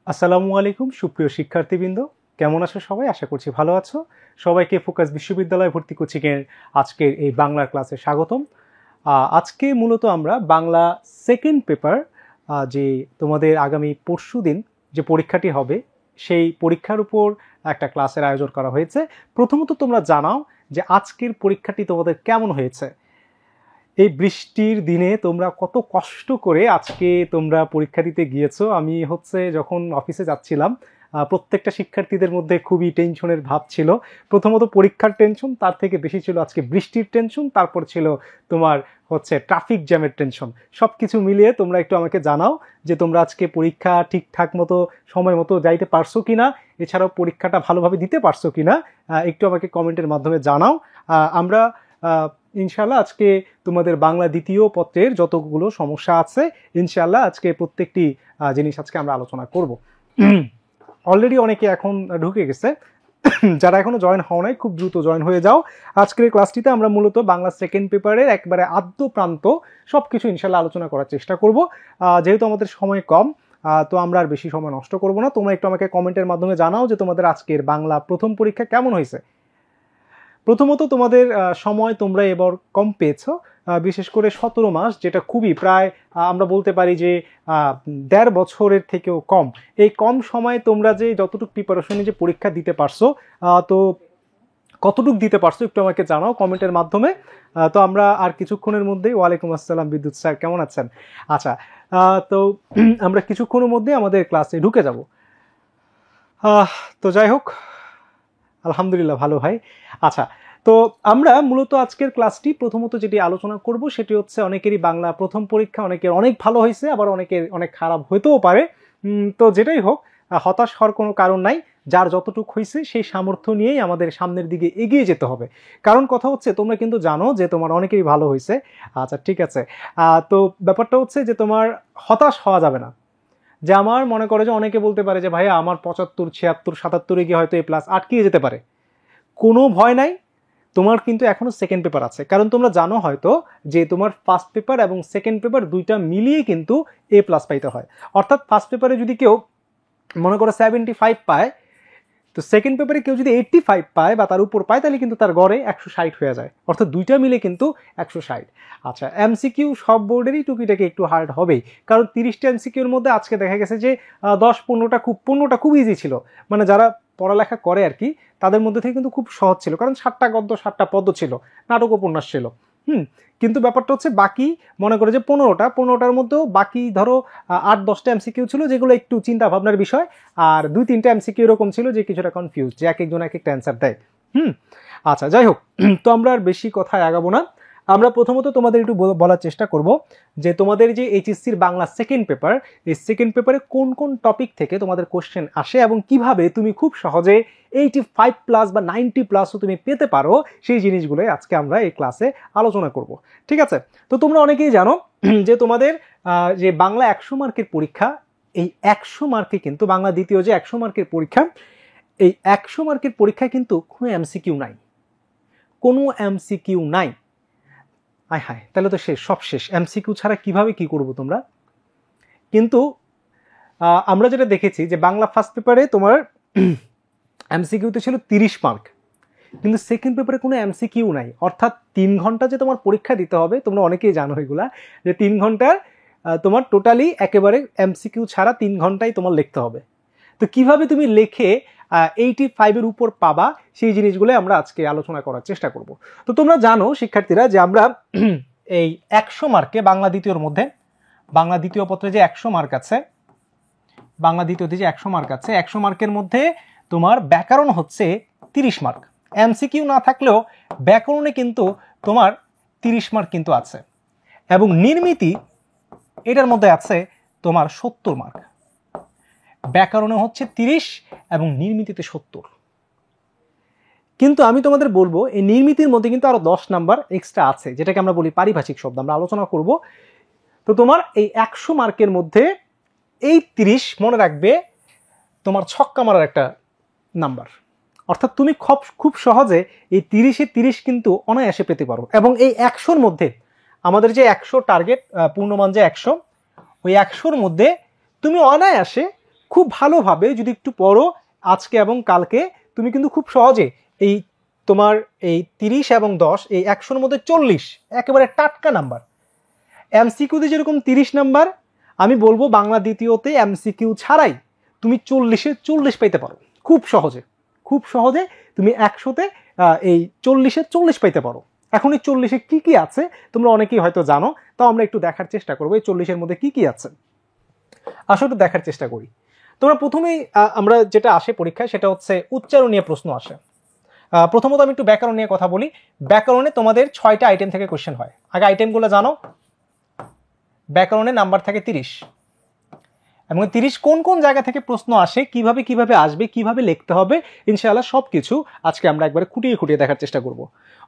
আসসালামু আলাইকুম সুপ্রিয় শিক্ষার্থীবৃন্দ, কেমন আছো সবাই? আশা করছি ভালো আছো। সবাইকে ফোকাস বিশ্ববিদ্যালয় ভর্তি কোচিংয়ের আজকের এই বাংলার ক্লাসে স্বাগতম। আজকে মূলত আমরা বাংলা সেকেন্ড পেপার, যে তোমাদের আগামী পরশু দিন যে পরীক্ষাটি হবে সেই পরীক্ষার উপর একটা ক্লাসের আয়োজন করা হয়েছে। প্রথমত তোমরা জানাও যে আজকের পরীক্ষাটি তোমাদের কেমন হয়েছে। এই বৃষ্টির দিনে তোমরা কত কষ্ট করে আজকে তোমরা পরীক্ষা দিতে গিয়েছো। আমি যখন অফিসে যাচ্ছিলাম, প্রত্যেকটা শিক্ষার্থীদের মধ্যে খুবই টেনশনের ভাব ছিল। প্রথমত পরীক্ষার টেনশন, তার থেকে বেশি ছিল আজকে বৃষ্টির টেনশন, তারপর ছিল তোমার ট্রাফিক জ্যামের টেনশন। সব কিছু মিলিয়ে তোমরা একটু আমাকে জানাও যে তোমরা আজকে পরীক্ষা ঠিকঠাক মতো সময় মতো যাইতে পারছো কিনা, এছাড়াও পরীক্ষাটা ভালোভাবে দিতে পারছো কিনা একটু আমাকে কমেন্টের মাধ্যমে জানাও। আমরা ইনশাল্লাহ আজকে তোমাদের বাংলা দ্বিতীয় পত্রের যতগুলো সমস্যা আছে ইনশাল্লাহ আজকে প্রত্যেকটি জিনিস আজকে আমরা আলোচনা করব। অলরেডি অনেকে এখন ঢুকে গেছে, যারা এখনো জয়েন হও নাই খুব দ্রুত জয়েন হয়ে যাও। আজকের ক্লাসটিতে আমরা মূলত বাংলা সেকেন্ড পেপারের একবারে আদ্য প্রান্ত সবকিছু ইনশাল্লাহ আলোচনা করার চেষ্টা করব। যেহেতু আমাদের সময় কম, তো আমরা আর বেশি সময় নষ্ট করব না। তোমরা একটু আমাকে কমেন্টের মাধ্যমে জানাও যে তোমাদের আজকের বাংলা প্রথম পরীক্ষা কেমন হয়েছে। প্রথমত তোমাদের সময় তোমরা এবার কম পেয়েছো, বিশেষ করে 17 মাস, যেটা খুবই প্রায় আমরা বলতে পারি যে 1.5 বছরের থেকেও কম। এই কম সময়ে তোমরা যে যতটুকু প্রিপারেশনে যে পরীক্ষা দিতে পারছো, তো কতটুকু দিতে পারছো একটু আমাকে জানাও কমেন্টের মাধ্যমে। তো আমরা আর কিছুক্ষণের মধ্যেই, ওয়ালাইকুম আসসালাম বিদ্যুৎ স্যার, কেমন আছেন? আচ্ছা, তো আমরা কিছুক্ষণের মধ্যে আমাদের ক্লাসে ঢুকে যাব। তো যাই হোক, আলহামদুলিল্লাহ ভালো ভাই। আচ্ছা, তো আমরা মূলত আজকের ক্লাসটি প্রথমত যেটি আলোচনা করব সেটি হচ্ছে অনেকেরই বাংলা প্রথম পরীক্ষা, অনেকের অনেক ভালো হয়েছে, আবার অনেকের অনেক খারাপ হতেও পারে। তো যেটাই হোক, হতাশ হওয়ার কোনো কারণ নাই। যার যতটুকু হয়েছে সেই সামর্থ্য নিয়েই আমাদের সামনের দিকে এগিয়ে যেতে হবে। কারণ কথা হচ্ছে তোমরা কিন্তু জানো যে তোমার অনেকেরই ভালো হয়েছে। আচ্ছা ঠিক আছে, তো ব্যাপারটা হচ্ছে যে তোমার হতাশ হওয়া যাবে না। যে আমার মনে করে যে অনেকে বলতে পারে যে ভাইয়া আমার 75, 76, 77 গিয়ে হয়তো A+ আটকিয়ে যেতে পারে। কোনো ভয় নাই, তোমার কিন্তু এখনো সেকেন্ড পেপার আছে। কারণ তোমরা জানো হয়তো যে তোমার ফার্স্ট পেপার এবং সেকেন্ড পেপার দুইটা মিলিয়ে কিন্তু A+ পাইতে হয়। অর্থাৎ ফার্স্ট পেপারে যদি কেউ মনে করো 75 পায়, তো সেকেন্ড পেপারে কেউ যদি 85 পায় বা তার উপর পায়, তাহলে কিন্তু তার গড়ে 160 হয়ে যায়। অর্থাৎ দুইটা মিলে কিন্তু 160। আচ্ছা, এমসিকিউ সব বোর্ডেরই টুকিটাকি একটু হার্ড হবেই, কারণ 30টা এমসিকিউর মধ্যে আজকে দেখা গেছে যে 10-15টা খুব ইজি ছিল। মানে যারা পড়ালেখা করে আর কি, তাদের মধ্যে থেকে কিন্তু খুব সহজ ছিল, কারণ 7টা গদ্য 7টা পদ্য ছিল, নাটক উপন্যাস ছিল। কিন্তু ব্যাপারটা হচ্ছে বাকি মনে করে যে 15টার মধ্যেও বাকি ধরো 8-10টা এমসিকিউ ছিল যেগুলো একটু চিন্তা ভাবনার বিষয়, আর 2-3টা এমসিকিউ এরকম ছিল যে কিছুটা কনফিউজ, যে এক একজন এক একটা অ্যান্সার দেয়। আচ্ছা যাই হোক, তো আমরা আর বেশি কথায় আগাবো না। আমরা প্রথমত তোমাদের একটু বলার চেষ্টা করব যে তোমাদের যে এইচএসসির বাংলা সেকেন্ড পেপার, এই সেকেন্ড পেপারে কোন কোন টপিক থেকে তোমাদের কোশ্চেন আসে এবং কিভাবে তুমি খুব সহজে 85+ বা 90+ও তুমি পেতে পারো, সেই জিনিসগুলোই আজকে আমরা এই ক্লাসে আলোচনা করব। ঠিক আছে, তো তোমরা অনেকেই জানো যে তোমাদের যে বাংলা 100 মার্কের পরীক্ষা, এই 100 মার্কে কিন্তু বাংলা দ্বিতীয় যে 100 মার্কের পরীক্ষা, এই 100 মার্কের পরীক্ষায় কিন্তু কোনো এমসিকিউ নাই, কোনো এমসিকিউ নাই। আয় হায়, তাহলে তো সব শেষ। এমসিকিউ ছাড়া কিভাবে কি করবো তোমরা? কিন্তু আমরা যেটা দেখেছি যে বাংলা ফার্স্ট পেপারে তোমার এমসিকিউতে ছিল 30 মার্ক, কিন্তু সেকেন্ড পেপারে কোনো এমসিকিউ নাই। অর্থাৎ 3 ঘন্টা যে তোমার পরীক্ষা দিতে হবে, তোমরা অনেকেই জানো এগুলা, যে 3 ঘন্টার তোমার টোটালি একেবারে এমসিকিউ ছাড়া 3 ঘন্টাই তোমার লিখতে হবে। তো কিভাবে তুমি লেখে 85-এর উপর পাবা, সেই জিনিসগুলো আমরা আজকে আলোচনা করার চেষ্টা করব। তো তোমরা জানো শিক্ষার্থীরা যে আমরা এই 100 মার্কে বাংলা দ্বিতীয়র মধ্যে, বাংলা দ্বিতীয় পত্রে যে 100 মার্ক আছে, বাংলা দ্বিতীয়তে যে 100 মার্ক আছে, 100 মার্কের মধ্যে তোমার ব্যাকরণ হচ্ছে 30 মার্ক। এমসিকিউ না থাকলেও ব্যাকরণে কিন্তু তোমার 30 মার্ক কিন্তু আছে, এবং নির্মিতি এটার মধ্যে আছে তোমার 70 মার্ক। ব্যাকরণে হচ্ছে 30 এবং নির্মিতিতে 70। কিন্তু আমি তোমাদের বলবো এই নির্মিতির মধ্যে কিন্তু আরো 10 নাম্বার এক্সট্রা আছে, যেটাকে আমরা বলি পারিভাষিক শব্দ, আমরা আলোচনা করব। তো তোমার এই 100 মার্কের মধ্যে এই 30 মনে রাখবে তোমার ছক্কা মারার একটা নাম্বার। অর্থাৎ তুমি খুব সহজে এই 30-এ 30 কিন্তু অনায়াসে পেতে পারো। এবং এই 100-র মধ্যে আমাদের যে 100 টার্গেট, পূর্ণমান যে 100, ওই 100-র মধ্যে তুমি অনায়াসে খুব ভালোভাবে যদি একটু পড়ো আজকে এবং কালকে, তুমি কিন্তু খুব সহজে এই তোমার এই 30 এবং 10 এই 100-র মধ্যে 40 একেবারে টাটকা নাম্বার। এমসিকিউতে যেরকম 30 নাম্বার, আমি বলবো বাংলা দ্বিতীয়তে এমসিকিউ ছাড়াই তুমি 40-এ 40 পাইতে পারো খুব সহজে। খুব সহজে তুমি 100-তে এই 40-এ 40 পাইতে পারো। এখন এই 40-এ কি কি আছে তোমরা অনেকেই হয়তো জানো, তাও আমরা একটু দেখার চেষ্টা করবো এই 40-এর মধ্যে কি কি আছে। আসলে একটু দেখার চেষ্টা করি। তোমরা প্রথমেই আমরা যেটা আসে পরীক্ষায় সেটা হচ্ছে উচ্চারণ নিয়ে প্রশ্ন আসে। প্রথমত আমি একটু ব্যাকরণ নিয়ে কথা বলি। ব্যাকরণে তোমাদের 6টা আইটেম থেকে কোশ্চেন হয়। আগে আইটেমগুলো জানো। ব্যাকরণে নাম্বার থাকে 30 এবং 30 কোন কোন জায়গা থেকে প্রশ্ন আসে, কিভাবে কিভাবে আসবে, কিভাবে লিখতে হবে, ইনশাআল্লাহ সবকিছু আজকে আমরা একবারে খুঁটিয়ে খুঁটিয়ে দেখার চেষ্টা করব।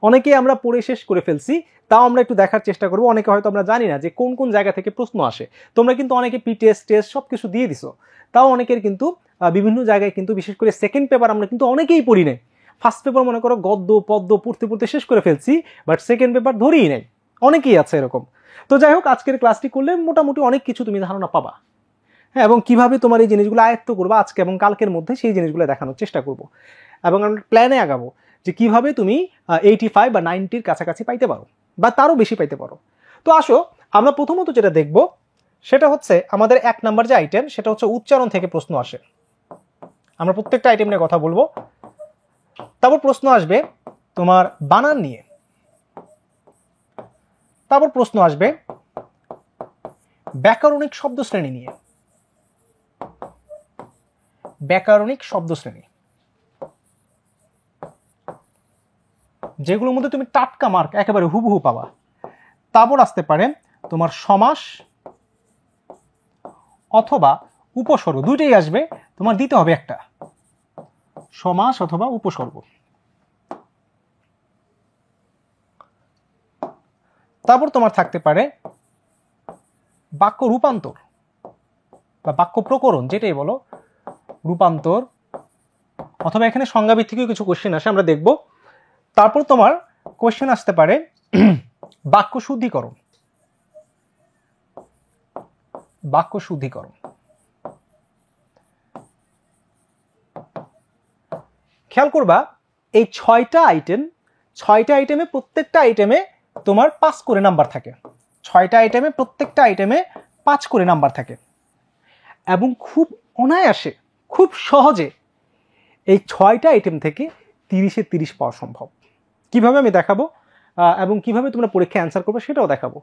অনেকেই আমরা পড়ে শেষ করে ফেলছি, তাও আমরা একটু দেখার চেষ্টা করব। অনেকে হয়তো আমরা জানি না যে কোন কোন জায়গা থেকে প্রশ্ন আসে। তোমরা কিন্তু অনেকে টেস্ট সবকিছু দিয়ে দিছো, তাও অনেকের কিন্তু বিভিন্ন জায়গায় কিন্তু বিশেষ করে সেকেন্ড পেপার আমরা কিন্তু অনেকেই পড়ি নাই। ফার্স্ট পেপার মনে করো গদ্য পদ্য পড়তে পড়তে শেষ করে ফেলছি, বাট সেকেন্ড পেপার ধরেই নাই, অনেকেই আছে এরকম। তো যাই হোক, আজকের ক্লাসটি করলে মোটামুটি অনেক কিছু তুমি ধারণা পাবা। হ্যাঁ, এবং কিভাবে তোমার এই জিনিসগুলো আয়ত্ত করবো আজকে এবং কালকের মধ্যে সেই জিনিসগুলো দেখানোর চেষ্টা করব। এবং আমরা প্ল্যানে আগাবো যে কিভাবে তুমি 85 বা 90-র কাছাকাছি পাইতে পারো বা তারও বেশি পাইতে পারো। তো আসো, আমরা প্রথমত যেটা দেখব সেটা হচ্ছে আমাদের 1 নাম্বার যে আইটেম সেটা হচ্ছে উচ্চারণ থেকে প্রশ্ন আসে। আমরা প্রত্যেকটা আইটেম নিয়ে কথা বলবো। তারপর প্রশ্ন আসবে তোমার বানান নিয়ে। তারপর প্রশ্ন আসবে ব্যাকরণিক শব্দশ্রেণী নিয়ে। ব্যাকরণিক শব্দশ্রেণী যেগুলোর মধ্যে তুমি টাটকা মার্ক একেবারে হুবহু পাবা। তারপর আসতে পারে তোমার সমাস অথবা উপসর্গ, দুইটাই আসবে, তোমার দিতে হবে একটা, সমাস অথবা উপসর্গ। তারপর তোমার থাকতে পারে বাক্য রূপান্তর বা বাক্য প্রকরণ, যেটাই বলো, রূপান্তর, অথবা এখানে সংজ্ঞাভিত্তিকও কিছু কোশ্চেন আসে, আমরা দেখব। তারপর তোমার কোশ্চেন আসতে পারে বাক্য শুদ্ধিকরণ। বাক্য শুদ্ধিকরণ খেয়াল করবা এই 6টা আইটেমে প্রত্যেকটা আইটেমে তোমার 5 করে নাম্বার থাকে। 6টা আইটেমে প্রত্যেকটা আইটেমে 5 করে নাম্বার থাকে এবং খুব অনায়াসে খুব সহজে এই 6টা আইটেম থেকে 30-এ 30 পাওয়া সম্ভব। কিভাবে আমি দেখাবো এবং কিভাবে তোমরা পরীক্ষায় অ্যান্সার করবে সেটাও দেখাবো।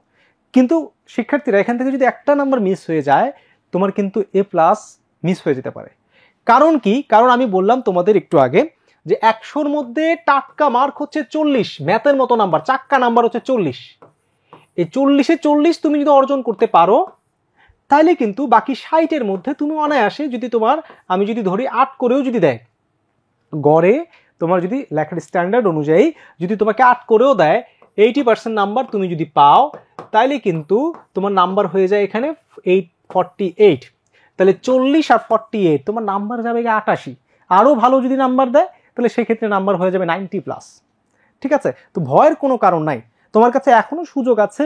কিন্তু শিক্ষার্থীরা এখান থেকে যদি একটা নাম্বার মিস হয়ে যায়, তোমার কিন্তু A+ মিস হয়ে যেতে পারে। কারণ কি? কারণ আমি বললাম তোমাদের একটু আগে যে 100-র মধ্যে টাটকা মার্ক হচ্ছে 40, ম্যাথের মতো নাম্বার, চাক্কা নাম্বার হচ্ছে 40। এই 40-এ 40 তুমি যদি অর্জন করতে পারো, তাহলে কিন্তু বাকি 60-এর মধ্যে তুমি অনায়াসে, যদি তোমার আমি যদি ধরি 8 করেও যদি দেয়, গড়ে তোমার যদি লেখার স্ট্যান্ডার্ড অনুযায়ী যদি তোমাকে 8 করেও দেয়, 80% নাম্বার তুমি যদি পাও, তাইলে কিন্তু তোমার নাম্বার হয়ে যায় এখানে 848। তাহলে 40 আর 48 তোমার নাম্বার যাবে 88। আরও ভালো যদি নাম্বার দেয় তাহলে সেক্ষেত্রে নাম্বার হয়ে যাবে 90+। ঠিক আছে? তো ভয়ের কোনো কারণ নাই, তোমার কাছে এখনো সুযোগ আছে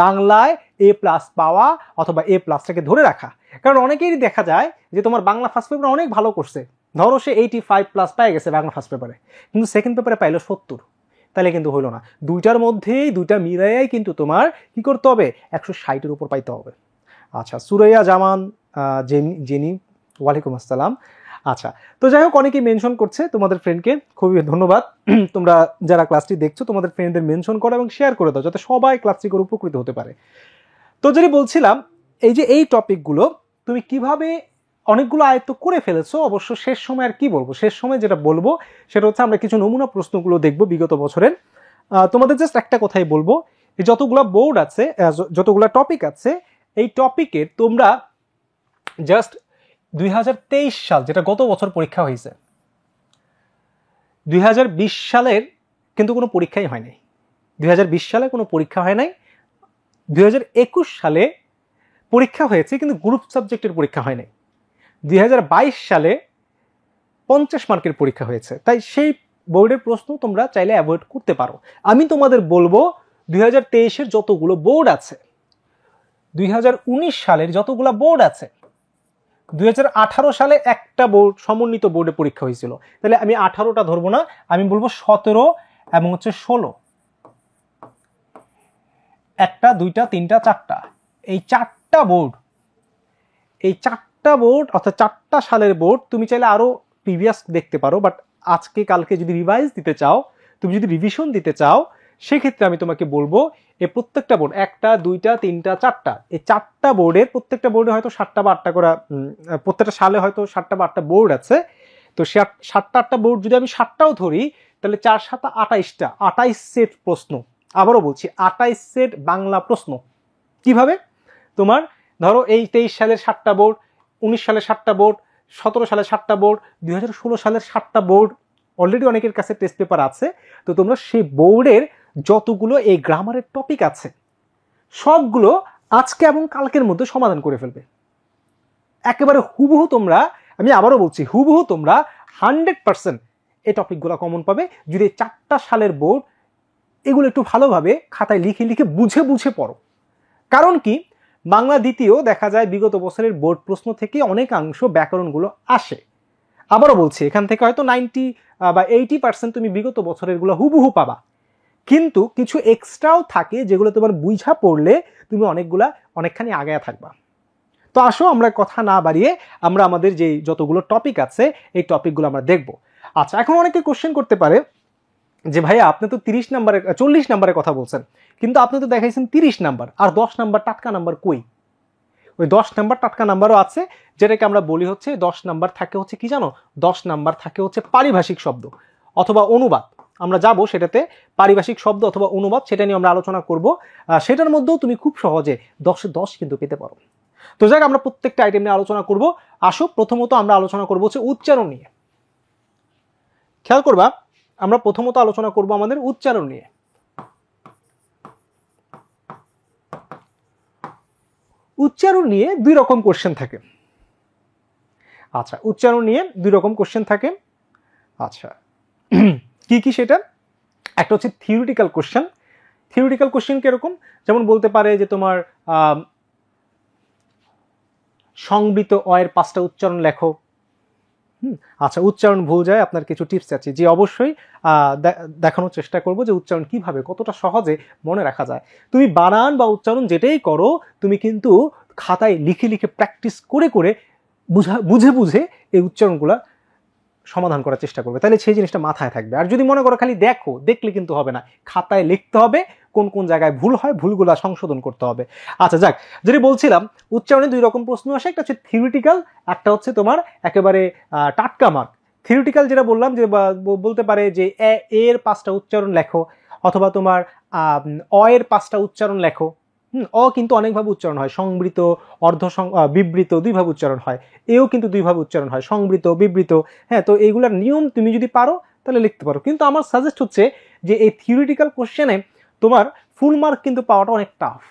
বাংলায় A+ পাওয়া অথবা A+টাকে ধরে রাখা। কারণ অনেকেরই দেখা যায় যে তোমার বাংলা ফার্স্ট পেপার অনেক ভালো করছে, ধরো সে 85+ পেয়ে গেছে বাংলা ফার্স্ট পেপারে, কিন্তু সেকেন্ড পেপারে পাইলো 70, তাহলে কিন্তু হইলো না। দুইটার মধ্যেই দুইটা মিলাইয়াই কিন্তু তোমার কি করতে হবে, 160-এর উপর পাইতে হবে। আচ্ছা, সুরাইয়া জামান জেনি, ওয়ালাইকুম আসসালাম। আচ্ছা, তো যাই হোক, অনেকেই মেনশন করছে তোমাদের ফ্রেন্ডকে, খুবই ধন্যবাদ। তোমরা যারা ক্লাসটি দেখছো তোমাদের ফ্রেন্ডদের মেনশন করো এবং শেয়ার করে দাও যাতে সবাই ক্লাসটি করে উপকৃত হতে পারে। তো যদি বলছিলাম এই যে এই টপিকগুলো তুমি কিভাবে অনেকগুলো আয়ত্ত করে ফেলেছো, অবশ্য শেষ সময় আর কি বলবো, শেষ সময় যেটা বলবো সেটা হচ্ছে আমরা কিছু নমুনা প্রশ্নগুলো দেখবো বিগত বছরের। তোমাদের জাস্ট একটা কথাই বলবো, যতগুলা বোর্ড আছে, যতগুলা টপিক আছে, এই টপিকের তোমরা জাস্ট 2023 সাল, যেটা গত বছর পরীক্ষা হয়েছে, 2020 সালের কিন্তু কোনো পরীক্ষাই হয় নাই। 2020 সালে কোনো পরীক্ষা হয় নাই। 2021 সালে পরীক্ষা হয়েছে কিন্তু গ্রুপ সাবজেক্টের পরীক্ষা হয় নাই। 2022 সালে 50 মার্কের পরীক্ষা হয়েছে। তাই সেই বোর্ডের প্রশ্ন তোমরা চাইলে অ্যাভয়েড করতে পারো। আমি তোমাদের বলবো 2023-এর যতগুলো বোর্ড আছে, 2019 সালের যতগুলো বোর্ড আছে, 2018 সালে একটা বোর্ড সমন্বিত বোর্ডে পরীক্ষা হয়েছিল, তাহলে আমি 18টা ধরবো না, আমি বলবো 17 এবং হচ্ছে 16, একটা দুইটা তিনটা চারটা, এই চারটা বোর্ড, এই চারটা বোর্ড অর্থাৎ 4টা সালের বোর্ড তুমি চাইলে আরো প্রিভিয়াস দেখতে পারো, বাট আজকে কালকে যদি রিভাইজ দিতে চাও, তুমি যদি রিভিশন দিতে চাও, সেক্ষেত্রে আমি তোমাকে বলবো এই প্রত্যেকটা বোর্ড, একটা দুইটা তিনটা চারটা, এই চারটা বোর্ডের প্রত্যেকটা বোর্ডে হয়তো 7টা বা 8টা করে, প্রত্যেকটা সালে হয়তো 7টা বা 8টা বোর্ড আছে। তো 7টা 8টা বোর্ড যদি আমি 7টাও ধরি, তাহলে 4 7 28টা, 28 সেট প্রশ্ন। আবারও বলছি 28 সেট বাংলা প্রশ্ন। কিভাবে? তোমার ধরো এই 23 সালের 7টা বোর্ড, 19 সালের 7টা বোর্ড, 17 সালের 7টা বোর্ড, 2016 সালের 7টা বোর্ড, অলরেডি অনেকের কাছে টেস্ট পেপার আছে। তো তোমরা সেই বোর্ডের যতগুলো এই গ্রামারের টপিক আছে সবগুলো আজকে এবং কালকের মধ্যে সমাধান করে ফেলবে। একেবারে হুবহু তোমরা, আমি আবারও বলছি হুবহু তোমরা 100% এই টপিকগুলো কমন পাবে যদি 4টা সালের বোর্ড এগুলো একটু ভালোভাবে খাতায় লিখে লিখে বুঝে বুঝে পড়ো। কারণ কি, বাংলা দ্বিতীয় দেখা যায় বিগত বছরের বোর্ড প্রশ্ন থেকে অনেকাংশ ব্যাকরণগুলো আসে। আবারও বলছি এখান থেকে হয়তো 90 বা 80% তুমি বিগত বছরেরগুলো হুবহু পাবা, কিন্তু কিছু এক্সট্রাও থাকে যেগুলো তোমার বুঝা পড়লে তুমি অনেকখানি আগায়া থাকবা। তো আসো আমরা কথা না বাড়িয়ে আমরা আমাদের যে যতগুলো টপিক আছে এই টপিকগুলো আমরা দেখব। আচ্ছা, এখন অনেকে কোশ্চেন করতে পারে যে ভাইয়া আপনি তো 30 নাম্বারের 40 নাম্বারের কথা বলছেন, কিন্তু আপনি তো দেখাইছেন 30 নাম্বার, আর 10 নাম্বার টাটকা নাম্বার কই? ওই 10 নাম্বার টাটকা নাম্বারও আছে, যেটাকে আমরা বলি হচ্ছে 10 নাম্বার থাকে হচ্ছে কি জানো, 10 নাম্বার থাকে হচ্ছে পারিভাষিক শব্দ অথবা অনুবাদ। আমরা যাব সেটাতে, পারিভাষিক শব্দ অথবা অনুবাদ, সেটা নিয়ে আমরা আলোচনা করব। সেটার মধ্যেও তুমি খুব সহজে 10-এ 10 কিন্তু পেতে পারো। তো যাক, আমরা প্রত্যেকটা আইটেম নিয়ে আলোচনা করব। আসো, প্রথমত আমরা আলোচনা করব হচ্ছে উচ্চারণ নিয়ে। খেয়াল করবা, আমরা প্রথমত আলোচনা করব আমাদের উচ্চারণ নিয়ে। উচ্চারণ নিয়ে দুই রকম কোশ্চেন থাকে। আচ্ছা, উচ্চারণ নিয়ে দুই রকম কোশ্চেন থাকে। আচ্ছা, কি কি সেটা? একটা হচ্ছে থিওরিটিক্যাল কোশ্চেন। থিওরিটিক্যাল কোশ্চেন কিরকম? যেমন বলতে পারে যে তোমার সংবৃত অয়ের 5টা উচ্চারণ লেখো। আচ্ছা, উচ্চারণ ভুল যায়, আপনার কিছু টিপস আছে। যে অবশ্যই দেখানোর চেষ্টা করব যে উচ্চারণ কিভাবে কতটা সহজে মনে রাখা যায়। তুমি বানান বা উচ্চারণ যেটাই করো, তুমি কিন্তু খাতায় লিখে লিখে প্র্যাকটিস করে করে বুঝে বুঝে এই উচ্চারণগুলো সমাধান করার চেষ্টা করবে, তাহলে সেই জিনিসটা মাথায় থাকবে। আর যদি মনে করো খালি দেখলে কিন্তু হবে না, খাতায় লিখতে হবে, কোন কোন জায়গায় ভুল হয় ভুলগুলা সংশোধন করতে হবে। আচ্ছা যাক, যদি বলছিলাম উচ্চারণে দুই রকম প্রশ্ন আসে, একটা হচ্ছে থিওরিটিক্যাল, একটা হচ্ছে তোমার একেবারে টাটকা মার্ক। থিওরিটিক্যাল যেটা বললাম যে বলতে পারে যে এর 5টা উচ্চারণ লেখো, অথবা তোমার এর 5টা উচ্চারণ লেখো। কিন্তু অনেকভাবে উচ্চারণ হয়, সংবৃত, বিবৃত, দুইভাবে উচ্চারণ হয়। এও কিন্তু দুইভাবে উচ্চারণ হয়, সংবৃত, বিবৃত। হ্যাঁ, তো এইগুলোর নিয়ম তুমি যদি পারো তাহলে লিখতে পারো। কিন্তু আমার সাজেস্ট হচ্ছে যে এই থিওরিটিক্যাল কোশ্চেনে তোমার ফুল মার্ক কিন্তু পাওয়াটা অনেক টাফ।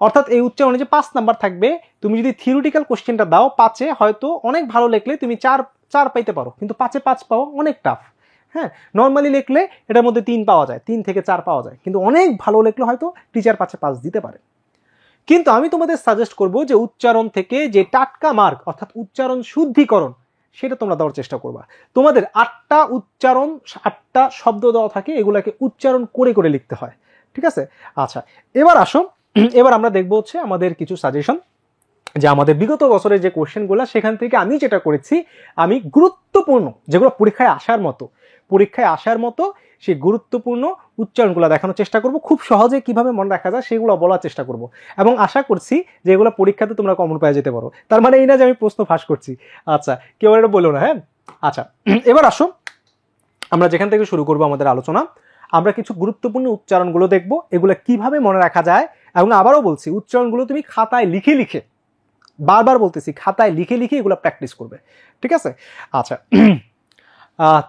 অর্থাৎ এই উচ্চারণে যে 5 নাম্বার থাকবে, তুমি যদি থিওরিটিক্যাল কোশ্চেনটা দাও 5-এ হয়তো অনেক ভালো লিখলে তুমি 4 পাইতে পারো, কিন্তু 5-এ 5 পাওয়া অনেক টাফ। হ্যাঁ, নর্মালি লিখলে এটার মধ্যে 3 পাওয়া যায়, 3 থেকে 4 পাওয়া যায়, কিন্তু অনেক ভালো লিখলে হয়তো টিচার 5-এ 5 দিতে পারে। কিন্তু আমি তোমাদের সাজেস্ট করব যে উচ্চারণ থেকে যে টাটকা মার্ক অর্থাৎ উচ্চারণ শুদ্ধিকরণ, সেটা তোমরা দেওয়ার চেষ্টা করবা। তোমাদের 8টা উচ্চারণ, 8টা শব্দ দেওয়া থাকে, এগুলাকে উচ্চারণ করে করে লিখতে হয়। ঠিক আছে? আচ্ছা, এবার আসো, এবার আমরা দেখবো হচ্ছে আমাদের কিছু সাজেশন, যে আমাদের বিগত বছরের যে কোশ্চেনগুলো, সেখান থেকে আমি যেটা করেছি, আমি গুরুত্বপূর্ণ যেগুলো পরীক্ষায় আসার মতো সেই গুরুত্বপূর্ণ উচ্চারণগুলো দেখানোর চেষ্টা করব। খুব সহজে কিভাবে মনে রাখা যায় সেগুলো বলার চেষ্টা করব, এবং আশা করছি যে এগুলো পরীক্ষাতে তোমরা কমন পেয়ে যেতে পারো। তার মানে এই না যে আমি প্রশ্ন ফাঁস করছি। আচ্ছা, কেউ এটা বলো না। হ্যাঁ, আচ্ছা, এবার আসো আমরা যেখান থেকে শুরু করব আমাদের আলোচনা, আমরা কিছু গুরুত্বপূর্ণ উচ্চারণগুলো দেখব, এগুলো কিভাবে মনে রাখা যায়। এবং আবারও বলছি, উচ্চারণগুলো তুমি খাতায় লিখে লিখে, বারবার বলতেছি, খাতায় লিখে লিখে এগুলো প্র্যাকটিস করবে। ঠিক আছে? আচ্ছা,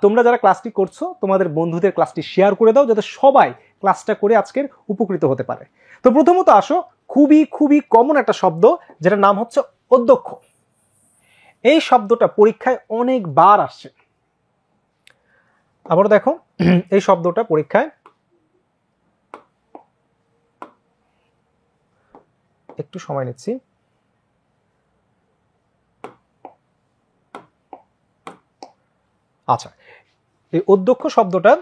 তোমরা যারা ক্লাসটি করছো তোমাদের বন্ধুদের ক্লাসটি শেয়ার করে দাও, যাতে সবাই ক্লাসটা করে আজকের উপকৃত হতে পারে। তো প্রথমত আসো, খুবই খুবই কমন একটা শব্দ, যেটার নাম হচ্ছে অধ্যক্ষ। এই শব্দটা পরীক্ষায় অনেকবার আসছে। আবার দেখো, এই শব্দটা পরীক্ষায়, একটু সময় নিচ্ছি। আচ্ছা, এই অধ্যক্ষ শব্দটা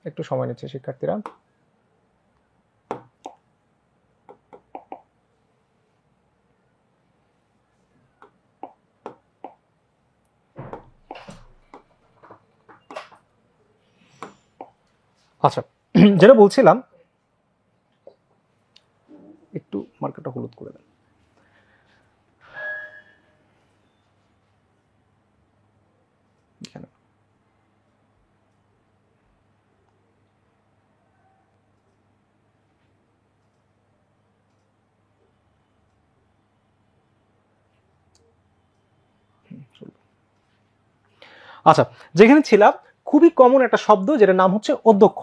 একটু সময় নিচ্ছে শিক্ষার্থীরা। আচ্ছা, যেটা বলছিলাম, একটু মার্কারটা হলুদ করে দেন। আচ্ছা, যেখানে ছিলাম, খুবই কমন একটা শব্দ যেটার নাম হচ্ছে অধ্যক্ষ।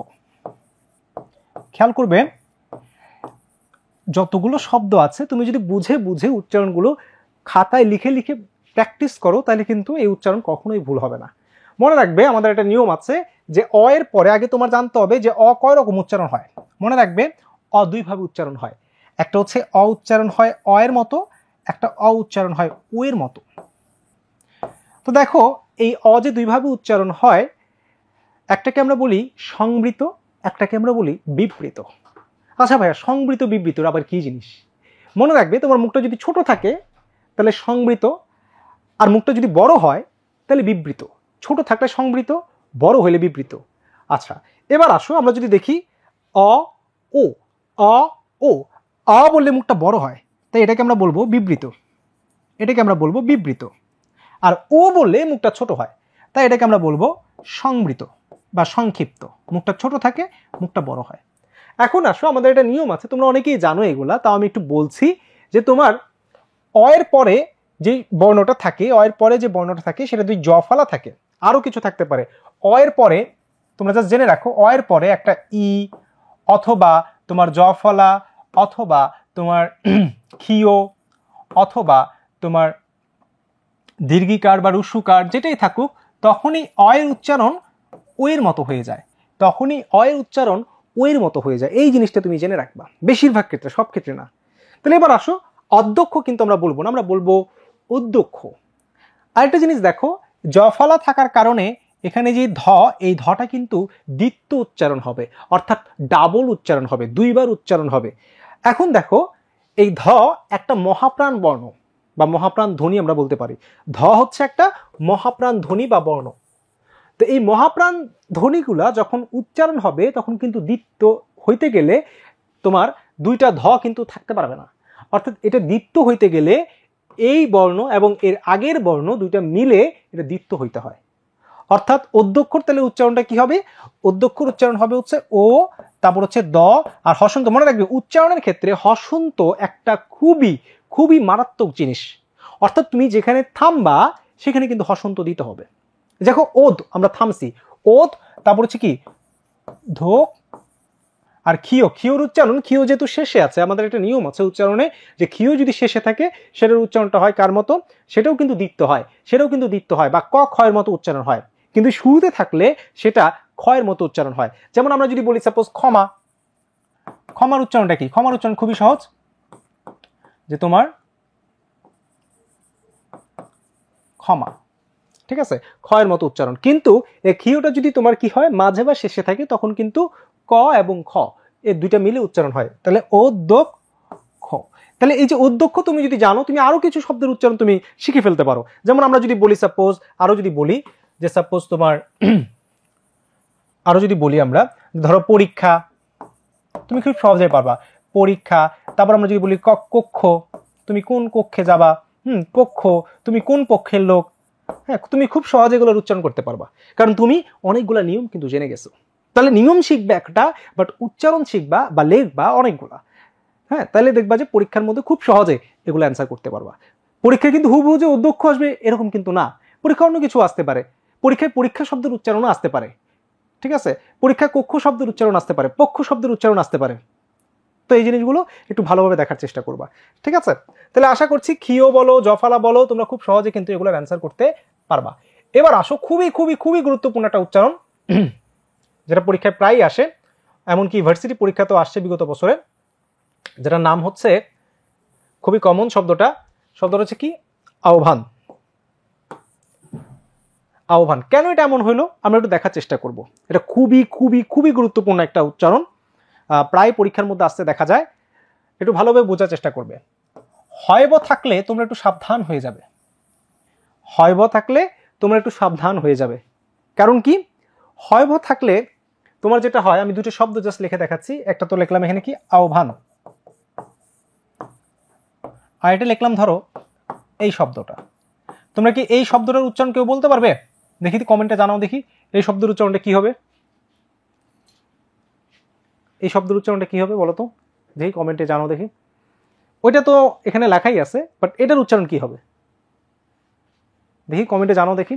খেয়াল করবে যতগুলো শব্দ আছে তুমি যদি বুঝে বুঝে উচ্চারণগুলো খাতায় লিখে লিখে প্র্যাকটিস করো তাহলে কিন্তু এই উচ্চারণ কখনোই ভুল হবে না। মনে রাখবে আমাদের একটা নিয়ম আছে যে অ এর পরে আগে তোমার জানতে হবে যে অ কয় রকম উচ্চারণ হয়। মনে রাখবে অ দুইভাবে উচ্চারণ হয়, একটা হচ্ছে অ উচ্চারণ হয় অ এর মতো, একটা অ উচ্চারণ হয় উ এর মতো। তো দেখো এই অ যে দুইভাবে উচ্চারণ হয়, একটাকে আমরা বলি সংবৃত, একটাকে আমরা বলি বিবৃত। আচ্ছা ভাইয়া, সংবৃত বিবৃতর আবার কি জিনিস? মনে রাখবে তোমার মুখটা যদি ছোট থাকে তাহলে সংবৃত, আর মুখটা যদি বড় হয় তাহলে বিবৃত। ছোট থাকলে সংবৃত, বড় হলে বিবৃত। আচ্ছা, এবার আসো আমরা যদি দেখি অ ও, অ ও, আ বললে মুখটা বড় হয়, তাই এটাকে আমরা বলবো বিবৃত, এটাকে আমরা বলবো বিবৃত। আর ও বললে মুখটা ছোট হয়, তাই এটাকে আমরা বলবো সংবৃত বা সংক্ষিপ্ত। মুখটা ছোট থাকে, মুখটা বড় হয়। এখন আসো, আমাদের একটা নিয়ম আছে, তোমরা অনেকেই জানো এগুলা, তাও আমি একটু বলছি যে তোমার অ এর পরে যে বর্ণটা থাকে, অ এর পরে যে বর্ণটা থাকে সেটা দুই জফলা থাকে, আরো কিছু থাকতে পারে। অ এর পরে তোমরা জাস্ট জেনে রাখো, অ এর পরে একটা ই অথবা তোমার জফলা অথবা তোমার ক্ষীয় অথবা তোমার দীর্ঘিকার বা রুসুকার যেটাই থাকুক, তখনই অ এর উচ্চারণ ও এর মতো হয়ে যায়, তখনই অ এর উচ্চারণ ও এর মতো হয়ে যায়। এই জিনিসটা তুমি জেনে রাখবা, বেশিরভাগ ক্ষেত্রে, সব ক্ষেত্রে না। তাহলে এবার আসো, অধ্যক্ষ কিন্তু আমরা বলবো না, আমরা বলবো অধ্যক্ষ। আরেকটা জিনিস দেখো, জফলা থাকার কারণে এখানে যে ধ, এই ধটা কিন্তু দ্বিত্ব উচ্চারণ হবে, অর্থাৎ ডাবল উচ্চারণ হবে, দুইবার উচ্চারণ হবে। এখন দেখো এই ধ একটা মহাপ্রাণ বর্ণ বা মহাপ্রাণ ধ্বনি আমরা বলতে পারি। ধ হচ্ছে একটা মহাপ্রাণ ধ্বনি বা বর্ণ। তো এই মহাপ্রাণ ধ্বনিগুলা যখন উচ্চারণ হবে তখন কিন্তু দ্বিত্ব হইতে গেলে তোমার দুইটা ধ কিন্তু থাকতে পারবে না, অর্থাৎ এটা দ্বিত্ব হইতে গেলে এই বর্ণ এবং এর আগের বর্ণ দুইটা মিলে এটা দ্বিত্ব হইতে হয়। অর্থাৎ অধ্যক্ষর তাহলে উচ্চারণটা কি হবে? অধ্যক্ষর উচ্চারণ হবে হচ্ছে ও, তারপর হচ্ছে দ, আর হসন্ত। মনে রাখবে উচ্চারণের ক্ষেত্রে হসন্ত একটা খুবই খুবই মারাত্মক জিনিস, অর্থাৎ তুমি যেখানে থামবা সেখানে কিন্তু হসন্ত দিতে হবে। দেখো ওদ, আমরা থামছি, ওদ, তারপর হচ্ছে কি ধো, আর ক্ষীয়, ক্ষীয়র উচ্চারণ, ক্ষীয় যেহেতু শেষে আছে, আমাদের একটা নিয়ম আছে উচ্চারণে যে ক্ষীয় যদি শেষে থাকে সেটার উচ্চারণটা হয় কার মতো? সেটাও কিন্তু দ্বিত্ব হয়, সেটাও কিন্তু দ্বিত্ব হয়, বা ক ক্ষয়ের মতো উচ্চারণ হয়। কিন্তু শুরুতে থাকলে সেটা ক্ষয়ের মতো উচ্চারণ হয়। যেমন আমরা যদি বলি সাপোজ ক্ষমা, ক্ষমার উচ্চারণটা কি? ক্ষমার উচ্চারণ খুবই সহজ, যে তোমার ক্ষমা, ঠিক আছে, ক্ষয়ের মতো উচ্চারণ। কিন্তু এই ক্ষীয়টা যদি তোমার কি হয়, মাঝে বা শেষে থাকে, তখন কিন্তু ক এবং খ এই দুইটা মিলে উচ্চারণ হয়। তাহলে অধ্যক্ষ। তাহলে এই যে অধ্যক্ষ তুমি যদি জানো, তুমি আরো কিছু শব্দের উচ্চারণ তুমি শিখে ফেলতে পারো। যেমন আমরা যদি বলি সাপোজ, আরো যদি বলি যে সাপোজ তোমার আরো যদি বলি আমরা, ধরো পরীক্ষা, তুমি খুব সহজে পারবা পরীক্ষা। তারপর আমরা যদি বলি কক্ষ, তুমি কোন কক্ষে যাবা, পক্ষ, তুমি কোন পক্ষের লোক। হ্যাঁ, তুমি খুব সহজে এগুলোর উচ্চারণ করতে পারবা, কারণ তুমি অনেকগুলা নিয়ম কিন্তু জেনে গেছো। তাহলে নিয়ম শিখবে একটা, বাট উচ্চারণ শিখবা বা লিখবা অনেকগুলা। হ্যাঁ, তাহলে দেখবা যে পরীক্ষার মধ্যে খুব সহজে এগুলো অ্যান্সার করতে পারবা। পরীক্ষায় কিন্তু হুবহু যে অধ্যক্ষ আসবে এরকম কিন্তু না, পরীক্ষা অন্য কিছু আসতে পারে। পরীক্ষায় পরীক্ষা শব্দের উচ্চারণও আসতে পারে, ঠিক আছে, পরীক্ষায় কক্ষ শব্দের উচ্চারণ আসতে পারে, পক্ষ শব্দের উচ্চারণ আসতে পারে। তো এই জিনিসগুলো একটু ভালোভাবে দেখার চেষ্টা করবা, ঠিক আছে? তাহলে আশা করছি ক্ষীয় বলো, জফালা বলো, তোমরা খুব সহজে কিন্তু এগুলোর অ্যান্সার করতে পারবা। এবার আসো খুবই খুবই খুবই গুরুত্বপূর্ণ একটা উচ্চারণ, যেটা পরীক্ষায় প্রায় আসে, এমনকি ইউনিভার্সিটি পরীক্ষাতেও আসছে বিগত বছরে, যেটার নাম হচ্ছে, খুবই কমন শব্দটা হচ্ছে কি? আহ্বান। আহ্বান। কেন এটা এমন হইলো আমরা একটু দেখার চেষ্টা করব। এটা খুবই খুবই খুবই গুরুত্বপূর্ণ একটা উচ্চারণ, প্রায় পরীক্ষার মধ্যে আসতে দেখা যায়, একটু ভালোভাবে বোঝার চেষ্টা করবে। হয়ব থাকলে তোমরা একটু সাবধান হয়ে যাবে, হয়ব থাকলে তোমরা একটু সাবধান হয়ে যাবে। কারণ কি, হয়ব থাকলে তোমার যেটা হয়, আমি দুটো শব্দ জাস্ট লিখে দেখাচ্ছি। একটা তো লিখলাম এখানে কি আহ্বান, আর এটা লিখলাম ধরো এই শব্দটা। তোমরা কি এই শব্দটার উচ্চারণ কেউ বলতে পারবে? দেখি কমেন্টে জানাও দেখি এই শব্দের উচ্চারণটা কি হবে, এই শব্দের উচ্চারণটা কি হবে বলো তো, দেখি কমেন্টে জানাও দেখি। ওইটা তো এখানে লেখাই আছে, বাট এটার উচ্চারণ কি হবে দেখি কমেন্টে জানাও দেখি।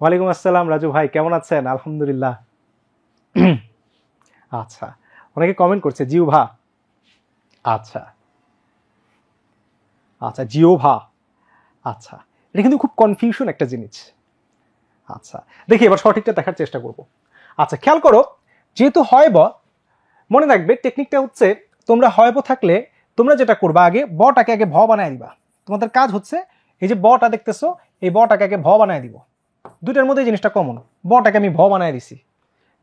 ওয়ালাইকুম আসসালাম রাজু ভাই, কেমন আছেন? আলহামদুলিল্লাহ। আচ্ছা, অনেকে কমেন্ট করছে জিউভা। আচ্ছা আচ্ছা, জিওভা। আচ্ছা, এটা কিন্তু খুব কনফিউশন একটা জিনিস। আচ্ছা, দেখি এবার সঠিকটা দেখার চেষ্টা করব। আচ্ছা, খেয়াল করো, যেহেতু হয়ব, মনে রাখবে টেকনিকটা হচ্ছে তোমরা হয়ব থাকলে তোমরা যেটা করবা, আগে বটাকে আগে ভ বানায় দিবা। তোমাদের কাজ হচ্ছে এই যে বটা দেখতেছো, এই বটাকে আগে ভ বানায় দিব। দুইটার মধ্যে জিনিসটা কমন, বটাকে আমি ভ বানায় দিছি,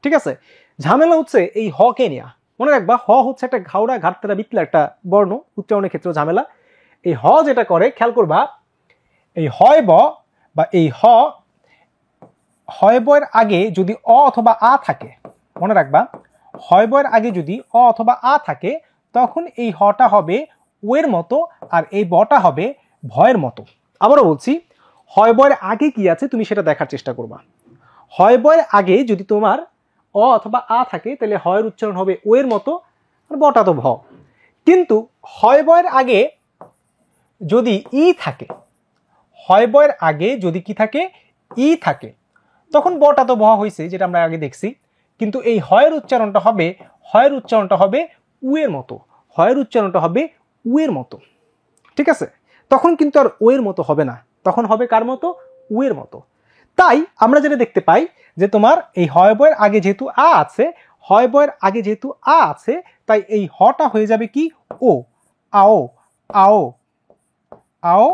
ঠিক আছে। ঝামেলা হচ্ছে এই হ কে নিয়া। মনে রাখবা হ হচ্ছে একটা ঘাওড়া ঘাটতেরা বিতলা একটা বর্ণ, উচ্চারণের ক্ষেত্রে ঝামেলা। এই হ যেটা করে খেয়াল করবা, এই হয়ব বা এই হয়বয়ের আগে যদি অ অথবা আ থাকে, মনে রাখবা হয়বয়ের আগে যদি অ অথবা আ থাকে, তখন এই হটা হবে ও এর মতো আর এই বটা হবে ভয়ের মতো। আবারও বলছি, হয়বয়ের আগে কি আছে তুমি সেটা দেখার চেষ্টা করবা। হয়বয়ের আগে যদি তোমার অ অথবা আ থাকে, তাহলে হয়ের উচ্চারণ হবে ও এর মতো আর বটা তো ভ। কিন্তু হয়বয়ের আগে যদি ই থাকে, হয়বয়ের আগে যদি কি থাকে, ই থাকে, তখন বটা তো ভ হয়েছে, যেটা আমরা আগে দেখছি। কিন্তু এই হয়ের উচ্চারণটা হবে, হয়ের উচ্চারণটা হবে উ এর মতো, হয়ের উচ্চারণটা হবে উ এর মতো, ঠিক আছে। তখন কিন্তু আর ও এর মতো হবে না, তখন হবে কার মতো, উ এর মতো। তাই আমরা যেটা দেখতে পাই যে তোমার এই হয়বয়ের আগে যেহেতু আ আছে, হয়বয়ের আগে যেহেতু আ আছে, তাই এই হটা হয়ে যাবে কি ও, আও, আও, আও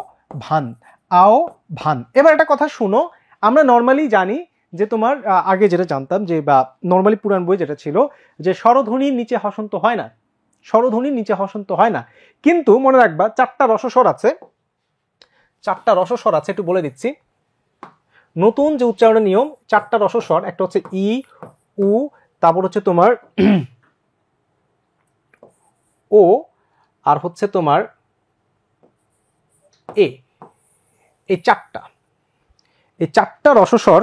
ভান, আও ভান। এবার একটা কথা শুনো, আমরা নর্মালি জানি যে তোমার আগে যেটা জানতাম যে, বা নর্মালি পুরাণ বই যেটা ছিল, যে স্বরধ্বনির নিচে হসন্ত হয় না, স্বরধ্বনির নিচে হসন্ত হয় না। কিন্তু মনে রাখবা চারটা রসস্বর আছে, চারটা রসস্বর আছে, একটু বলে দিচ্ছি। নতুন যে উচ্চারণের নিয়ম, চারটা রসস্বর, একটা হচ্ছে ই, উ, তারপর হচ্ছে তোমার ও, আর হচ্ছে তোমার এ। এই চারটা, এই চারটা রসস্বর,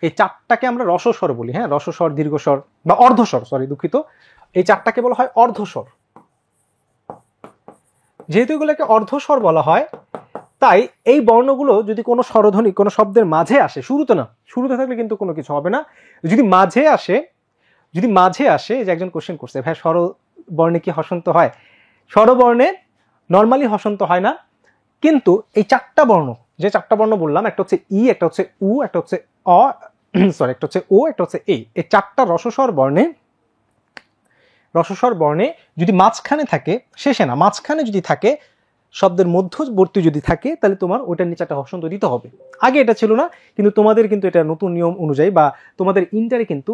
এই চারটাকে আমরা রসস্বর বলি, হ্যাঁ, রসস্বর, দীর্ঘস্বর বা অর্ধস্বর, সরি দুঃখিত, এই চারটাকে বলা হয় অর্ধস্বর। যেহেতু এগুলোকে অর্ধস্বর বলা হয়, তাই এই বর্ণগুলো যদি কোনো স্বরধ্বনি কোনো শব্দের মাঝে আসে, শুরুতে না, শুরুতে থাকলে কিন্তু কোনো কিছু হবে না, যদি মাঝে আসে, যদি মাঝে আসে, যে একজন কোশ্চেন করছে ভাই স্বরবর্ণে কি হসন্ত হয়, স্বরবর্ণে নর্মালি হসন্ত হয় না, কিন্তু এই চারটা বর্ণ, যে চারটা বর্ণ বললাম, একটা হচ্ছে ই, একটা হচ্ছে উ, একটা হচ্ছে অ, সরি, একটা হচ্ছে ও, একটা হচ্ছে এ, এই চারটা রসস্বর বর্ণে, রসস্বর বর্ণে যদি মাঝখানে থাকে, শেষে না মাঝখানে যদি থাকে, শব্দের মধ্যবর্তী যদি থাকে, তাহলে তোমার ওইটার নিচে একটা হসন্ত দিতে হবে। আগে এটা ছিল না, কিন্তু তোমাদের কিন্তু এটা নতুন নিয়ম অনুযায়ী বা তোমাদের ইন্টারে কিন্তু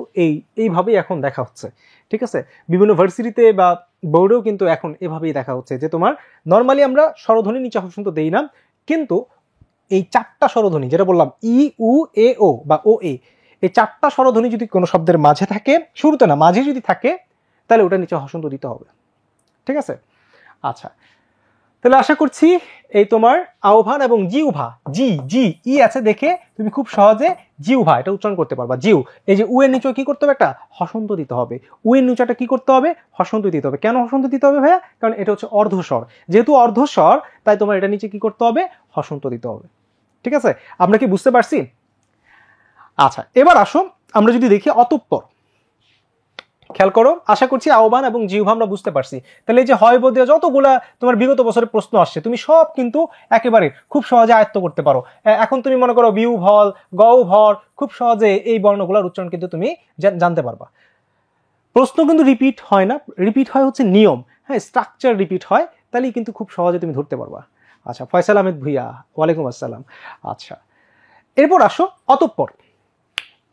এইভাবেই এখন দেখা হচ্ছে, ঠিক আছে। বিভিন্ন ভার্সিটিতে বা বোর্ডেও কিন্তু এখন এভাবেই দেখা হচ্ছে যে তোমার নর্মালি আমরা স্বরধ্বনি নিচে হসন্ত দেই না, কিন্তু এই চারটা স্বরধ্বনি যেটা বললাম, ই, উ, এ, ও বা ও, এ, এই চারটা স্বরধ্বনি যদি কোনো শব্দের মাঝে থাকে, শুরুতে না মাঝে যদি থাকে, তাহলে ওটা নিচে হসন্ত দিতে হবে, ঠিক আছে। আচ্ছা, তাহলে আশা করছি এই তোমার আহ্বান এবং জিউভা, জি জি ই আছে দেখে তুমি খুব সহজে জিউভা এটা উচ্চারণ করতে পারবা। জিউ, এই যে উ এর নিচে কি করতে হবে, একটা হসন্ত দিতে হবে। উ এর নিচেটা কি করতে হবে, হসন্ত দিতে হবে। কেন হসন্ত দিতে হবে ভাইয়া? কারণ এটা হচ্ছে অর্ধস্বর, যেহেতু অর্ধস্বর, তাই তোমার এটা নিচে কি করতে হবে, হসন্ত দিতে হবে, ঠিক আছে। আমরা কি বুঝতে পারছি? আচ্ছা, এবার আসো আমরা যদি দেখি অতঃপর, খেয়াল করো, আশা করছি আহ্বান এবং জিহ্বা আমরা বুঝতে পারছি। তাহলে এই যে হয়ব দিয়ে যতগুলা তোমার বিগত বছরের প্রশ্ন আসছে, তুমি সব কিন্তু একেবারে খুব সহজে আয়ত্ত করতে পারো। এখন তুমি মনে করো বিউ ভল, গউ ভর, খুব সহজে এই বর্ণগুলোর উচ্চারণ কিন্তু তুমি জানতে পারবা। প্রশ্ন কিন্তু রিপিট হয় না, রিপিট হয় হচ্ছে নিয়ম, হ্যাঁ স্ট্রাকচার রিপিট হয়, তাহলেই কিন্তু খুব সহজে তুমি ধরতে পারবা। আচ্ছা ফয়সাল আহমেদ ভুইয়া, ওয়ালাইকুম আসসালাম। আচ্ছা এরপর আসো অতঃপর।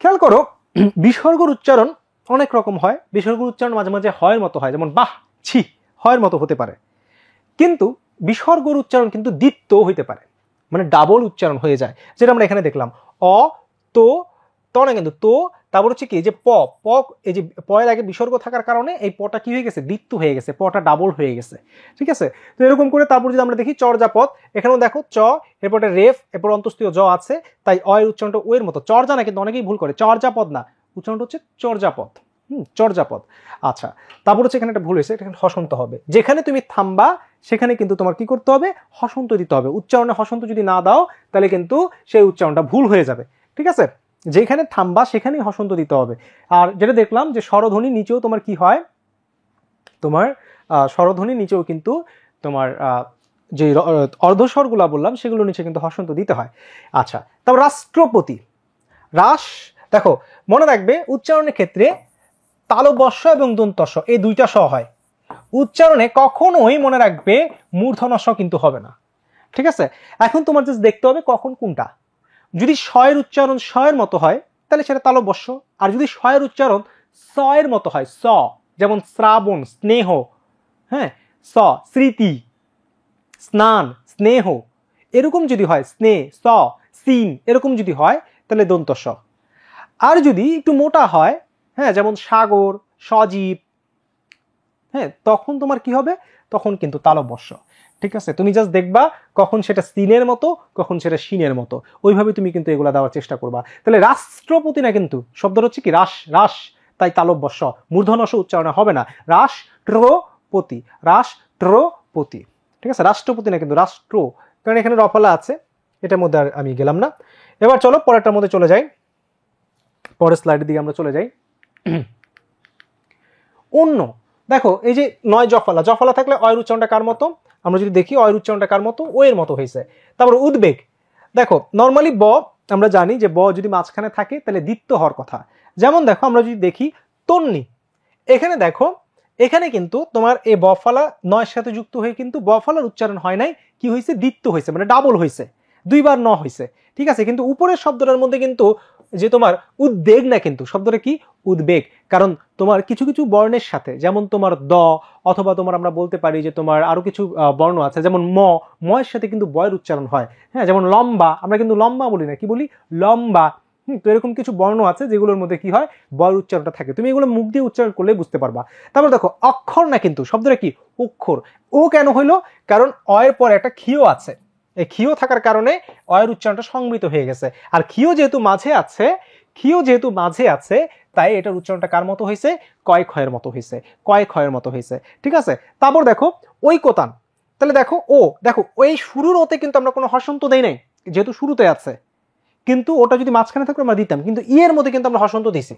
খেয়াল করো বিসর্গর উচ্চারণ অনেক রকম হয়, বিসর্গর উচ্চারণ মাঝে মাঝে হয়ের মতো হয়, যেমন বাহ ছি হয়ের মতো হতে পারে, কিন্তু বিসর্গর উচ্চারণ কিন্তু দ্বিত্ব হইতে পারে, মানে ডাবল উচ্চারণ হয়ে যায়, যেটা আমরা এখানে দেখলাম অ তো ত না কিন্তু তো, তারপর হচ্ছে কি যে প প, এই যে পয়ের আগে বিসর্গ থাকার কারণে এই পটা কি হয়ে গেছে দ্বিত্ব হয়ে গেছে, পটা ডাবল হয়ে গেছে, ঠিক আছে। তো এরকম করে তারপর যদি আমরা দেখি চর্যাপদ, এখানেও দেখো চ এরপরে রেফ এরপর অন্তস্থীয় জ আছে, তাই অ এর উচ্চারণটা ও এর মতো, চর্যা না কিন্তু অনেকেই ভুল করে, চর্যাপদ না, উচ্চারণটা হচ্ছে চর্যাপদ, চর্যাপদ। আচ্ছা তারপর হচ্ছে এখানে একটা ভুল হয়েছে, এখানে হসন্ত হবে, যেখানে তুমি থামবা সেখানে কিন্তু তোমার কি করতে হবে হসন্ত দিতে হবে, উচ্চারণে হসন্ত যদি না দাও তাহলে কিন্তু সেই উচ্চারণটা ভুল হয়ে যাবে, ঠিক আছে। যেখানে থামবা সেখানেই হসন্ত দিতে হবে। আর যেটা দেখলাম যে স্বরধ্বনি নিচেও তোমার কি হয়, তোমার স্বরধ্বনি নিচেও কিন্তু তোমার যে অর্ধস্বরগুলা বললাম সেগুলো নিচে কিন্তু হসন্ত দিতে হয়। আচ্ছা তারপর রাষ্ট্রপতি, রাস, দেখো মনে রাখবে উচ্চারণের ক্ষেত্রে তালব্য এবং দন্তস্ব এই দুইটা স হয়, উচ্চারণে কখনোই মনে রাখবে মূর্ধন্য স কিন্তু হবে না, ঠিক আছে। এখন তোমার জাস্ট দেখতে হবে কখন কোনটা, যদি শয়ের উচ্চারণ শয়ের মতো হয় তাহলে সেটা তালব্য, আর যদি শয়ের উচ্চারণ স এর মতো হয় স, যেমন শ্রাবণ স্নেহ, হ্যাঁ স, স্মৃতি স্নান স্নেহ, এরকম যদি হয় স্নে স, সিন এরকম যদি হয় তাহলে দন্ত স। আর যদি একটু মোটা হয়, হ্যাঁ যেমন সাগর সজীব, হ্যাঁ তখন তোমার কি হবে, তখন কিন্তু তালব্য, ঠিক আছে। তুমি জাস্ট দেখবা কখন সেটা সিনের মতো কখন সেটা শিনের মতো, ওইভাবে তুমি কিন্তু এগুলা দেওয়ার চেষ্টা করবা। তাহলে রাষ্ট্রপতি না কিন্তু শব্দটা হচ্ছে কি রাস, রাস, তাই তালব্য মূর্ধন্য স উচ্চারণে হবে না, রাষ্ট্রপতি, রাষ্ট্রপতি, ঠিক আছে। রাষ্ট্রপতি না কিন্তু রাষ্ট্র, কারণ এখানে রফলা আছে, এটার মধ্যে আর আমি গেলাম না। এবার চলো পরেরটার মধ্যে চলে যাই, পরের স্লাইডের দিকে আমরা চলে যাই। অন্য, দেখো এই যে নয় জফলা, জফলা থাকলে অয়ের উচ্চারণটা কার মতো, আমরা যদি দেখি অয়ের উচ্চারণটা কার মতো, ও এর মতো হয়েছে। তারপর উদ্বেগ, দেখো নর্মালি ব আমরা জানি যে ব যদি মাঝখানে থাকে তাহলে দ্বিত্ব হওয়ার কথা, যেমন দেখো আমরা যদি দেখি তন্নি, এখানে দেখো এখানে কিন্তু তোমার এই বফলা নয়ের সাথে যুক্ত হয়ে কিন্তু বফলার উচ্চারণ হয় নাই, কি হয়েছে দ্বিত্ব হয়েছে, মানে ডাবল হয়েছে, দুইবার ন হয়েছে, ঠিক আছে। কিন্তু উপরের শব্দটার মধ্যে কিন্তু যে তোমার উদ্বেগ না, কিন্তু শব্দটা কি উদ্বেগ, কারণ তোমার কিছু কিছু বর্ণের সাথে, যেমন তোমার দ অথবা তোমার আমরা বলতে পারি যে তোমার আরো কিছু বর্ণ আছে, যেমন ম, ময়ের সাথে কিন্তু বয়ের উচ্চারণ হয়, হ্যাঁ যেমন লম্বা, আমরা কিন্তু লম্বা বলি না, কি বলি লম্বা, তো এরকম কিছু বর্ণ আছে যেগুলোর মধ্যে কি হয় বয়ের উচ্চারণটা থাকে, তুমি এগুলো মুখ দিয়ে উচ্চারণ করলে বুঝতে পারবা। তারপর দেখো অক্ষর না কিন্তু শব্দটা কি অক্ষর, ও কেন হইলো, কারণ অয়ের পরে একটা ক্ষীয় আছে, এই ক্ষীয় থাকার কারণে অয়ের উচ্চারণটা সংবৃত হয়ে গেছে, আর ক্ষীয় যেহেতু মাঝে আছে, ক্ষীয় যেহেতু মাঝে আছে তাই এটার উচ্চারণটা কার মতো হয়েছে কয় ক্ষয়ের মতো হয়েছে, কয় ক্ষয়ের মতো হয়েছে, ঠিক আছে। তারপর দেখো ঐকতান, তাহলে দেখো ও, দেখো ওই শুরুর ওতে কিন্তু আমরা কোনো হসন্ত দেই নাই যেহেতু শুরুতে আছে, কিন্তু ওটা যদি মাঝখানে থাকতো আমরা দিতাম, কিন্তু ই এর মধ্যে কিন্তু আমরা হসন্ত দিছি,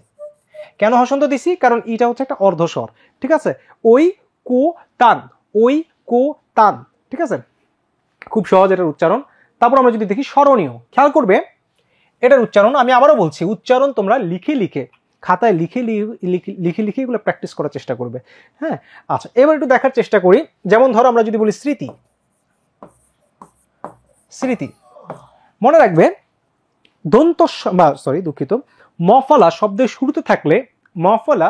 কেন হসন্ত দিছি, কারণ ইটা হচ্ছে একটা অর্ধস্বর, ঠিক আছে। ওই কো তান, ওই কো তান, ঠিক আছে, খুব সহজ এটার উচ্চারণ। তারপর আমরা যদি দেখি স্মরণীয়, খেয়াল করবে এটার উচ্চারণ, আমি আবারও বলছি উচ্চারণ তোমরা লিখে লিখে খাতায় লিখে লিখে লিখে এগুলো প্র্যাকটিস করার চেষ্টা করবে, হ্যাঁ। আচ্ছা এবার একটু দেখার চেষ্টা করি, যেমন ধরো আমরা যদি বলি স্মৃতি, স্মৃতি মনে রাখবে দন্ত সরি দুঃখিত, মফলা শব্দের শুরুতে থাকলে, মফলা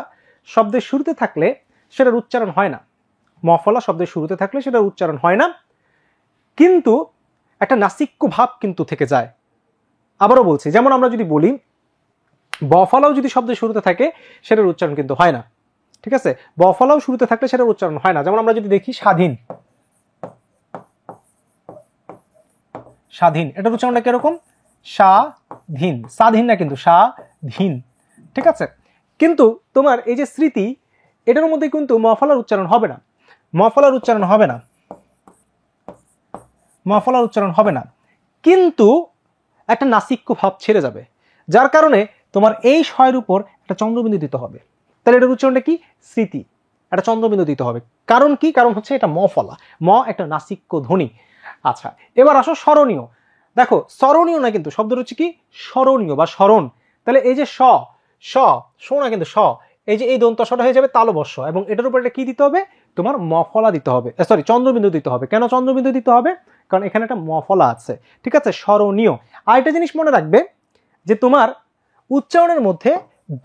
শব্দের শুরুতে থাকলে সেটার উচ্চারণ হয় না, মফলা শব্দের শুরুতে থাকলে সেটার উচ্চারণ হয় না, কিন্তু একটা নাসিক্য ভাব কিন্তু থেকে যায়। আবারও বলছি, যেমন আমরা যদি বলি বফলাও যদি শব্দের শুরুতে থাকে সেটার উচ্চারণ কিন্তু হয় না, ঠিক আছে, বফলাও শুরুতে থাকলে সেটার উচ্চারণ হয় না। যেমন আমরা যদি দেখি স্বাধীন, স্বাধীন এটার উচ্চারণটা কিরকম স্বাধীন, স্বাধীন না কিন্তু স্বাধীন, ঠিক আছে। কিন্তু তোমার এই যে স্মৃতি এটার মধ্যে কিন্তু মফলার উচ্চারণ হবে না, মফলার উচ্চারণ হবে না, মফলার উচ্চারণ হবে না, কিন্তু একটা নাসিক্য ভাব ছেড়ে যাবে, যার কারণে তোমার এই শয়ের উপর একটা চন্দ্রবিন্দু দিতে হবে, তাহলে এটার উচ্চারণটা কি স্মৃতি, একটা চন্দ্রবিন্দু দিতে হবে, কারণ কি, কারণ হচ্ছে এটা মফলা, ম একটা নাসিক্য ধ্বনি। আচ্ছা এবার আসো স্মরণীয়, দেখো স্মরণীয় না কিন্তু শব্দটা হচ্ছে কি স্মরণীয় বা স্মরণ, তাহলে এই যে স স শো না কিন্তু স, এই যে এই দন্তস্বটা হয়ে যাবে তালবস্য, এবং এটার উপর কি দিতে হবে, তোমার মফলা দিতে হবে, সরি চন্দ্রবিন্দু দিতে হবে। কেন চন্দ্রবিন্দু দিতে হবে? কারণ এখানে একটা মফলা আছে, ঠিক আছে, স্মরণীয়। আর একটা জিনিস মনে রাখবে যে তোমার উচ্চারণের মধ্যে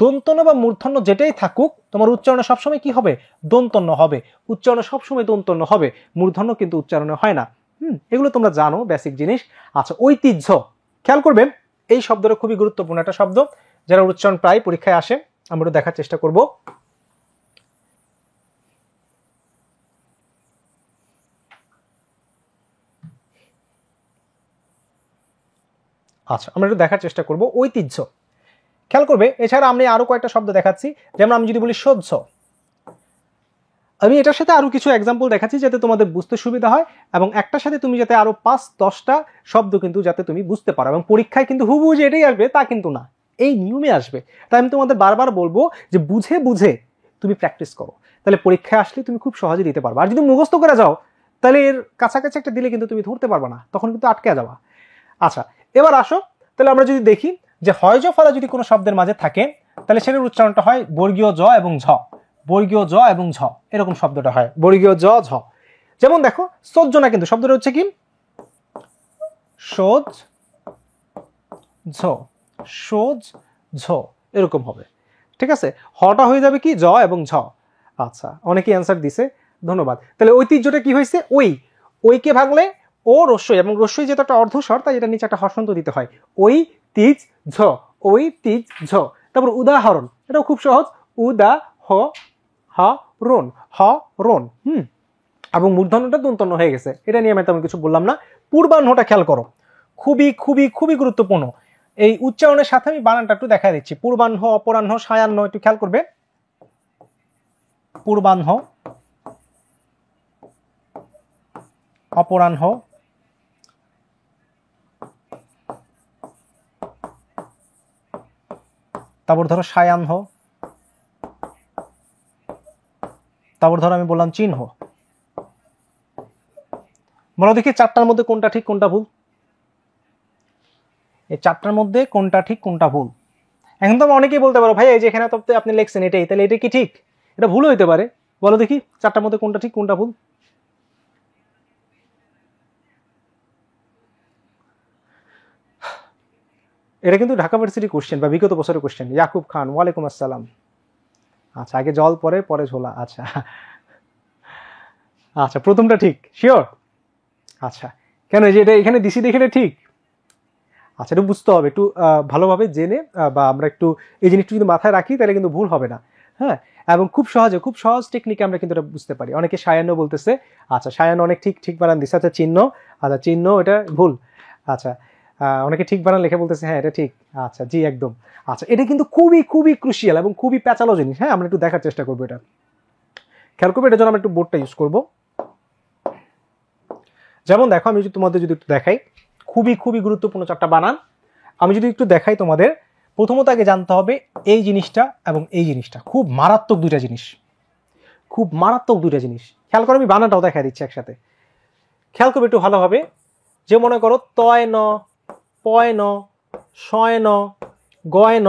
দন্তন্য বা মূর্ধন্য যেটাই থাকুক, তোমার উচ্চারণে সবসময় কি হবে, দন্তন্য হবে। উচ্চারণে সবসময় দন্তন্য হবে, মূর্ধন্য কিন্তু উচ্চারণে হয় না। এগুলো তোমরা জানো, বেসিক জিনিস। আচ্ছা, ঐতিহ্য, খেয়াল করবেন এই শব্দটা খুবই গুরুত্বপূর্ণ একটা শব্দ, যারা উচ্চারণ প্রায় পরীক্ষায় আসে, আমরা দেখার চেষ্টা করব। আচ্ছা, আমরা একটু দেখার চেষ্টা করব ঐতিহ্য। খেয়াল করবে, এছাড়া আমি আরো কয়েকটা শব্দ দেখাচ্ছি, যেমন আমি যদি বলি সহ্য, আমি এটার সাথে আরো কিছু এক্সাম্পল দেখাচ্ছি যাতে তোমাদের বুঝতে সুবিধা হয়, এবং একটার সাথে তুমি যাতে আরো 5-10টা শব্দ কিন্তু যাতে তুমি বুঝতে পারো, এবং পরীক্ষায় কিন্তু হুবহু যে এটাই আসবে তা কিন্তু না, এই নিয়মে আসবে। তাই আমি তোমাদের বারবার বলবো যে বুঝে বুঝে তুমি প্র্যাকটিস করো, তাহলে পরীক্ষায় আসলে তুমি খুব সহজে দিতে পারবে। আর যদি মুখস্থ করে যাও তাহলে এর কাছাকাছি একটা দিলে কিন্তু তুমি ধরতে পারবে না, তখন কিন্তু আটকে যাবা। আচ্ছা, এবার আসো, তাহলে আমরা যদি দেখি যে হয়জ ফলা যদি কোনো শব্দের মাঝে থাকে, তাহলে সেটার উচ্চারণটা হয় বর্গীয় জ এবং ঝ, বর্গীয় জ এবং ঝ, এরকম শব্দটা হয় বর্গীয় জ ঝ। যেমন দেখো সজ্জনা, কিন্তু শব্দটা হচ্ছে কি সোজ ঝ, সোজ ঝ, এরকম হবে, ঠিক আছে। হটা হয়ে যাবে কি জ এবং ঝ। আচ্ছা, অনেকেই অ্যান্সার দিছে, ধন্যবাদ। তাহলে ঐতিহ্যটা কি হয়েছে, ওইকে ভাঙলে ও রস্যই, এবং রস্যই যেটা একটা অর্ধস্বর, তাই এটা নিচে একটা হসন্ত দিতে হয়, ওই তিজ ঝ, ওই তিজ ঝ। তারপর উদাহরণ, এটাও খুব সহজ, উদা হ হ রন, হ রন, এবং মূর্ধন্যটা দন্তন্য হয়ে গেছে, এটা নিয়ে আমি তেমন কিছু বললাম না। পূর্বাহ্নটা খেয়াল করো, খুবই খুবই খুবই গুরুত্বপূর্ণ। এই উচ্চারণের সাথে আমি বানানটা একটু দেখা দিচ্ছি, পূর্বাহ্ন, অপরাহ্ন, সায়াহ্ন, একটু খেয়াল করবে। পূর্বাহ্ন, অপরাহ্ন, তারপর ধরো সায়াহ্ন, তারপর ধরো আমি বললাম চিহ্ন। বলো দেখি চারটার মধ্যে কোনটা ঠিক কোনটা ভুল, এই চারটার মধ্যে কোনটা ঠিক কোনটা ভুল। এখন তো অনেকেই বলতে পারো ভাই এই যে এখানে তো আপনি লিখছেন এটাই, তাহলে এটা কি ঠিক? এটা ভুল হইতে পারে, বলো দেখি চারটার মধ্যে কোনটা ঠিক কোনটা ভুল। এটা কিন্তু ঢাকা ভার্সিটি কোশ্চেন বা বিগত বছরের কোশ্চেন। ইয়াকুব খান, ওয়ালাইকুম আসসালাম। আচ্ছা, আগে জল পরে পরে ঝোলা। আচ্ছা আচ্ছা, প্রথমটা ঠিক শিওর? আচ্ছা, কেন যে এটা এখানে দিছি দেখে এটা ঠিক? আচ্ছা, একটু বুঝতে হবে, একটু ভালোভাবে জেনে বা আমরা একটু এই জিনিসটা যদি মাথায় রাখি তাহলে কিন্তু ভুল হবে না। হ্যাঁ, এবং খুব সহজে খুব সহজ টেকনিকে আমরা কিন্তু এটা বুঝতে পারি। অনেকে সায়ান্ন বলতেছে, আচ্ছা সায়ান্ন অনেক ঠিক ঠিক বানান দিচ্ছে। আচ্ছা চিহ্ন, আচ্ছা চিহ্ন এটা ভুল। আচ্ছা, অনেকে ঠিক বানান লিখে বলতেছে হ্যাঁ এটা ঠিক। আচ্ছা জি একদম। আচ্ছা, এটা কিন্তু খুবই খুবই ক্রুশিয়াল এবং খুবই প্যাচালো জিনিস। হ্যাঁ, আমরা একটু দেখার চেষ্টা করবো, এটা খেয়াল করবো। এটার জন্য আমরা একটু বোর্ডটা ইউজ করবো। যেমন দেখো, আমি যদি তোমাদের যদি একটু দেখাই, খুবই খুবই গুরুত্বপূর্ণ চারটা বানান আমি যদি একটু দেখাই তোমাদের। প্রথমত আগে জানতে হবে এই জিনিসটা এবং এই জিনিসটা খুব মারাত্মক দুইটা জিনিস, খুব মারাত্মক দুইটা জিনিস। খেয়াল করো, আমি বানানটাও দেখা দিচ্ছি একসাথে, খেয়াল করবে একটু ভালোভাবে। যে মনে করো তয় ন, পয় ন, শয় ন, গয় ন,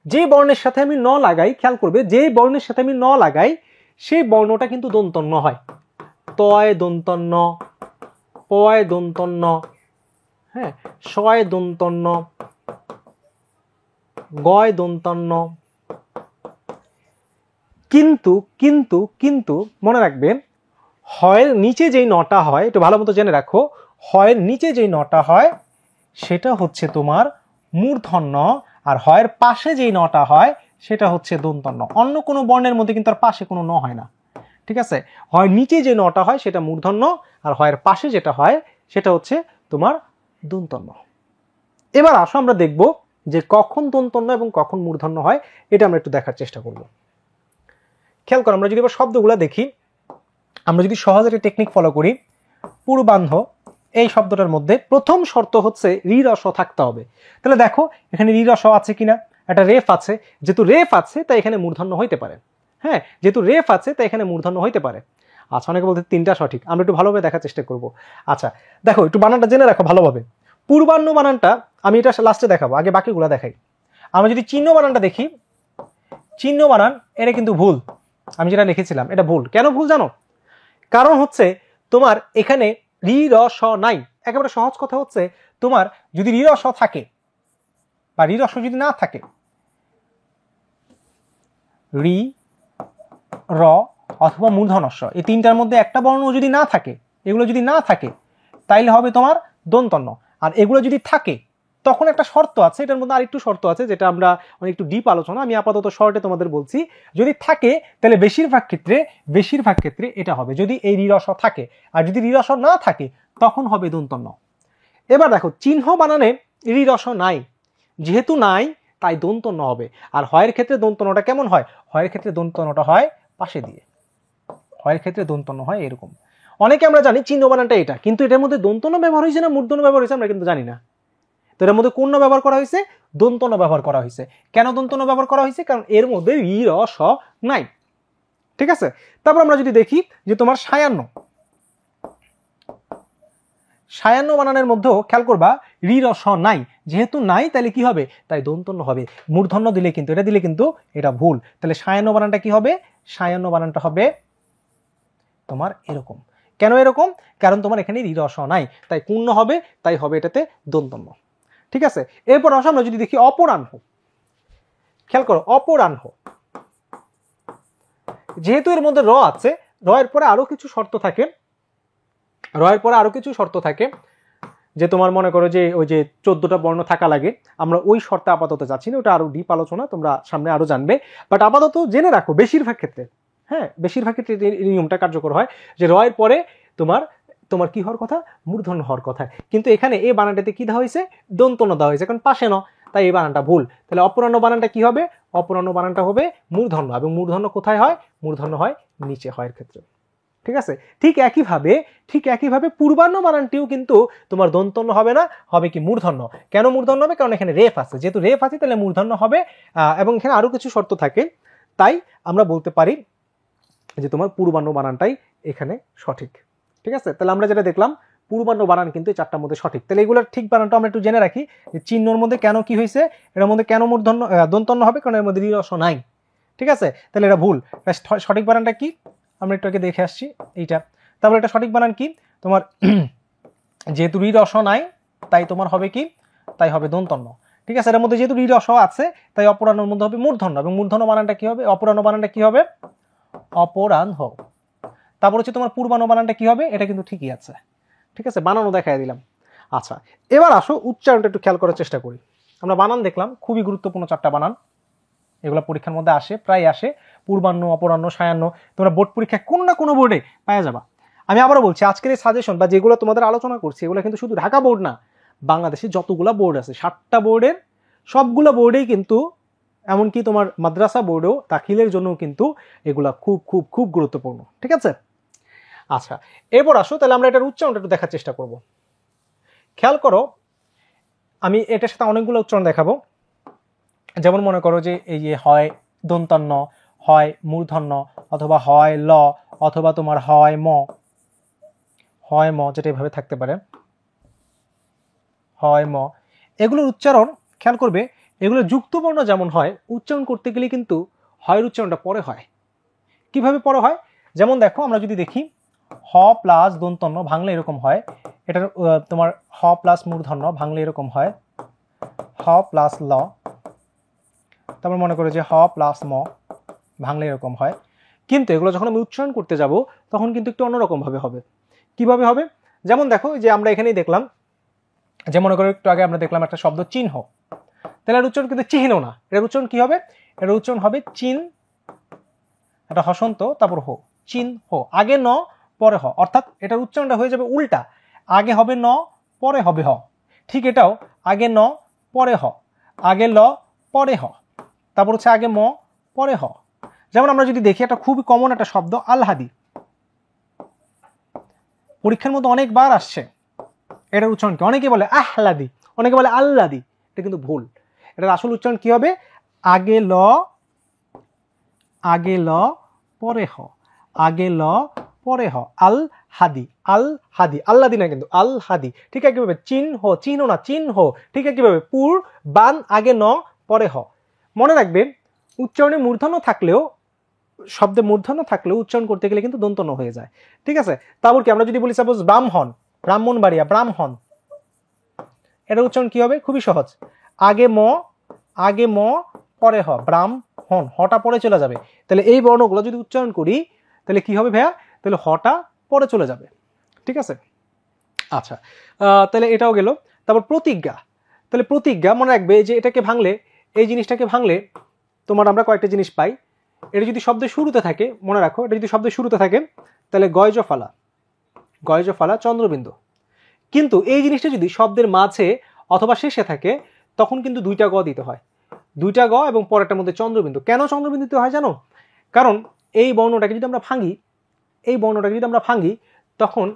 যে বর্ণের সাথে আমি ন লাগাই, খেয়াল করবে যে বর্ণের সাথে আমি ন লাগাই সেই বর্ণটা কিন্তু দন্তন্য হয়। তয় দন্তন্য, পয় দন্তন্য, হ্যাঁ, শয় দন্তন্য, গয় দন্তন্য। কিন্তু কিন্তু কিন্তু মনে রাখবেন, হয়ের নিচে যেই নটা হয়, একটু ভালো মতো জেনে রাখো, হয়ের নিচে যেই নটা হয় সেটা হচ্ছে তোমার মূর্ধন্য, আর হয়ের পাশে যেই নটা হয় সেটা হচ্ছে দন্তন্য। অন্য কোনো বর্ণের মধ্যে কিন্তু আর পাশে কোনো ন হয় না, ঠিক আছে। হয় নিচে যে নটা হয় সেটা মূর্ধন্য, আর হয়ের পাশে যেটা হয় সেটা হচ্ছে তোমার দন্তন্য। এবার আসো আমরা দেখব যে কখন দন্তন্য এবং কখন মূর্ধন্য হয়, এটা আমরা একটু দেখার চেষ্টা করব। খেয়াল করো, আমরা যদি এবার শব্দগুলো দেখি, আমরা যদি সহজ একটা টেকনিক ফলো করি, পূর্বাহ্ন এই শব্দটার মধ্যে প্রথম শর্ত হচ্ছে রি রস থাকতে হবে। তাহলে দেখো এখানে রি রস আছে কিনা, একটা রেফ আছে, যেহেতু রেফ আছে তাই এখানে মূর্ধন্য হইতে পারে। হ্যাঁ, যেহেতু রেফ আছে তাই এখানে মূর্ধন্য হইতে পারে। আচ্ছা, অনেকে বলতে তিনটা সঠিক, আমরা একটু ভালোভাবে দেখার চেষ্টা করব। আচ্ছা দেখো, একটু বানানটা জেনে রাখো ভালোভাবে। পূর্বাহ্ন বানানটা আমি এটা লাস্টে দেখাবো, আগে বাকিগুলো দেখাই। আমরা যদি চিহ্ন বানানটা দেখি, চিহ্ন বানান এটা কিন্তু ভুল, আমি যেটা লিখেছিলাম এটা ভুল। কেন ভুল জানো? কারণ হচ্ছে তোমার এখানে রি র স নাই। একেবারে সহজ কথা হচ্ছে তোমার যদি রি র স থাকে বা রি র স যদি না থাকে, রি র অথবা মূর্ধন্য স এই তিনটার মধ্যে একটা বর্ণ যদি না থাকে, এগুলো যদি না থাকে তাইলে হবে তোমার দন্তন্য। আর এগুলো যদি থাকে তখন একটা শর্ত আছে, এটার মধ্যে আরেকটু শর্ত আছে যেটা আমরা একটু ডিপ আলোচনা, আমি আপাতত শর্টে তোমাদের বলছি। যদি থাকে তাহলে বেশিরভাগ ক্ষেত্রে এটা হবে যদি এই রি র স থাকে, আর যদি রি র স না থাকে তখন হবে দন্তন্য। এবার দেখো চিহ্ন বানানে রি র স নাই, যেহেতু নাই তাই দন্তন্য হবে। আর হয়ের ক্ষেত্রে দন্তন্যটা কেমন হয়? হয়ের ক্ষেত্রে দন্তন্যটা হয় পাশে দিয়ে, হয়ের ক্ষেত্রে দন্তন্য হয় এরকম। অনেকে আমরা জানি চিহ্ন বানানটা এটা, কিন্তু এটার মধ্যে দন্তন্য ব্যবহার হয়েছে না মূর্ধন্য ব্যবহার হয়েছে আমরা কিন্তু জানি না। তো এর মধ্যে কোন ব্যবহার করা হয়েছে? দন্তন্য ব্যবহার করা হয়েছে। কেন দন্তন্য ব্যবহার করা হয়েছে? কারণ এর মধ্যে রি র স নাই। ঠিক আছে, তারপর আমরা যদি দেখি যে তোমার সায়ান্ন বানানের মধ্যেও খেয়াল করবা রি র স নাই, যেহেতু নাই তাহলে কি হবে? তাই দন্তন্য হবে। মূর্ধন্য দিলে কিন্তু এটা ভুল। তাহলে সায়ান্ন বানানটা কি হবে? সায়ান্ন বানানটা হবে তোমার এরকম। কেন এরকম? কারণ তোমার এখানে রি র স নাই, তাই পূর্ণ হবে, তাই হবে এটাতে দন্তন্য। ঠিক আছে, এরপর আসো আমরা যদি দেখি অপরাহ্ন। খেয়াল করো অপরাহ্ন, যেহেতু এর মধ্যে র আছে, এর পরে আরো কিছু শর্ত থাকে, যে তোমার মনে করো যে ওই যে 14টা বর্ণ থাকা লাগে, আমরা ওই শর্তে আপাতত যাচ্ছি না, ওটা আরো ডিপ আলোচনা, তোমরা সামনে আরো জানবে। বাট আপাতত জেনে রাখো বেশিরভাগ ক্ষেত্রে এই নিয়মটা কার্যকর হয় যে র এর পরে তোমার কি হওয়ার কথা? মূর্ধন্য হওয়ার কথা। কিন্তু এখানে এই বানানটাতে কি দেওয়া হয়েছে? দন্তন্য দেওয়া হয়েছে, কারণ পাশে ন, তাই এই বানানটা ভুল। তাহলে অপরাহ্ন বানানটা কি হবে? অপরাহ্ন বানানটা হবে মূর্ধন্য, এবং মূর্ধন্য কোথায় হয়? মূর্ধন্য হয় নিচে, হয়ের ক্ষেত্রে। ঠিক আছে, ঠিক একইভাবে পূর্বাহ্ন বানানটিও কিন্তু তোমার দন্তন্য হবে না, হবে কি? মূর্ধন্য। কেন মূর্ধন্য হবে? কারণ এখানে রেফ আছে, যেহেতু রেফ আছে তাহলে মূর্ধন্য হবে। এবং এখানে আরো কিছু শর্ত থাকে, তাই আমরা বলতে পারি যে তোমার পূর্বাহ্ন বানানটাই এখানে সঠিক। ঠিক আছে, তাহলে আমরা যেটা দেখলাম পূর্বাহ্ন বানান কিন্তু এই চারটার মধ্যে সঠিক। তাহলে এগুলোর ঠিক বানানটা আমরা একটু জেনে রাখি, যে চিহ্নর মধ্যে কেন কি হয়েছে, এর মধ্যে কেন মূর্ধন্য দন্তন্য হবে, কারণ এর মধ্যে রি র স নাই। ঠিক আছে, তাহলে এটা ভুল। সঠিক বানানটা কি আমরা একটু আগে দেখে আসছি, এইটা। তারপর এটা সঠিক বানান কি? তোমার যেহেতু রি র স নাই তাই তোমার হবে কি? তাই হবে দন্তন্য। ঠিক আছে, এর মধ্যে যেহেতু রি র স আছে তাই অপরাহ্নের মধ্যে হবে মূর্ধন্য, এবং মূর্ধন্য বানানটা কি হবে? অপরাহ্ন বানানটা কি হবে? অপরাহ্ন। তারপর হচ্ছে তোমার পূর্বাহ্ন বানানটা কি হবে? এটা কিন্তু ঠিকই আছে। ঠিক আছে, বানানো দেখাই দিলাম। আচ্ছা, এবার আসো উচ্চারণটা একটু খেয়াল করার চেষ্টা করি। আমরা বানান দেখলাম, খুবই গুরুত্বপূর্ণ 4টা বানান, এগুলো পরীক্ষার মধ্যে আসে, প্রায় আসে। পূর্বাহ্ন, অপরাহ্ন, সায়াহ্ন, তোমরা বোর্ড পরীক্ষায় কোনো না কোনো বোর্ডে পাওয়া যাবা। আমি আবারও বলছি, আজকের এই সাজেশন বা যেগুলো তোমাদের আলোচনা করছি এগুলো কিন্তু শুধু ঢাকা বোর্ড না, বাংলাদেশে যতগুলো বোর্ড আছে 7টা বোর্ডের সবগুলো বোর্ডেই কিন্তু, এমনকি তোমার মাদ্রাসা বোর্ডেও দাখিলের জন্য কিন্তু এগুলা খুব খুব খুব গুরুত্বপূর্ণ। ঠিক আছে, আচ্ছা এরপর আসো তাহলে আমরা এটার উচ্চারণটা একটু দেখার চেষ্টা করব। খেয়াল করো, আমি এটার সাথে অনেকগুলো উচ্চারণ দেখাবো। যেমন মনে করো যে এই যে হয় দন্তান্ন, হয় মূর্ধন্য, অথবা হয় ল, অথবা তোমার হয় ম, যেটা এভাবে থাকতে পারে, হয় ম। এগুলোর উচ্চারণ খেয়াল করবে, এগুলো যুক্তবর্ণ যেমন হয়, উচ্চারণ করতে গেলে কিন্তু হয়ের উচ্চারণটা পরে হয়। কিভাবে পরে হয়? যেমন দেখো, আমরা যদি দেখি হ প্লাস দন্তন্য ভাঙলে এরকম হয়, এটার তোমার হ প্লাস মূর্ধন্য ভাঙলে এরকম হয়, হ প্লাস ল। তারপর মনে করো যে হ প্লাস ম ভাঙলে এরকম হয়। কিন্তু এগুলো যখন আমি উচ্চারণ করতে যাব তখন কিন্তু একটু অন্যরকম ভাবে হবে। কিভাবে হবে? যেমন দেখো, যে আমরা এখানেই দেখলাম, যে মনে করো একটু আগে আমরা দেখলাম একটা শব্দ চিহ্ন, তাহলে এর উচ্চারণ কিন্তু চিহ্ন না, এর উচ্চারণ কি হবে? এর উচ্চারণ হবে চিন, এটা হসন্ত, তারপর হো, চিন হো, আগে ন পরে হ, অর্থাৎ এটার উচ্চারণটা হয়ে যাবে উল্টা, আগে হবে ন পরে হবে হ। ঠিক এটাও আগে ন পরে হ, আগে ল পরে হ, তারপর হচ্ছে আগে ম পরে হ। যেমন আমরা যদি দেখি, একটা খুবই কমন একটা শব্দ আলহাদি, পরীক্ষার মধ্যে অনেকবার আসছে। এটার উচ্চারণ কি? অনেকে বলে আহলাদি, অনেকে বলে আল্লাদি, এটা কিন্তু ভুল। এটার আসল উচ্চারণ কি হবে? আগে ল পরে হ, আগে ল পরে হ, আল হাদি, আল হাদি, আল্লাদি না কিন্তু আল হাদি। ঠিক আছে, কিভাবে? চিহ্ন, চিহ্ন না চিহ্ন, ঠিক আছে, কিভাবে? পুর বান আগে ন পরে হ। মনে রাখবেন, উচ্চারণে মূর্ধন্য থাকলেও, শব্দে মূর্ধন্য থাকলেও উচ্চারণ করতে গেলে কিন্তু দন্ত ন হয়ে যায়। ঠিক আছে, তারপর কি আমরা যদি বলি সাপোজ ব্রাহ্মণ, ব্রাহ্মণবাড়িয়া, ব্রাহ্মণ, এটা উচ্চারণ কি হবে? খুবই সহজ, আগে ম পরে হ, ব্রাহ্মণ, হটা পরে চলে যাবে। তাহলে এই বর্ণগুলো যদি উচ্চারণ করি তাহলে কি হবে ভাইয়া? তাহলে হটা পরে চলে যাবে। ঠিক আছে, আচ্ছা, তাহলে এটাও গেল। তারপর প্রতিজ্ঞা, তাহলে প্রতিজ্ঞা মনে রাখবে যে এটাকে ভাঙলে, এই জিনিসটাকে ভাঙলে তোমার আমরা কয়েকটা জিনিস পাই। এটা যদি শব্দের শুরুতে থাকে, মনে রাখো, এটা যদি শব্দের শুরুতে থাকে তাহলে গয়জফালা, গয়জফালা চন্দ্রবিন্দু। কিন্তু এই জিনিসটা যদি শব্দের মাঝে অথবা শেষে থাকে তখন কিন্তু দুইটা গ দিতে হয়, দুইটা গ এবং পরেরটার মধ্যে চন্দ্রবিন্দু। কেন চন্দ্রবিন্দু দিতে হয় জানো? কারণ এই বর্ণটাকে যদি আমরা ভাঙি, এই বর্ণটাকে যদি আমরা ভাঙি তখন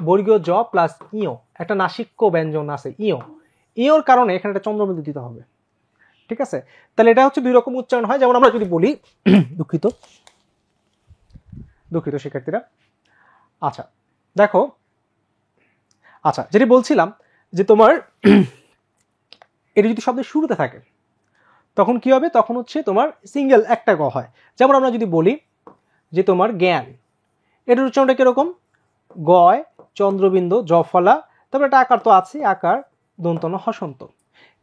বর্গীয় জ প্লাস ইয়, একটা নাসিক্য ব্যঞ্জন আছে ইয়, ইয়র কারণে এখানে একটা চন্দ্রবিন্দু দিতে হবে। ঠিক আছে, তাহলে এটা হচ্ছে দুই রকম উচ্চারণ হয়। যেমন আমরা যদি বলি, দুঃখিত শিক্ষার্থীরা, আচ্ছা দেখো, আচ্ছা যেটি বলছিলাম যে তোমার এটা যদি শব্দের শুরুতে থাকে তখন কি হবে? তখন হচ্ছে তোমার সিঙ্গেল একটা গ হয়। যেমন আমরা যদি বলি যে তোমার জ্ঞান, এটার উচ্চারণটা কিরকম? গয় চন্দ্রবিন্দু জফলা, তারপরে একটা আকার তো আছে, আকার দন্তন হসন্ত।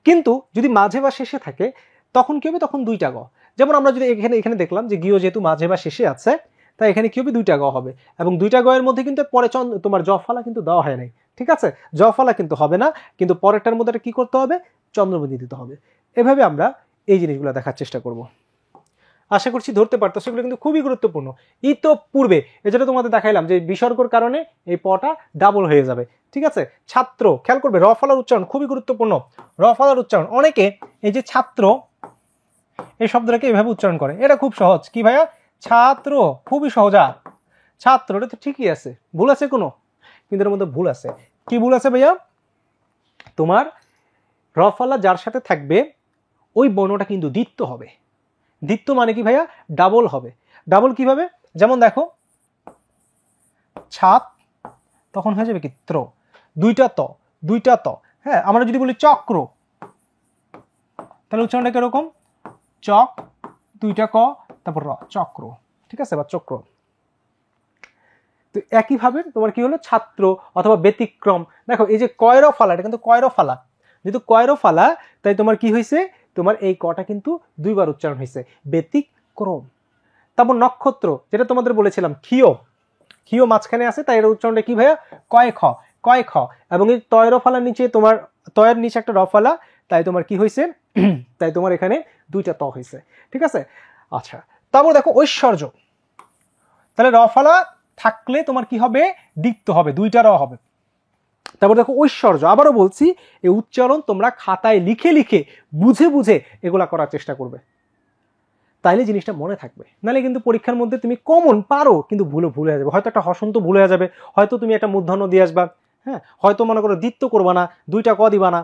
কিন্তু যদি মাঝে বা শেষে থাকে তখন কি হবে? তখন দুইটা গ। যেমন আমরা যদি এখানে দেখলাম যে গিয় যেহেতু মাঝে বা শেষে আছে তাই এখানে কি হবে? দুইটা গ হবে, এবং দুইটা গ এর মধ্যে কিন্তু পরে তোমার জফলা কিন্তু দেওয়া হয় নাই। ঠিক আছে, জফলা কিন্তু হবে না, কিন্তু পরেরটার মধ্যে কি করতে হবে? চন্দ্রবিন্দু দিতে হবে। এভাবে আমরা এই জিনিসগুলো দেখার চেষ্টা করব। আশা করছি ধরতে পারতো, সেগুলো কিন্তু খুবই গুরুত্বপূর্ণ। তো পূর্বে যেটা তোমাদের দেখাইলাম যে বিসর্গর কারণে এই পটা ডাবল হয়ে যাবে। ঠিক আছে, ছাত্র, খেয়াল করবে র ফলার উচ্চারণ খুবই গুরুত্বপূর্ণ। র ফলার উচ্চারণ, অনেকে এই যে ছাত্র এই শব্দটাকে এভাবে উচ্চারণ করে, এটা খুব সহজ। কি ভাইয়া? ছাত্র, খুবই সহজা, ছাত্র, এটা তো ঠিকই আছে, ভুল আছে কোনো? কিন্তু এর মধ্যে ভুল আছে। কি ভুল আছে ভাইয়া? তোমার র ফলা যার সাথে থাকবে ওই বর্ণটা কিন্তু দ্বিত্ব হবে। দ্বিত্ব মানে কি ভাইয়া? ডাবল হবে। ডাবল কিভাবে? যেমন দেখো, ছাত, তখন হয়ে যাবে কি? ত্র, দুইটা ত, দুইটা ত। হ্যাঁ, আমরা যদি বলি চক্র, তাহলে উচ্চারণটা কিরকম? চক, দুইটা ক, তারপর র, চক্র। ঠিক আছে, বা চক্র। তো একইভাবে তোমার কি হলো? ছাত্র অথবা ব্যতিক্রম। দেখো এই যে কয়র ফালা, এটা কিন্তু কয়র ফালা, যেহেতু কয়র ফালা তাই তোমার কি হয়েছে? তোমার এই কটা কিন্তু দুইবার উচ্চারণ হয়েছে, ব্যতিক্রম। তারপর নক্ষত্র, যেটা তোমাদের বলেছিলাম ক্ষিয়, ক্ষিয় মাঝখানে আছে তাই এর উচ্চারণটা কি ভাইয়া? কয় খ, কয় খ। এবং এই তয়ের ফালার নিচে তোমার, তয়ের নিচে একটা রফালা, তাই তোমার কি হয়েছে? তাই তোমার এখানে দুইটা ত হয়েছে। ঠিক আছে, আচ্ছা তারপর দেখো ঐশ্বর্য, তাহলে রফালা থাকলে তোমার কি হবে? দ্বিত্ব হবে, দুইটা র হবে। তারপর দেখো ঐশ্বর্য, আবারও বলছি এই উচ্চারণ তোমরা খাতায় লিখে লিখে বুঝে বুঝে এগুলা করার চেষ্টা করবে, তাইলে জিনিসটা মনে থাকবে। নাহলে কিন্তু পরীক্ষার মধ্যে তুমি কমন পারো কিন্তু ভুলে যাবে, হয়তো একটা হসন্ত ভুলে যাবে, হয়তো তুমি একটা মূর্ধন্য দিয়ে আসবা, হ্যাঁ, হয়তো মনে করো দ্বিত্ব করবা না, দুইটা ক দিবা না,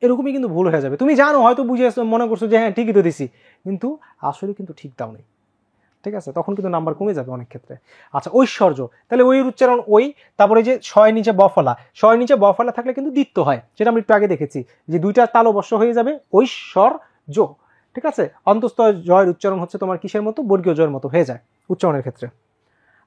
এরকমই কিন্তু ভুল হয়ে যাবে। তুমি জানো, হয়তো বুঝে মনে করছো যে হ্যাঁ ঠিকই তো দিছি, কিন্তু আসলে কিন্তু ঠিক দাও নেই। ঠিক আছে, তখন কিন্তু নাম্বার কমে যাবে অনেক ক্ষেত্রে। আচ্ছা ঐশ্বর্য, তাহলে ওই উচ্চারণ ওই। তারপরে যে শয়ের নিচে বফলা, শয়ের নিচে বফলা থাকলে কিন্তু দ্বিত্ব হয়, সেটা আমরা একটু আগে দেখেছি যে দুইটা তালু বর্ষ হয়ে যাবে, ঐশ্বর্য। ঠিক আছে, অন্তস্থ জয়ের উচ্চারণ হচ্ছে তোমার কিসের মতো? বর্গীয় জয়ের মতো হয়ে যায় উচ্চারণের ক্ষেত্রে।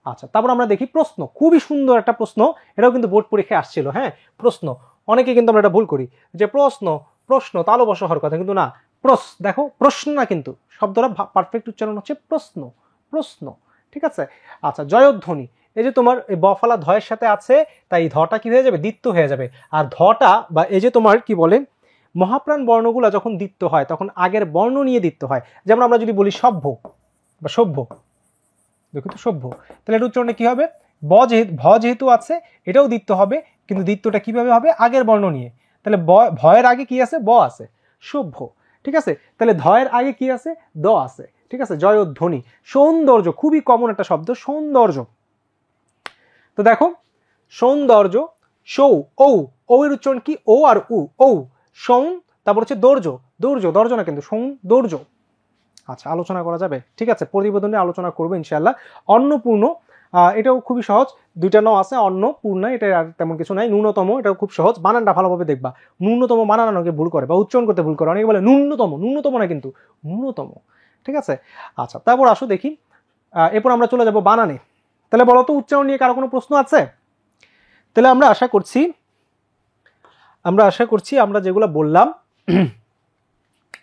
আচ্ছা তারপর আমরা দেখি প্রশ্ন, খুবই সুন্দর একটা প্রশ্ন, এটাও কিন্তু বোর্ড পরীক্ষায় আসছিল। হ্যাঁ, প্রশ্ন, অনেকে কিন্তু আমরা এটা ভুল করি যে প্রশ্ন, প্রশ্ন তালু বর্ষ হওয়ার কথা, কিন্তু না, দেখো প্রশ্ন না, কিন্তু শব্দটা পারফেক্ট উচ্চারণ হচ্ছে প্রশ্ন, প্রশ্ন। ঠিক আছে, আচ্ছা জয়ধ্বনি, এই যে তোমার এই বফলা ধয়ের সাথে আছে তাই ধটা কি হয়ে যাবে? দ্বিত্ব হয়ে যাবে। আর ধটা বা এই যে তোমার কি বলে মহাপ্রাণ বর্ণগুলো যখন দ্বিত্ব হয় তখন আগের বর্ণ নিয়ে দ্বিত্ব হয়। যেমন আমরা যদি বলি সভ্য বা সভ্য, দেখো তো সভ্য, তাহলে এটা উচ্চারণে কি হবে? ভ যেহেতু আছে এটাও দ্বিত্ব হবে, কিন্তু দ্বিত্বটা কিভাবে হবে? আগের বর্ণ নিয়ে। তাহলে ভয়ের আগে কি আছে? ব আছে, সভ্য। ঠিক আছে, তাহলে ধয়ের আগে কি আছে? দ আছে। ঠিক আছে, জয়ধ্বনি। সৌন্দর্য, খুবই কমন একটা শব্দ, সৌন্দর্য। তো দেখো সৌন্দর্য, সৌ, ও এর উচ্চারণ কি? ও আর উ, ও, সৌন, তারপর হচ্ছে দৌর্য, দর্জ না কিন্তু, সৌন্দর্য। আচ্ছা আলোচনা করা যাবে, ঠিক আছে, প্রতিবেদনে আলোচনা করবো ইনশাআল্লাহ। অন্নপূর্ণ, এটাও খুবই সহজ, দুইটা ন আছে, অন্নপূর্ণা, এটা আর তেমন কিছু নাই। ন্যূনতম, এটাও খুব সহজ, বানানটা ভালোভাবে দেখবা। ন্যূনতম বানানোকে ভুল করে বা উচ্চারণ করতে ভুল করে, অনেকে বলে ন্যূনতম, ন্যূনতম না কিন্তু ন্যূনতম। ঠিক আছে। আচ্ছা, তারপর আসো দেখি, এরপর আমরা চলে যাব বানানে। তাহলে বলো তো উচ্চারণ নিয়ে কারো কোনো প্রশ্ন আছে? তাহলে আমরা আশা করছি আমরা যেগুলো বললাম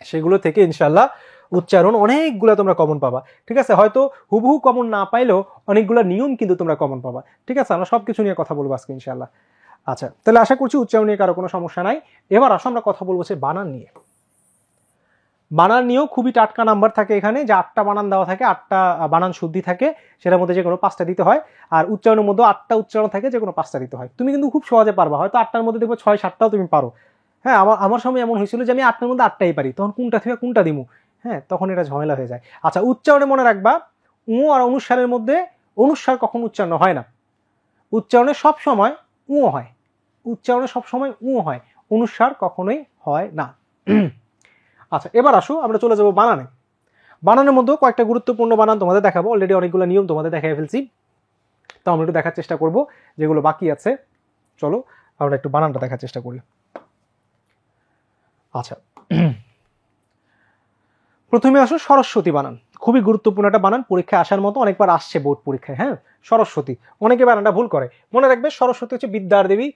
সেগুলো থেকে ইনশাল্লাহ উচ্চারণ অনেকগুলো তোমরা কমন পাবা। ঠিক আছে, হয়তো হুবহু কমন না পাইলেও অনেকগুলো নিয়ম কিন্তু তোমরা কমন পাবা। ঠিক আছে, আমরা সবকিছু নিয়ে কথা বলবো আজকে ইনশাল্লাহ। আচ্ছা, তাহলে আশা করছি উচ্চারণ নিয়ে কারো কোনো সমস্যা নাই। এবার আসো আমরা কথা বলবো সে বানান নিয়ে। বানান নিয়েও খুবই টাটকা নাম্বার থাকে এখানে, যে 8টা বানান দেওয়া থাকে, 8টা বানান শুদ্ধি থাকে, সেটার মধ্যে যে কোনো 5টা দিতে হয়। আর উচ্চারণের মধ্যে 8টা উচ্চারণ থাকে, যে কোনো 5টা দিতে হয়। তুমি কিন্তু খুব সহজে পারবা, হয়তো 8টার মধ্যে দেখবো 6-7টাও তুমি পারো। হ্যাঁ, আমার সময় এমন হয়েছিল যে আমি 8টার মধ্যে 8টাই পারি, তখন কোনটা থেকে কোনটা দিমু, হ্যাঁ, তখন এটা ঝামেলা হয়ে যায়। আচ্ছা, উচ্চারণে মনে রাখবা, উ আর অনুস্বারের মধ্যে অনুস্বার কখনো উচ্চারণ হয় না। উচ্চারণে সব সময় উ হয়, উচ্চারণে সব সময় উ হয়, অনুস্বার কখনোই হয় না। আচ্ছা, এবার আসো আমরা চলে যাব বানানে। বানানের মধ্যেও কয়েকটা গুরুত্বপূর্ণ বানান তোমাদের দেখাবো, অলরেডি অনেকগুলো নিয়ম তোমাদের দেখাই ফেলছি, তো আমরা একটু দেখার চেষ্টা করব যেগুলো বাকি আছে। চলো আমরা একটু বানানটা দেখার চেষ্টা করি। আচ্ছা, প্রথমে আসো সরস্বতী বানান। খুবই গুরুত্বপূর্ণ একটা বানান, পরীক্ষায় আসার মতো, অনেকবার আসছে বোর্ড পরীক্ষায়। হ্যাঁ, সরস্বতী, অনেকে বানানটা ভুল করে। মনে রাখবে সরস্বতী হচ্ছে বিদ্যার দেবী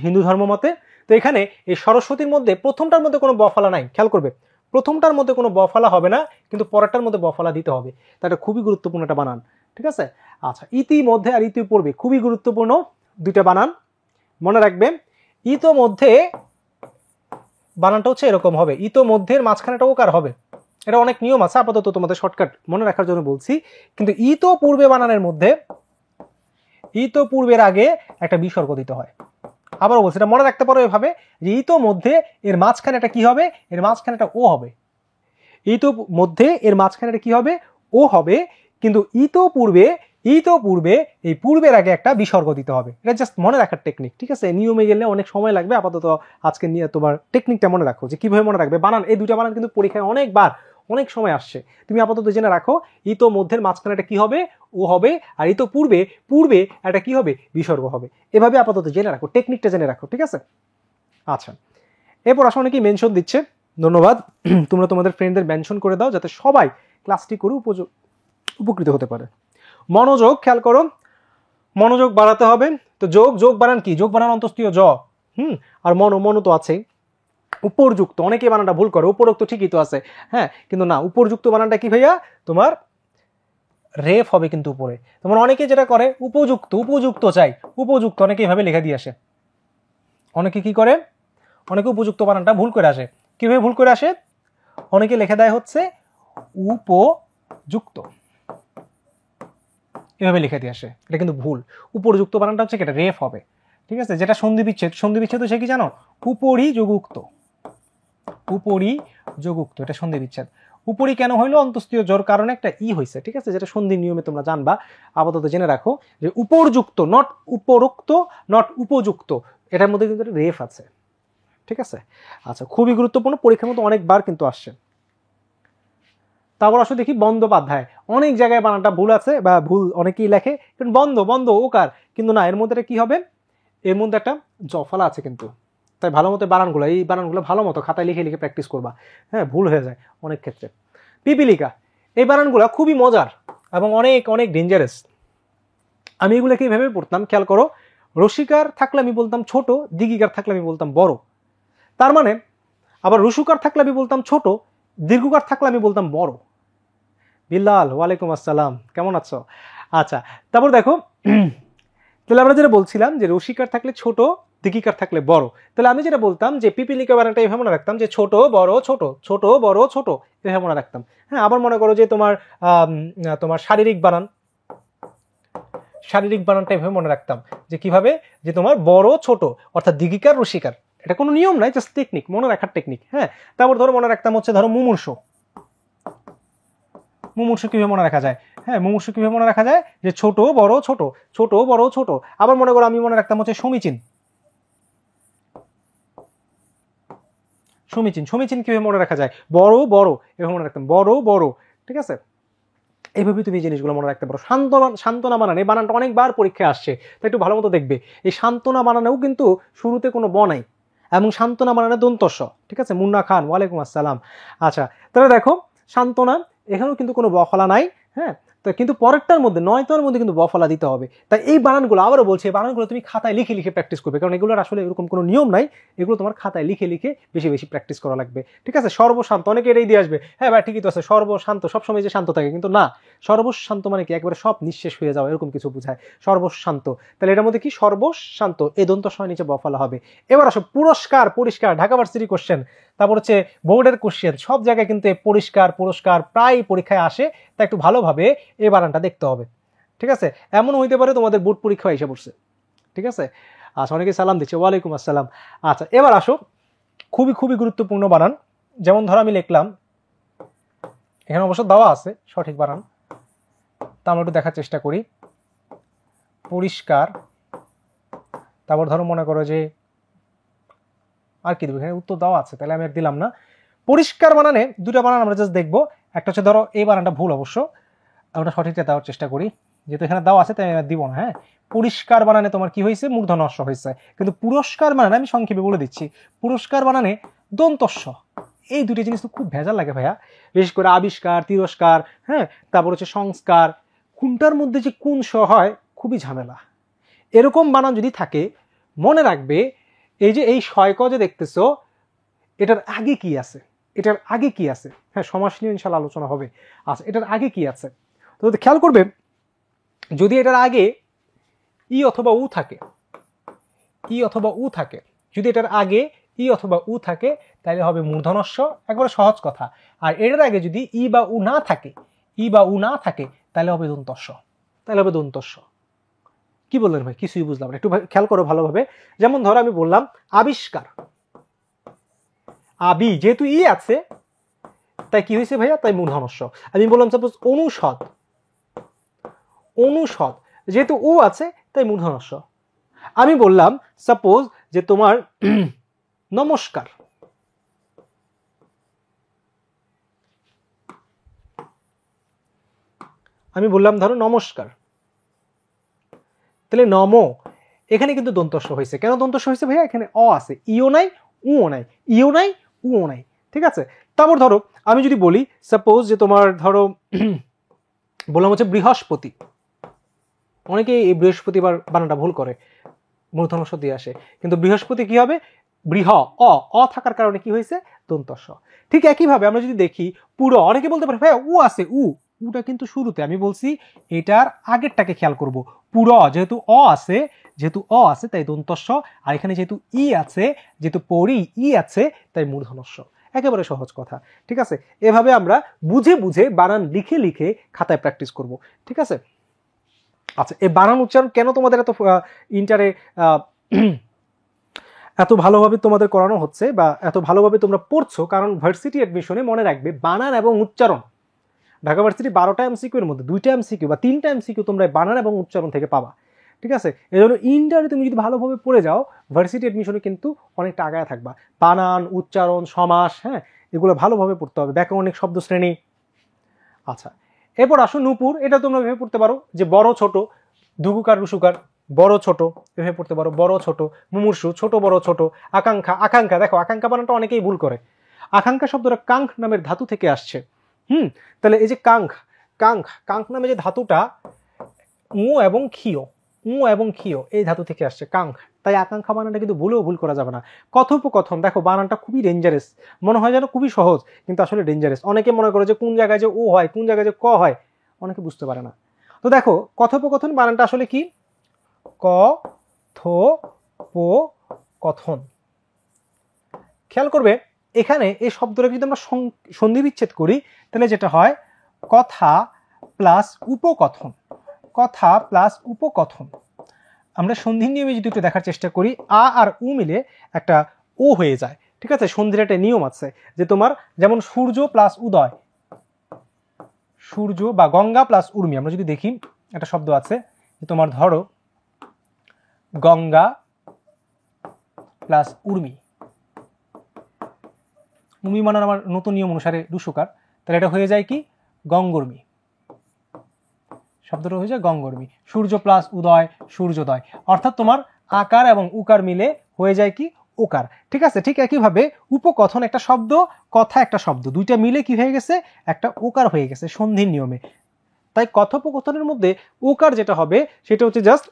হিন্দু ধর্ম মতে। তো এখানে এই সরস্বতীর মধ্যে প্রথমটার মধ্যে কোনো বফালা নাই, খেয়াল করবে, প্রথমটার মধ্যে কোনো বফালা হবে না, কিন্তু পরেরটার মধ্যে বফালা দিতে হবে। তা এটা খুবই গুরুত্বপূর্ণ একটা বানান। ঠিক আছে। আচ্ছা, ইতিমধ্যে আর ইতিপূর্বে খুবই গুরুত্বপূর্ণ দুইটা বানান, মনে রাখবে। ইতোমধ্যে বানানটা হচ্ছে এরকম হবে, ইতোমধ্যের মাঝখানেটা ওকার হবে। এটা অনেক নিয়ম আছে, আপাতত তোমাদের শর্টকাট মনে রাখার জন্য বলছি। কিন্তু ইতো পূর্বে বানানের মধ্যে ইতো পূর্বের আগে একটা বিসর্গ দিতে হয়। আবারও বলছি, এটা মনে রাখতে পারো এভাবে, যে ইতো মধ্যে এর মাঝখানে একটা কি হবে, এর মাঝখানে একটা ও হবে। ইতো মধ্যে এর মাঝখানে একটা কি হবে, ও হবে। কিন্তু ইতো পূর্বে এই পূর্বের আগে একটা বিসর্গ দিতে হবে। এটা জাস্ট মনে রাখার টেকনিক। ঠিক আছে, নিয়মে গেলে অনেক সময় লাগবে, আপাতত আজকে নিয়ে তোমার টেকনিকটা মনে রাখো, যে কিভাবে মনে রাখবে বানান। এই দুইটা বানান কিন্তু পরীক্ষায় অনেকবার অনেক সময় আসছে, তুমি আপাতত জেনে রাখো। ইতো মধ্যের মাঝখানে একটা কি হবে, ও হবে। আর ইতো পূর্বে একটা কি হবে, বিসর্গ হবে। এভাবে আপাতত জেনে রাখো, টেকনিকটা জেনে রাখো। ঠিক আছে। আচ্ছা, এরপর আসলে অনেকেই মেনশন দিচ্ছে, ধন্যবাদ। তোমরা তোমাদের ফ্রেন্ডদের মেনশন করে দাও, যাতে সবাই ক্লাসটি করে উপকৃত হতে পারে। মনোযোগ, খেয়াল করো, মনোযোগ বাড়াতে হবে। তো যোগ বানান কি, যোগ বানান অন্তস্থীয় জ। আর মনো তো আছেই। উপরযুক্ত, অনেকে বানানটা ভুল করে, উপরোক্ত ঠিকই তো আছে, হ্যাঁ, কিন্তু না, উপরযুক্ত বানানটা কি ভাইয়া, তোমার রেফ হবে কিন্তু উপরে। তোমার অনেকে যেটা করে উপযুক্ত চাই, উপযুক্ত অনেকে এভাবে লেখা দিয়ে আসে। অনেকে কি করে, অনেকে উপযুক্ত বানানটা ভুল করে আসে। কিভাবে ভুল করে আসে, অনেকে লেখা দেয় হচ্ছে উপযুক্ত, এভাবে লিখে দিয়ে আসে। এটা কিন্তু ভুল। উপযুক্ত বানানটা হচ্ছে এটা রেফ হবে। ঠিক আছে, যেটা সন্ধি বিচ্ছেদ সে কি জানো, উপরি যোগুক্ত, এটা সন্ধি বিচ্ছেদ। উপরি কেন হইলো, অন্তস্থীয় জোর কারণে একটা ই হয়েছে। ঠিক আছে, যেটা সন্ধির নিয়মে তোমরা জানবা, আপাতত জেনে রাখো যে উপরযুক্ত, নট উপরোক্ত, নট উপযুক্ত, এটার মধ্যে কিন্তু রেফ আছে। ঠিক আছে। আচ্ছা, খুবই গুরুত্বপূর্ণ, পরীক্ষার মতো অনেকবার কিন্তু আসছে। তারপর আসলে দেখি বন্দ্যোপাধ্যায়, অনেক জায়গায় বানানটা ভুল আছে, বা ভুল অনেকেই লেখে, কারণ বন্ধ ওকার, কিন্তু না, এর মধ্যে কি হবে, এর মধ্যে একটা জফলা আছে কিন্তু। তাই ভালো মতো এই বানানগুলো ভালো মতো খাতায় লিখে প্র্যাকটিস করবা। হ্যাঁ, ভুল হয়ে যায় অনেক ক্ষেত্রে। পিপিলিকা, এই বানানগুলো খুবই মজার এবং অনেক ডেঞ্জারাস। আমি এগুলোকে এইভাবে পড়তাম, খেয়াল করো, রসিকার থাকলে আমি বলতাম ছোট, দীর্ঘিকার থাকলে আমি বলতাম বড়। তার মানে আবার রসুকার থাকলে আমি বলতাম ছোট, দীর্ঘকার থাকলে আমি বলতাম বড়। বিল্লাল, ওয়ালাইকুম আসসালাম, কেমন আছো? আচ্ছা, তারপর দেখো, তাহলে আমরা যেটা বলছিলাম যে রসিকার থাকলে ছোট, দীর্ঘিকার থাকলে বড়। তাহলে আমি যেটা বলতাম যে পিপিলিকা বানানটা এভাবে মনে রাখতাম, যে ছোট বড় ছোট, ছোট বড় ছোট, এভাবে মনে রাখতাম। হ্যাঁ, আবার মনে করো যে তোমার শারীরিক বানানটা এভাবে মনে রাখতাম, যে কিভাবে, যে তোমার বড় ছোট, অর্থাৎ দীর্ঘিকার রসিকার। এটা কোনো নিয়ম নাই, জাস্ট টেকনিক, মনে রাখার টেকনিক। হ্যাঁ, তারপর ধরো মনে রাখতাম হচ্ছে, ধরো মুমূর্ষু কিভাবে মনে রাখা যায়। হ্যাঁ, মুমূর্ষু কিভাবে মনে রাখা যায়, যে ছোট বড় ছোট, ছোট বড় ছোট। আবার মনে করো আমি মনে রাখতাম হচ্ছে সমীচীন কিভাবে মনে রাখা যায়, বড় এভাবে মনে রাখতাম, বড়। ঠিক আছে, এইভাবে তুমি এই জিনিসগুলো মনে রাখতে পারো। সান্ত্বনা বানান, এই বানানটা অনেকবার পরীক্ষায় আসছে, তাই একটু ভালো মতো দেখবে। এই সান্ত্বনা বানানেও কিন্তু শুরুতে কোনো ব নাই, এবং সান্ত্বনা বানানে দন্তস্ব। ঠিক আছে, মুন্না খান, ওয়ালাইকুম আসসালাম। আচ্ছা, তাহলে দেখো, সান্ত্বনা, এখানেও কিন্তু কোনো বফলা নাই, হ্যাঁ। তো কিন্তু পরেরটার মধ্যে নয়টার মধ্যে কিন্তু বফলা দিতে হবে। তাই এই বানানগুলো আবারও বলছি, এই বানানগুলো তুমি খাতায় লিখে লিখে প্র্যাকটিস করবে, কারণ এগুলোর আসলে এরকম কোনো নিয়ম নাই, এগুলো তোমার খাতায় লিখে লিখে বেশি বেশি প্র্যাকটিস করা লাগবে, ঠিক আছে। সর্বশান্ত, অনেকে এটাই দিয়ে আসবে, হ্যাঁ ভাই ঠিকই তো আছে, সর্বশান্ত সবসময় যে শান্ত থাকে, কিন্তু না, সর্বশান্ত মানে কি একবারে সব নিঃশেষ হয়ে যাওয়া এরকম কিছু বোঝায় সর্বশান্ত। তাহলে এটার মধ্যে কি সর্বশান্ত, এই দন্ত স নিচে বফলা হবে। এবার আসো পুরস্কার, পরিষ্কার, ঢাকা ভার্সিটি কোশ্চেন, তারপর হচ্ছে বোর্ডের কোশ্চেন, সব জায়গায় কিন্তু পরিষ্কার পুরস্কার প্রায় পরীক্ষায় আসে, তা একটু ভালোভাবে এই বানানটা দেখতে হবে, ঠিক আছে। এমন হইতে পারে তোমাদের বোর্ড পরীক্ষা এসে পড়ছে, ঠিক আছে। আচ্ছা, অনেকে সালাম দিচ্ছে, ওয়ালাইকুম আসসালাম। আচ্ছা, এবার আসো খুবই খুবই গুরুত্বপূর্ণ বানান। যেমন ধরো আমি লিখলাম, এখানে অবশ্য দেওয়া আছে সঠিক বানান, তা আমরা একটু দেখার চেষ্টা করি। পরিষ্কার, তারপর ধরো মনে করো যে আর কি দেবো, এখানে উত্তর দেওয়া আছে, তাহলে আমি আর দিলাম না। পরিষ্কার বানানে দুটা বানান আমরা জাস্ট দেখবো, একটা হচ্ছে ধরো এই বানানটা ভুল, অবশ্য আমরা সঠিকটা দেওয়ার চেষ্টা করি, যেহেতু এখানে দেওয়া আছে তাই আমি দিব না, হ্যাঁ। পরিষ্কার বানানে তোমার কি হয়েছে, মূর্ধন্য ষ হয়েছে, কিন্তু পুরস্কার বানানে আমি সংক্ষেপে বলে দিচ্ছি, পুরস্কার বানানে দন্তস্ব। এই দুটি জিনিস তো খুব ভেজাল লাগে ভাইয়া, বিশেষ করে আবিষ্কার, তিরস্কার, হ্যাঁ, তারপর হচ্ছে সংস্কার, কোনটার মধ্যে যে কোন স হয় খুবই ঝামেলা। এরকম বানান যদি থাকে মনে রাখবে, এই যে এই শয়ক যে দেখতেছো, এটার আগে কি আছে, এটার আগে কি আছে, হ্যাঁ সমাস নিয়ে ইনশাল্লাহ আলোচনা হবে। আচ্ছা, এটার আগে কি আছে তো খেয়াল করবে, যদি এটার আগে ই অথবা উ থাকে, ই অথবা উ থাকে, যদি এটার আগে ই অথবা উ থাকে তাহলে হবে মূর্ধন্যস্ব, একবারে সহজ কথা। আর এটার আগে যদি ই বা উ না থাকে, ই বা উ না থাকে তাহলে হবে দন্তস্ব, তাহলে হবে দন্তস্ব। কি বললেন ভাই, কিছুই বুঝলাম না, একটু খেয়াল করো ভালোভাবে। যেমন ধরো আমি বললাম আবিষ্কার, আবি যেহেতু ই আছে তাই কি হয়েছে ভাইয়া, তাই মূর্ধন্যস্ব। আমি বললাম সাপোজ অনুষদ, অনুষদ যেহেতু উ আছে তাই মূর্ধন্যস্ব। আমি বললাম সাপোজ যে তোমার নমস্কার, আমি বললাম ধরো নমস্কার, তাহলে নম, এখানে কিন্তু দন্তস্ব হয়েছে। কেন দন্তস্ব হয়েছে ভাইয়া, এখানে অ আছে, ইও নাই উও নাই, ইও নাই উও নাই, ঠিক আছে। তারপর ধরো আমি যদি বলি সাপোজ যে তোমার ধরো বললাম হচ্ছে বৃহস্পতি, অনেকে এই বৃহস্পতিবার বানানটা ভুল করে, মূর্ধন্যস্ব দিয়ে আসে, কিন্তু বৃহস্পতি কি হবে, বৃহ, অ থাকার কারণে কি হয়েছে, দন্তস্ব। ঠিক একইভাবে আমরা যদি দেখি পুরো, অনেকে বলতে পারে ভাই উ আছে, উটা কিন্তু শুরুতে, আমি বলছি এটার আগেরটাকে খেয়াল করব। পুরো যেহেতু অ আছে, যেহেতু অ আছে তাই দন্তস্ব, আর এখানে যেহেতু ই আছে, যেহেতু পরি ই আছে তাই মূর্ধন্যস্ব, একেবারে সহজ কথা, ঠিক আছে। এভাবে আমরা বুঝে বুঝে বানান লিখে লিখে খাতায় প্র্যাকটিস করব, ঠিক আছে। আচ্ছা, এই বানান উচ্চারণ কেন তোমাদের এত ইন্টারে এত ভালোভাবে তোমাদের করানো হচ্ছে বা এত ভালোভাবে তোমরা পড়ছো, কারণ ভার্সিটি অ্যাডমিশনে মনে রাখবে বানান এবং উচ্চারণ, ঢাকা ভার্সিটি 12টা এমসিকিউ এর মধ্যে 2টা এমসিকিউ বা 3টা এমসিকিউ তোমরা বানান এবং উচ্চারণ থেকে পাবা, ঠিক আছে। এই জন্য ইন্টারে তুমি যদি ভালোভাবে পড়ে যাও, ভার্সিটি অ্যাডমিশনে কিন্তু অনেকটা আগায় থাকবা। বানান, উচ্চারণ, সমাস, হ্যাঁ এগুলো ভালোভাবে পড়তে হবে, ব্যাকরণিক শব্দ শ্রেণী। আচ্ছা, এরপর আসো নূপুর, এটা তোমরা ভেবে পড়তে পারো যে বড় ছোট, দুগুকার রুসুকার, বড় ছোট এভাবে পড়তে পারো, বড় ছোট, মুমূর্ষু, ছোট বড় ছোট, আকাঙ্ক্ষা, আকাঙ্ক্ষা, দেখো আকাঙ্ক্ষা বানানটা অনেকেই ভুল করে, আকাঙ্ক্ষা শব্দটা কাঙ্খ নামের ধাতু থেকে আসছে, তাহলে এই যে কাঙ্খ, কাঙ্খ, কাঙ্খ নামে যে ধাতুটা উ এবং ক্ষীয়, উ এবং ক্ষীয় এই ধাতু থেকে আসছে কাঙ্খ, তাই আকাঙ্ক্ষা বানানটা কিন্তু ভুলেও ভুল করা যাবে না। কথোপকথন, দেখো বানানটা খুবই ডেঞ্জারাস, মনে হয় যেন খুবই সহজ, কিন্তু আসলে ডেঞ্জারাস। অনেকে মনে করে যে কোন জায়গায় যে ও হয়, কোন জায়গায় যে ক হয়, অনেকে বুঝতে পারে না। তো দেখো কথোপকথন বানানটা আসলে কি, ক থো পো কথন। খেয়াল করবে এখানে এই শব্দটা যদি আমরা সন্ধি বিচ্ছেদ করি তাহলে যেটা হয় কথা প্লাস উপকথন, কথা প্লাস উপকথন। আমরা সন্ধির নিয়মে যদি একটু দেখার চেষ্টা করি, আ আর উ মিলে একটা ও হয়ে যায়, ঠিক আছে। সন্ধির একটা নিয়ম আছে যে তোমার যেমন সূর্য প্লাস উদয়, সূর্য বা গঙ্গা প্লাস উর্মি, আমরা যদি দেখি একটা শব্দ আছে যে তোমার ধরো গঙ্গা প্লাস উর্মি, উর্মি মানে আমার নতুন নিয়ম অনুসারে রুসুকার, তাহলে এটা হয়ে যায় কি গঙ্গর্মী, শব্দটা হয়ে যায় গঙ্গর্মী। সূর্য প্লাস উদয়, সূর্যোদয়, অর্থাৎ তোমার আকার এবং উকার মিলে হয়ে যায় কি ওকার। ঠিক আছে, ঠিক একইভাবে উপকথন একটা শব্দ, কথা একটা শব্দ, দুইটা মিলে কি হয়ে গেছে, একটা ওকার হয়ে গেছে সন্ধির নিয়মে। তাই কথোপকথনের মধ্যে ওকার যেটা হবে সেটা হচ্ছে জাস্ট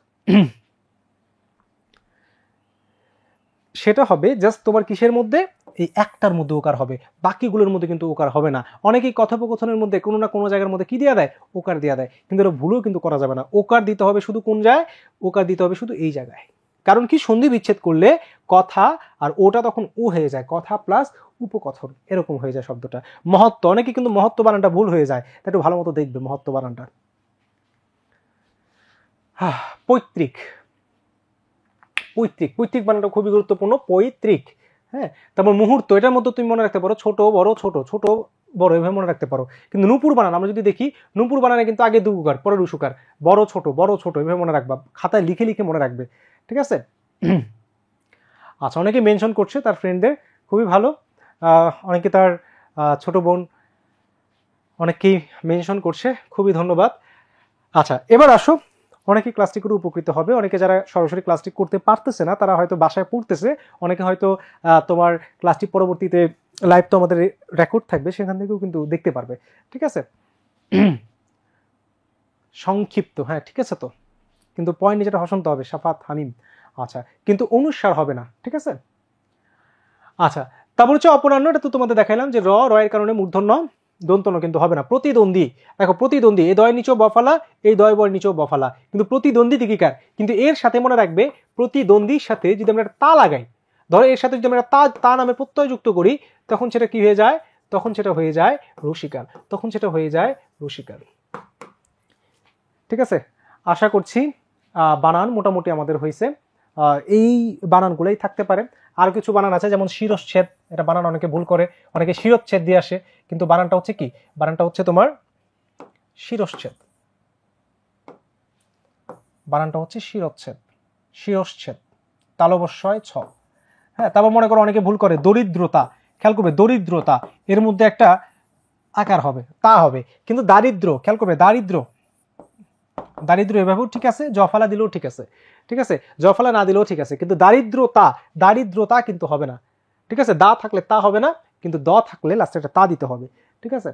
তোমার কিসের মধ্যে, এই একটার মধ্যে ওকার হবে, বাকিগুলোর মধ্যে কিন্তু ওকার হবে না। অনেকেই কথোপকথনের মধ্যে কোনো না কোনো জায়গার মধ্যে কি দিয়ে দেয়, ওকার দিয়ে দেয়, কিন্তু এটা ভুলও কিন্তু করা যাবে না। ওকার দিতে হবে শুধু কোন জায়গায়, ওকার দিতে হবে শুধু এই জায়গায়। কারণ কি, সন্ধি বিচ্ছেদ করলে কথা আর ওটা তখন ও হয়ে যায়, কথা প্লাস উপকথন এরকম হয়ে যায় শব্দটা। মহত্ব, অনেকে কিন্তু মহত্ব বানানটা ভুল হয়ে যায়, তাই একটু ভালো মতো দেখবে মহত্ব বানানটা। পৈতৃক, পৈতৃক, পৈতৃক বানানটা খুবই গুরুত্বপূর্ণ, পৈতৃক। হ্যাঁ, তারপর মুহূর্ত, এটার মধ্যে তুমি মনে রাখতে পারো ছোট বড়, ছোট ছোট বড়, এভাবে মনে রাখতে পারো। কিন্তু নূপুর বানান আমরা যদি দেখি, নূপুর বানানে কিন্তু আগে দুগুকার পরে রুসুকার, বড় ছোট এভাবে মনে রাখবা, খাতায় লিখে লিখে মনে রাখবে। ঠিক আছে। আচ্ছা, অনেকে মেনশন করছে তার ফ্রেন্ডদের, খুবই ভালো। অনেকে তার ছোট বোন, অনেকেই মেনশন করছে, খুবই ধন্যবাদ। আচ্ছা, এবার আসো, অনেকে ক্লাসটি করে উপকৃত হবে। অনেকে যারা সরাসরি ক্লাসটি করতে পারতেছে না তারা হয়তো বাসায় পড়তেছে, অনেকে হয়তো তোমার ক্লাসটি পরবর্তীতে লাইভ তো আমাদের রেকর্ড থাকবে, সেখান থেকেও কিন্তু দেখতে পারবে। ঠিক আছে। সংক্ষিপ্ত, হ্যাঁ ঠিক আছে তো, কিন্তু পয়েন্ট যেটা হসন্ত হবে, সাফাত হামিম। আচ্ছা, কিন্তু অনুস্বার হবে না। ঠিক আছে। আচ্ছা, তারপর হচ্ছে অপরাহ্ন, এটা তো তোমাদের দেখাইলাম যে রয়ের কারণে মূর্ধন্য দন্তন্য কিন্তু হবে না। প্রতিদ্বন্দ্বী, দেখো প্রতিদ্বন্দ্বী, এই দয়ের নিচেও বফালা, এই দয় বয়ের নিচেও বফালা, কিন্তু প্রতিদ্বন্দ্বী দিকিকার। কিন্তু এর সাথে মনে রাখবে, প্রতিদ্বন্দ্বীর সাথে যদি আমরা একটা তা লাগাই, ধরো এর সাথে যদি আমরা তা নামে প্রত্যয় যুক্ত করি, তখন সেটা কি হয়ে যায়, তখন সেটা হয়ে যায় রসিকার, তখন সেটা হয়ে যায় রসিকার। ঠিক আছে, আশা করছি বানান মোটামুটি আমাদের হয়েছে। এই বানানগুলোই থাকতে পারে। আর কিছু বানান আছে যেমন শিরচ্ছেদ, এটা বানান অনেকে ভুল করে, অনেকে শিরচ্ছেদ দিয়ে আসে, কিন্তু বানানটা হচ্ছে কি, বানানটা হচ্ছে তোমার শিরচ্ছেদ, বানানটা হচ্ছে শিরচ্ছেদ, শিরচ্ছেদ, তালবস্যয় ছ। হ্যাঁ, তারপর মনে করো অনেকে ভুল করে দরিদ্রতা, খেয়াল করবে দরিদ্রতা, এর মধ্যে একটা আকার হবে, তা হবে, কিন্তু দারিদ্র, খেয়াল করবে দারিদ্র, দারিদ্র এভাবেও ঠিক আছে, জফালা দিলেও ঠিক আছে। ঠিক আছে, জফালা না দিলেও ঠিক আছে, কিন্তু দারিদ্রতা, দারিদ্রতা কিন্তু হবে না। ঠিক আছে, দা থাকলে তা হবে না, কিন্তু দ থাকলে লাস্টে একটা তা দিতে হবে। ঠিক আছে।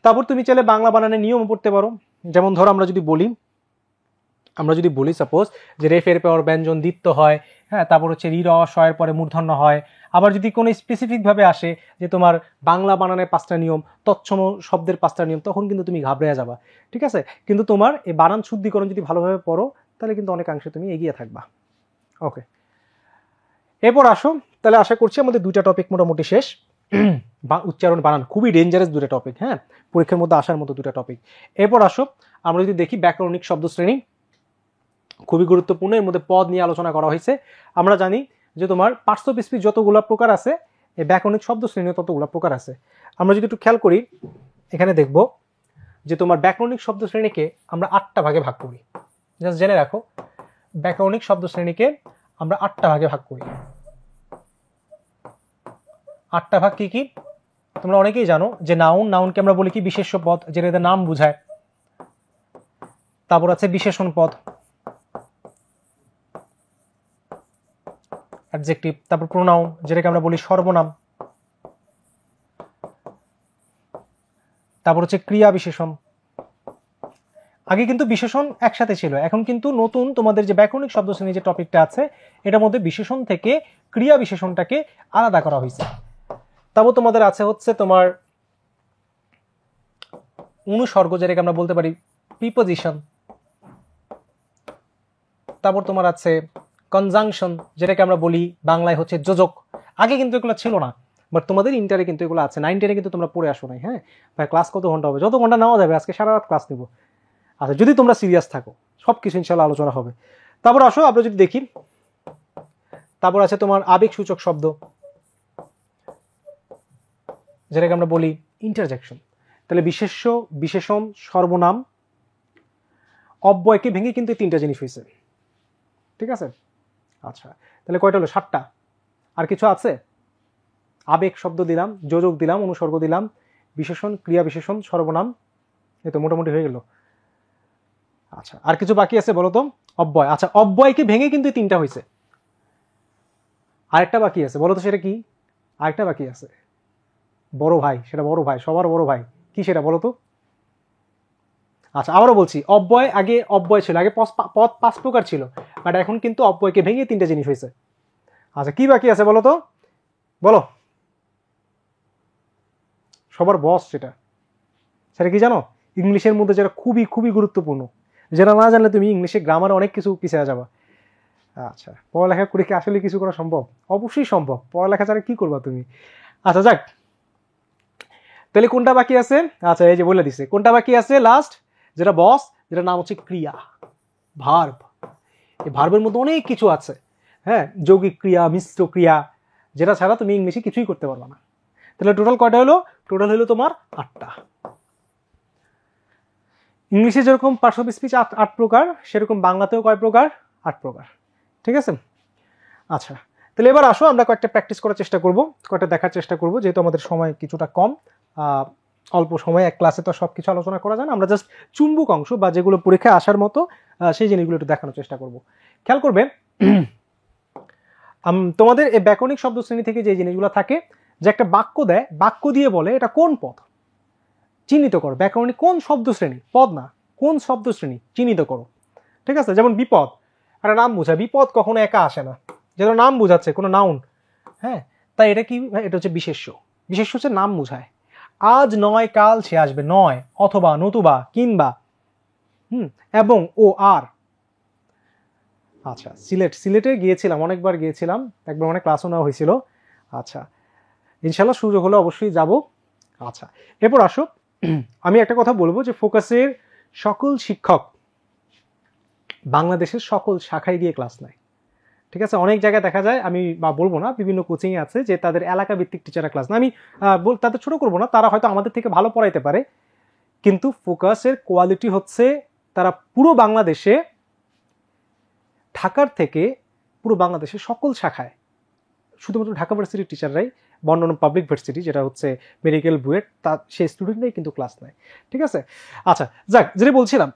তারপর তুমি চাইলে বাংলা বানানের নিয়ম পড়তে পারো। যেমন ধরো আমরা যদি বলি সাপোজ যে রেফের পর ব্যঞ্জন দ্বিত্ব হয়, হ্যাঁ, তারপর হচ্ছে রি র এর পরে মূর্ধন্য হয়। আবার যদি কোনো স্পেসিফিক ভাবে আসে যে তোমার বাংলা বানানের 5টা নিয়ম, তৎসম শব্দের 5টা নিয়ম, তখন কিন্তু তুমি ঘাবড়ে যাবা। ঠিক আছে, কিন্তু তোমার এই বানান শুদ্ধিকরণ যদি ভালোভাবে পড়ো, তাহলে কিন্তু অনেকাংশে তুমি এগিয়ে থাকবা। ওকে, এরপর আসো, তাহলে আশা করছি আমাদের 2টা টপিক মোটামুটি শেষ। উচ্চারণ বানান খুবই ডেঞ্জারাস 2টা টপিক, হ্যাঁ, পরীক্ষার মধ্যে আসার মতো 2টা টপিক। এরপর আসো, আমরা যদি দেখি ব্যাকরণিক শব্দ শ্রেণী, খুবই গুরুত্বপূর্ণ, এর মধ্যে পদ নিয়ে আলোচনা করা হয়েছে। আমরা জানি যে তোমার পার্শ্ববিস্পিক যতগুলো প্রকার আছে, এই ব্যাকরণিক শব্দ শ্রেণী ততগুলো প্রকার আছে। আমরা যদি একটু খেয়াল করি, এখানে দেখব যে তোমার ব্যাকরণিক শব্দ শ্রেণীকে আমরা 8টা ভাগে ভাগ করি। জাস্ট জেনে রাখো, ব্যাকরণিক শব্দ শ্রেণীকে আমরা 8টা ভাগে ভাগ করি। 8টা ভাগ কি কি তোমরা অনেকেই জানো, যে নাউনকে আমরা বলি কি বিশেষ্য পদ, যেটা এদের নাম বুঝায়। তারপর আছে বিশেষণ পদ, অ্যাডজেক্টিভ। তারপর প্রোনাউন, যেটাকে আমরা বলি সর্বনাম। তারপর হচ্ছে ক্রিয়া বিশেষণ। আগে কিন্তু বিশেষণ একসাথে ছিল, এখন কিন্তু নতুন তোমাদের যে ব্যাকরণিক শব্দ শ্রেণী যে টপিকটা আছে, এটার মধ্যে বিশেষণ থেকে ক্রিয়া বিশেষণটাকে আলাদা করা হয়েছে। তারপর তোমাদের আছে হচ্ছে তোমার অনুসর্গ, যেটাকে আমরা বলতে পারি প্রিপোজিশন। তারপর তোমার আছে কনজাংশন, যেটাকে আমরা বলি বাংলায় হচ্ছে যোজক। আগে কিন্তু এগুলো ছিল না, বাট তোমাদের ইন্টারে কিন্তু এগুলো আছে। 9 10 কিন্তু তোমরা পড়ে আসো নাই। হ্যাঁ ভাই, ক্লাস কত ঘন্টা হবে? যত ঘন্টা নেওয়া যাবে, আজকে সারা রাত ক্লাস নেব। আচ্ছা, যদি তোমরা সিরিয়াস থাকো, সব কিছু ইনশাল্লাহ আলোচনা হবে। তারপর আসো আমরা যদি দেখি, তারপর আছে তোমার আবেগসূচক শব্দ, যেটাকে আমরা বলি ইন্টারজেকশন। তাহলে বিশেষ্য, বিশেষণ, সর্বনাম, অব্যয়কে ভেঙে কিন্তু 3টা জিনিস হয়েছে। ঠিক আছে। আচ্ছা, তাহলে কয়টা হলো? 7টা। আর কিছু আছে? আবেগ শব্দ দিলাম, যোজক দিলাম, অনুসর্গ দিলাম, বিশেষণ, ক্রিয়া বিশেষণ, সর্বনাম, এই তো মোটামুটি হয়ে গেল। আচ্ছা, আর কিছু বাকি আছে বলো তো? অব্যয়। আচ্ছা, অব্যয়কে ভেঙে কিন্তু 3টা হয়েছে। আরেকটা বাকি আছে, বলো তো সেটা কি? আরেকটা বাকি আছে, বড় ভাই, সেটা বড় ভাই, সবার বড় ভাই, কি সেটা বলো তো? আচ্ছা আবারও বলছি, অব্যয়, আগে অব্যয় ছিল, আগে পদ 5 প্রকার ছিল, বাট এখন কিন্তু অব্যয়কে ভেঙে 3টা জিনিস হয়েছে। আচ্ছা কি বাকি আছে বলো তো, বলো। সবার বস, সেটা সেটা কি জানো? ইংলিশের মধ্যে যেটা খুবই খুবই গুরুত্বপূর্ণ, যেটা না জানলে তুমি ইংলিশে গ্রামারে অনেক কিছু পিছিয়ে যাবা। আচ্ছা, পড়ালেখা করে কি আসলে কিছু করা সম্ভব? অবশ্যই সম্ভব, পড়ালেখা ছাড়া কি করবা তুমি? আচ্ছা যাক, তাহলে কোনটা বাকি আছে? আচ্ছা এই যে বলে দিছে কোনটা বাকি আছে লাস্ট, যেটা বস, যেটা নাম হচ্ছে ক্রিয়া, ভার্ব। এই ভার্বের মধ্যে অনেক কিছু আছে, হ্যাঁ, যৌগিক ক্রিয়া, মিশ্র ক্রিয়া, যেটা ছাড়া তুমি ইংলিশে কিছুই করতে পারবে না। তাহলে টোটাল কয়টা হলো? টোটাল হলো তোমার 8টা। ইংলিশে যেরকম পার্টস অফ স্পিচ 8 প্রকার, সেরকম বাংলাতেও কয় প্রকার? 8 প্রকার। ঠিক আছে? আচ্ছা, তাহলে এবার আসো আমরা কয়েকটা প্র্যাকটিস করার চেষ্টা করব, কয়েকটা দেখার চেষ্টা করব, যেহেতু আমাদের সময় কিছুটা কম, অল্প সময়ে এক ক্লাসে তো সব কিছু আলোচনা করা যায় না, আমরা জাস্ট চুম্বক অংশ বা যেগুলো পরীক্ষায় আসার মতো সেই জিনিসগুলো একটু দেখানোর চেষ্টা করব। খেয়াল করবে তোমাদের এই ব্যাকরণিক শব্দ শ্রেণী থেকে যে জিনিসগুলো থাকে, যে একটা বাক্য দেয়, বাক্য দিয়ে বলে এটা কোন পদ, চিহ্নিত করো। ব্যাকরণিক কোন শব্দ শ্রেণী, পদ না, কোন শব্দ শ্রেণী চিহ্নিত করো। ঠিক আছে? যেমন বিপদ, একটা নাম বোঝায়, বিপদ কখনো একা আসে না, যেটা নাম বোঝাচ্ছে কোনো নাউন, হ্যাঁ, তাই এটা কি? এটা হচ্ছে বিশেষ্য। বিশেষ্য হচ্ছে নাম বোঝায়। আজ নয় কাল সে আসবে, নয়, অথবা, নতুবা, কিংবা, এবং, ও, আর। আচ্ছা, সিলেটে গিয়েছিলাম, অনেকবার গিয়েছিলাম, একবার অনেক ক্লাসও নেওয়া হয়েছিল। আচ্ছা, ইনশাল্লাহ সুযোগ হলে অবশ্যই যাব। আচ্ছা, এরপর আসো, আমি একটা কথা বলবো যে ফোকাসের সকল শিক্ষক বাংলাদেশের সকল শাখায় গিয়ে ক্লাস নেয়। ঠিক আছে? অনেক জায়গায় দেখা যায়, আমি বলবো না, বিভিন্ন কোচিংয়ে আছে যে তাদের এলাকা ভিত্তিক টিচাররা ক্লাস নেয়। আমি তাদের ছোট করবো না, তারা হয়তো আমাদের থেকে ভালো পড়াইতে পারে, কিন্তু ফোকাসের কোয়ালিটি হচ্ছে তারা পুরো বাংলাদেশে, ঢাকার থেকে পুরো বাংলাদেশের সকল শাখায়, শুধুমাত্র ঢাকা ভার্সিটির টিচাররাই, বর্ণনা পাবলিক ভার্সিটি যেটা হচ্ছে মেডিকেল বুয়েট, তার সেই স্টুডেন্টরাই কিন্তু ক্লাস নেয়। ঠিক আছে? আচ্ছা যাক, যেটা বলছিলাম,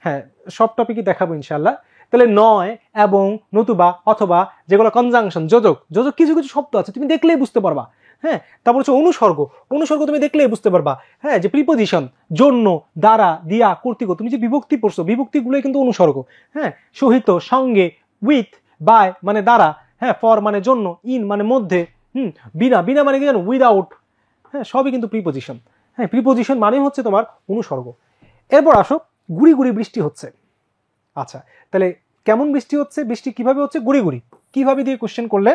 হ্যাঁ, সব টপিকই দেখাবো ইনশাল্লাহ। তাহলে নয়, এবং, নতুবা, অথবা, যেগুলো কনজাংশন, যোজক, যোজক কিছু কিছু শব্দ আছে তুমি দেখলেই বুঝতে পারবা, হ্যাঁ। তারপর হচ্ছে অনুসর্গ, অনুসর্গ তুমি দেখলেই বুঝতে পারবা, হ্যাঁ, যে প্রিপোজিশন, জন্য, দ্বারা, দিয়া, কর্তৃক, তুমি যে বিভক্তি পড়ছো, বিভক্তিগুলোই কিন্তু অনুসর্গ, হ্যাঁ। সহিত, সঙ্গে, উইথ, বাই মানে দ্বারা, হ্যাঁ, ফর মানে জন্য, ইন মানে মধ্যে, বিনা, বিনা মানে কি জানো? উইদাউট, হ্যাঁ, সবই কিন্তু প্রিপোজিশন। হ্যাঁ, প্রিপোজিশন মানে হচ্ছে তোমার অনুসর্গ। এরপর আসো, গুড়ি গুড়ি বৃষ্টি হচ্ছে। আচ্ছা, তাহলে কেমন বৃষ্টি হচ্ছে, বৃষ্টি কিভাবে হচ্ছে? গুড়ি গুড়ি। কিভাবে দিয়ে কোশ্চেন করলে?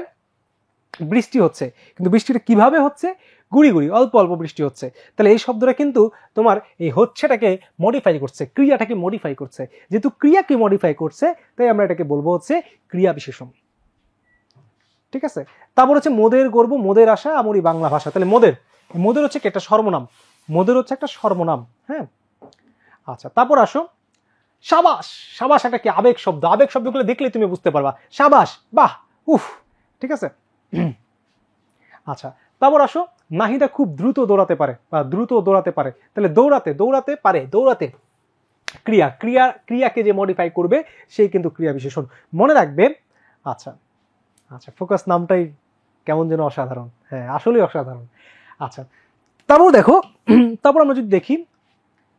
বৃষ্টি হচ্ছে, কিন্তু বৃষ্টিটা কিভাবে হচ্ছে? গুড়ি গুড়ি, অল্প অল্প বৃষ্টি হচ্ছে। তাহলে এই শব্দটা কিন্তু তোমার এই হচ্ছেটাকে মডিফাই করছে, ক্রিয়াটাকে মডিফাই করছে। যেহেতু ক্রিয়াকে মডিফাই করছে, তাই আমরা এটাকে বলবো হচ্ছে ক্রিয়া বিশেষণ। ঠিক আছে? তারপর হচ্ছে মোদের গর্ব, মোদের আশা, আমরি বাংলা ভাষা। তাহলে মোদের, মোদের হচ্ছে একটা সর্বনাম, মোদের হচ্ছে একটা সর্বনাম, হ্যাঁ। আচ্ছা, তারপর আসো, সাবাস। সাবাস একটা কি? আবেগ শব্দ। আবেগ শব্দগুলো দেখলে তুমি বুঝতে পারবা, সাবাস, বাহ, উফ। ঠিক আছে? আচ্ছা, তারপর আসো, নাহিদা খুব দ্রুত দৌড়াতে পারে বা দ্রুত দৌড়াতে পারে। তাহলে দৌড়াতে, দৌড়াতে পারে, দৌড়াতে ক্রিয়া, ক্রিয়া, ক্রিয়াকে যে মডিফাই করবে সেই কিন্তু ক্রিয়া বিশেষণ। মনে রাখবে। আচ্ছা আচ্ছা, ফোকাস নামটাই কেমন যেন অসাধারণ, হ্যাঁ আসলেই অসাধারণ। আচ্ছা, তারপর দেখো, তারপর আমরা যদি দেখি,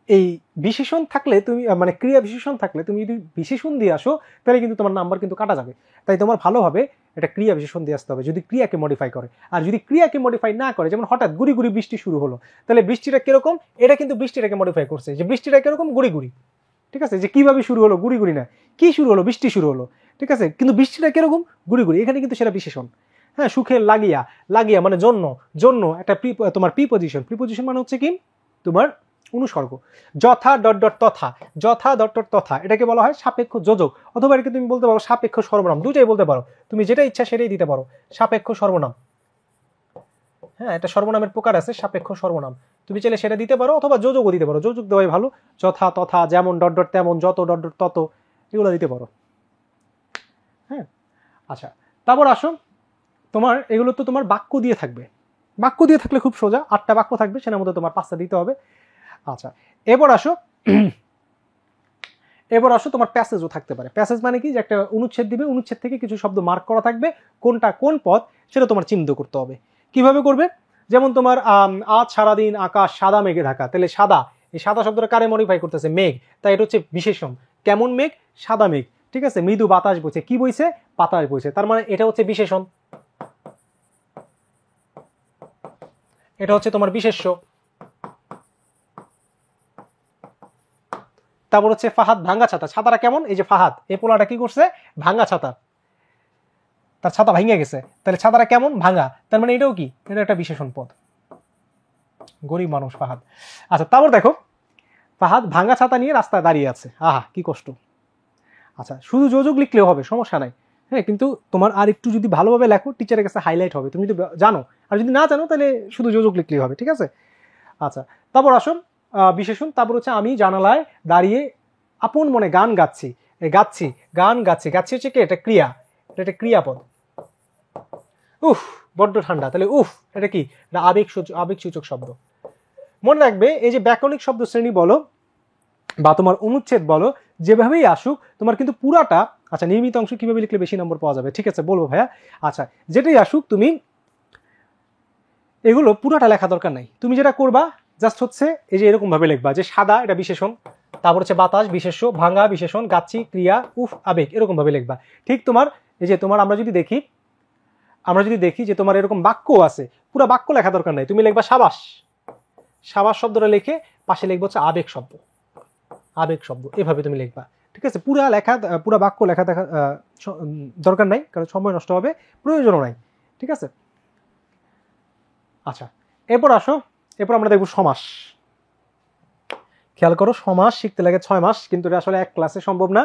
এই বিশেষণ থাকলে তুমি, মানে ক্রিয়া বিশেষণ থাকলে তুমি যদি বিশেষণ দিয়ে আসো, তাহলে কিন্তু তোমার নাম্বার কিন্তু কাটা যাবে। তাই তোমার ভালোভাবে এটা ক্রিয়া বিশেষণ দিয়ে আসতে হবে, যদি ক্রিয়াকে মডিফাই করে। আর যদি ক্রিয়াকে মডিফাই না করে, যেমন হঠাৎ গুড়ি গুড়ি বৃষ্টি শুরু হলো, তাহলে বৃষ্টিটা কিরকম? এটা কিন্তু বৃষ্টিটাকে মডিফাই করছে, যে বৃষ্টিটা কিরকম? গুড়ি গুড়ি। ঠিক আছে? যে কিভাবে শুরু হলো? গুড়ি গুড়ি না, কি শুরু হলো? বৃষ্টি শুরু হলো। ঠিক আছে? কিন্তু বৃষ্টিটা কিরকম? গুড়ি গুড়ি। এখানে কিন্তু সেটা বিশেষণ। হ্যাঁ, সুখের লাগিয়া, লাগিয়া মানে জন্য, জন্য একটা তোমার প্রিপোজিশন। প্রিপোজিশন মানে হচ্ছে কি? তোমার অনুসর্গ। যথা ডট ডট তথা, যথা ডট ডট তথা, এটাকে বলা হয় সাপেক্ষ যোজক, অথবা এটাকে তুমি বলতে পারো সাপেক্ষ সর্বনাম। দুটাই বলতে পারো, তুমি যেটা ইচ্ছা সেটাই দিতে পারো, সাপেক্ষ সর্বনাম। হ্যাঁ, এটা সর্বনামের প্রকার আছে, সাপেক্ষ সর্বনাম। তুমি চাইলে সেটা দিতে পারো, অথবা যোজকও দিতে পারো। যোজক দেওয়াই ভালো। যথা, তথা, যেমন, ডট ডট তেমন, যত, ডট ডট তত, এগুলো দিতে পারো। হ্যাঁ, আচ্ছা, তারপর আসো, তোমার এগুলো তো তোমার বাক্য দিয়ে থাকবে। বাক্য দিয়ে থাকলে খুব সোজা, 8টা বাক্য থাকবে, সেটার মধ্যে তোমার 5টা দিতে হবে। আচ্ছা, এরপর আসো, এবার আসো তোমার প্যাসেজও থাকতে পারে। প্যাসেজ মানে কি, যে একটা অনুচ্ছেদ দিবে, অনুচ্ছেদ থেকে কিছু শব্দ মার্ক করা থাকবে, কোনটা কোন পদ সেটা তোমার চিহ্নিত করতে হবে। কিভাবে করবে? যেমন তোমার আজ সারাদিন আকাশ সাদা মেঘে ঢাকা, তাহলে সাদা, এই সাদা শব্দটা কারে মডিফাই করতেছে? মেঘ, তাই এটা হচ্ছে বিশেষণ। কেমন মেঘ? সাদা মেঘ, ঠিক আছে। মৃদু বাতাস বইছে, কি বইছে? বাতাস বইছে, তার মানে এটা হচ্ছে বিশেষণ, এটা হচ্ছে তোমার বিশেষ্য। তারপর হচ্ছে ফাহাদ ভাঙ্গা ছাতা, ছাতাটা কেমন? এই যে ফাহাদ, এই পোলাটা কি করছে? ভাঙ্গা ছাতা, তার ছাতা ভাঙে গেছে, তাহলে ছাতাটা কেমন? ভাঙা, তার মানে এটাও কি? এটা একটা বিশেষণ পদ। গরিব মানুষ ফাহাদ। আচ্ছা, তারপর দেখো, ফাহাদ ভাঙ্গা ছাতা নিয়ে রাস্তায় দাঁড়িয়ে আছে, আহা কি কষ্ট। আচ্ছা, শুধু যোজক লিখলেও হবে, সমস্যা নাই, হ্যাঁ, কিন্তু তোমার আর একটু যদি ভালোভাবে লেখো টিচারের কাছে হাইলাইট হবে, তুমি যদি জানো। আর যদি না জানো তাহলে শুধু যোজক লিখলেই হবে, ঠিক আছে। আচ্ছা, তারপর আসো বিশেষণ। তারপর হচ্ছে আমি জানালায় দাঁড়িয়ে আপন মনে গান গাচ্ছি, গাচ্ছি, গান গাচ্ছি, গাচ্ছি হচ্ছে কি? এটা ক্রিয়া, এটা ক্রিয়াপদ। উফ বড্ড ঠান্ডা, তাহলে উফ এটা কি? এটা আবেগসূচক শব্দ। মনে রাখবে, এই যে ব্যাকরণিক শব্দ শ্রেণী বলো বা তোমার অনুচ্ছেদ বলো, যেভাবেই আসুক তোমার কিন্তু পুরাটা, আচ্ছা নির্মিত অংশ কিভাবে লিখলে বেশি নম্বর পাওয়া যাবে, ঠিক আছে বলবো ভাইয়া। আচ্ছা, যেটাই আসুক তুমি এগুলো পুরাটা লেখা দরকার নাই। তুমি যেটা করবা জাস্ট হচ্ছে এই যে এরকম ভাবে লিখবা, যে সাদা এটা বিশেষণ, তারপর হচ্ছে বাতাস বিশেষ্য, ভাঙা বিশেষণ, গাচ্ছি ক্রিয়া, উফ আবেগ, এরকম ভাবে লিখবা। ঠিক তোমার এই যে তোমার আমরা যদি দেখি যে তোমার এরকম বাক্য আছে, পুরো বাক্য লেখা দরকার নাই, তুমি লিখবা সাবাস, সাবাস শব্দটা লিখে পাশে লিখবো হচ্ছে আবেগ শব্দ, আবেগ শব্দ, এভাবে তুমি লিখবা, ঠিক আছে। পুরা বাক্য লেখা দেখা দরকার নাই, কারণ সময় নষ্ট হবে, প্রয়োজনও নাই, ঠিক আছে। আচ্ছা, এরপর আসো, এরপর আমরা দেখবো সমাস। খেয়াল করো, সমাস শিখতে লাগে 6 মাস, কিন্তু এটা আসলে এক ক্লাসে সম্ভব না।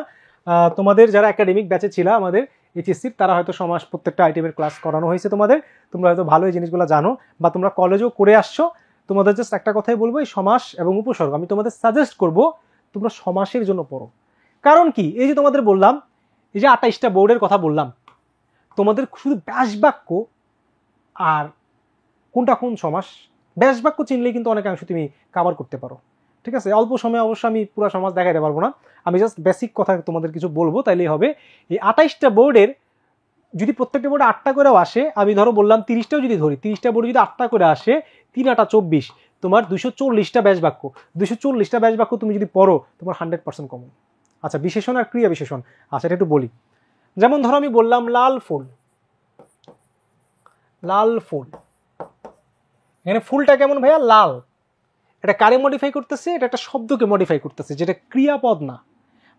তোমাদের যারা একাডেমিক ব্যাচে ছিল আমাদের এইচএসসির, তারা হয়তো সমাস প্রত্যেকটা আইটেমের ক্লাস করানো হয়েছে তোমাদের, তোমরা হয়তো ভালো এই জিনিসগুলো জানো বা তোমরা কলেজেও করে আসছো। তোমাদের জাস্ট একটা কথাই বলবো, এই সমাস এবং উপসর্গ আমি তোমাদের সাজেস্ট করব তোমরা সমাসের জন্য পড়ো। কারণ কি, এই যে তোমাদের বললাম, এই যে 28টা বোর্ডের কথা বললাম, তোমাদের শুধু ব্যাস বাক্য আর কোনটা কোন সমাস, ব্যাস বাক্য চিনলেই কিন্তু অনেকাংশ তুমি কভার করতে পারো, ঠিক আছে। অল্প সময় অবশ্য আমি পুরো সমাজ দেখাইতে পারবো না, আমি জাস্ট বেসিক কথা তোমাদের কিছু বলবো, তাইলেই হবে। এই 28টা বোর্ডের যদি প্রত্যেকটা বোর্ডে 8টা করেও আসে, আমি ধরো বললাম 30টাও যদি ধরি, 30টা বোর্ডে যদি 8টা করে আসে, 3 8 24, তোমার 240টা ব্যাস বাক্য, 240টা ব্যাস বাক্য তুমি যদি পড়ো, তোমার 100% কমন। আচ্ছা, বিশেষণ আর ক্রিয়া বিশেষণ, আচ্ছা এটা একটু বলি। যেমন ধরো আমি বললাম লাল ফুল, লাল ফুল, এখানে ফুলটা কেমন ভাইয়া? লাল, এটা কারে মডিফাই করতেছে? এটা একটা শব্দকে মডিফাই করতেছে, যেটা ক্রিয়াপদ না।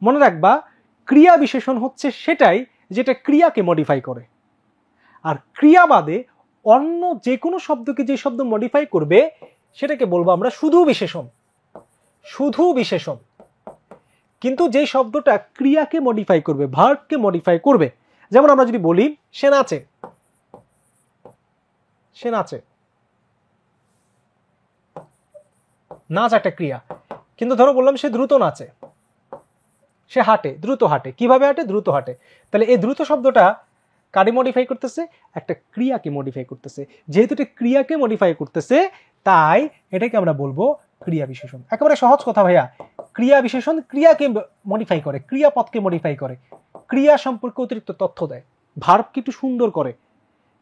মনে রাখবা, ক্রিয়া বিশেষণ হচ্ছে সেটাই যেটা ক্রিয়াকে মডিফাই করে, আর ক্রিয়া বাদে অন্য যে কোনো শব্দকে যে শব্দ মডিফাই করবে সেটাকে বলবো আমরা শুধু বিশেষণ, শুধু বিশেষণ। কিন্তু যে শব্দটা ক্রিয়াকে মডিফাই করবে, ভার্বকে মডিফাই করবে, যেমন আমরা যদি বলি সে নাচে, সে নাচে, নাচ একটা ক্রিয়া। কিন্তু ধরো বললাম সে দ্রুত নাচে, সে হাঁটে, দ্রুত হাঁটে, কিভাবে হাঁটে? দ্রুত হাঁটে। তাহলে এই দ্রুত শব্দটা কারে মডিফাই করতেছে? একটা ক্রিয়াকে মডিফাই করতেছে। যেহেতু এটা ক্রিয়াকে মডিফাই করতেছে, তাই এটাকে আমরা বলবো ক্রিয়া বিশেষণ। একেবারে সহজ কথা ভাইয়া, ক্রিয়া বিশেষণ ক্রিয়াকে মডিফাই করে, ক্রিয়াপদকে মডিফাই করে, ক্রিয়া সম্পর্কে অতিরিক্ত তথ্য দেয়, ভার্বকে একটু সুন্দর করে।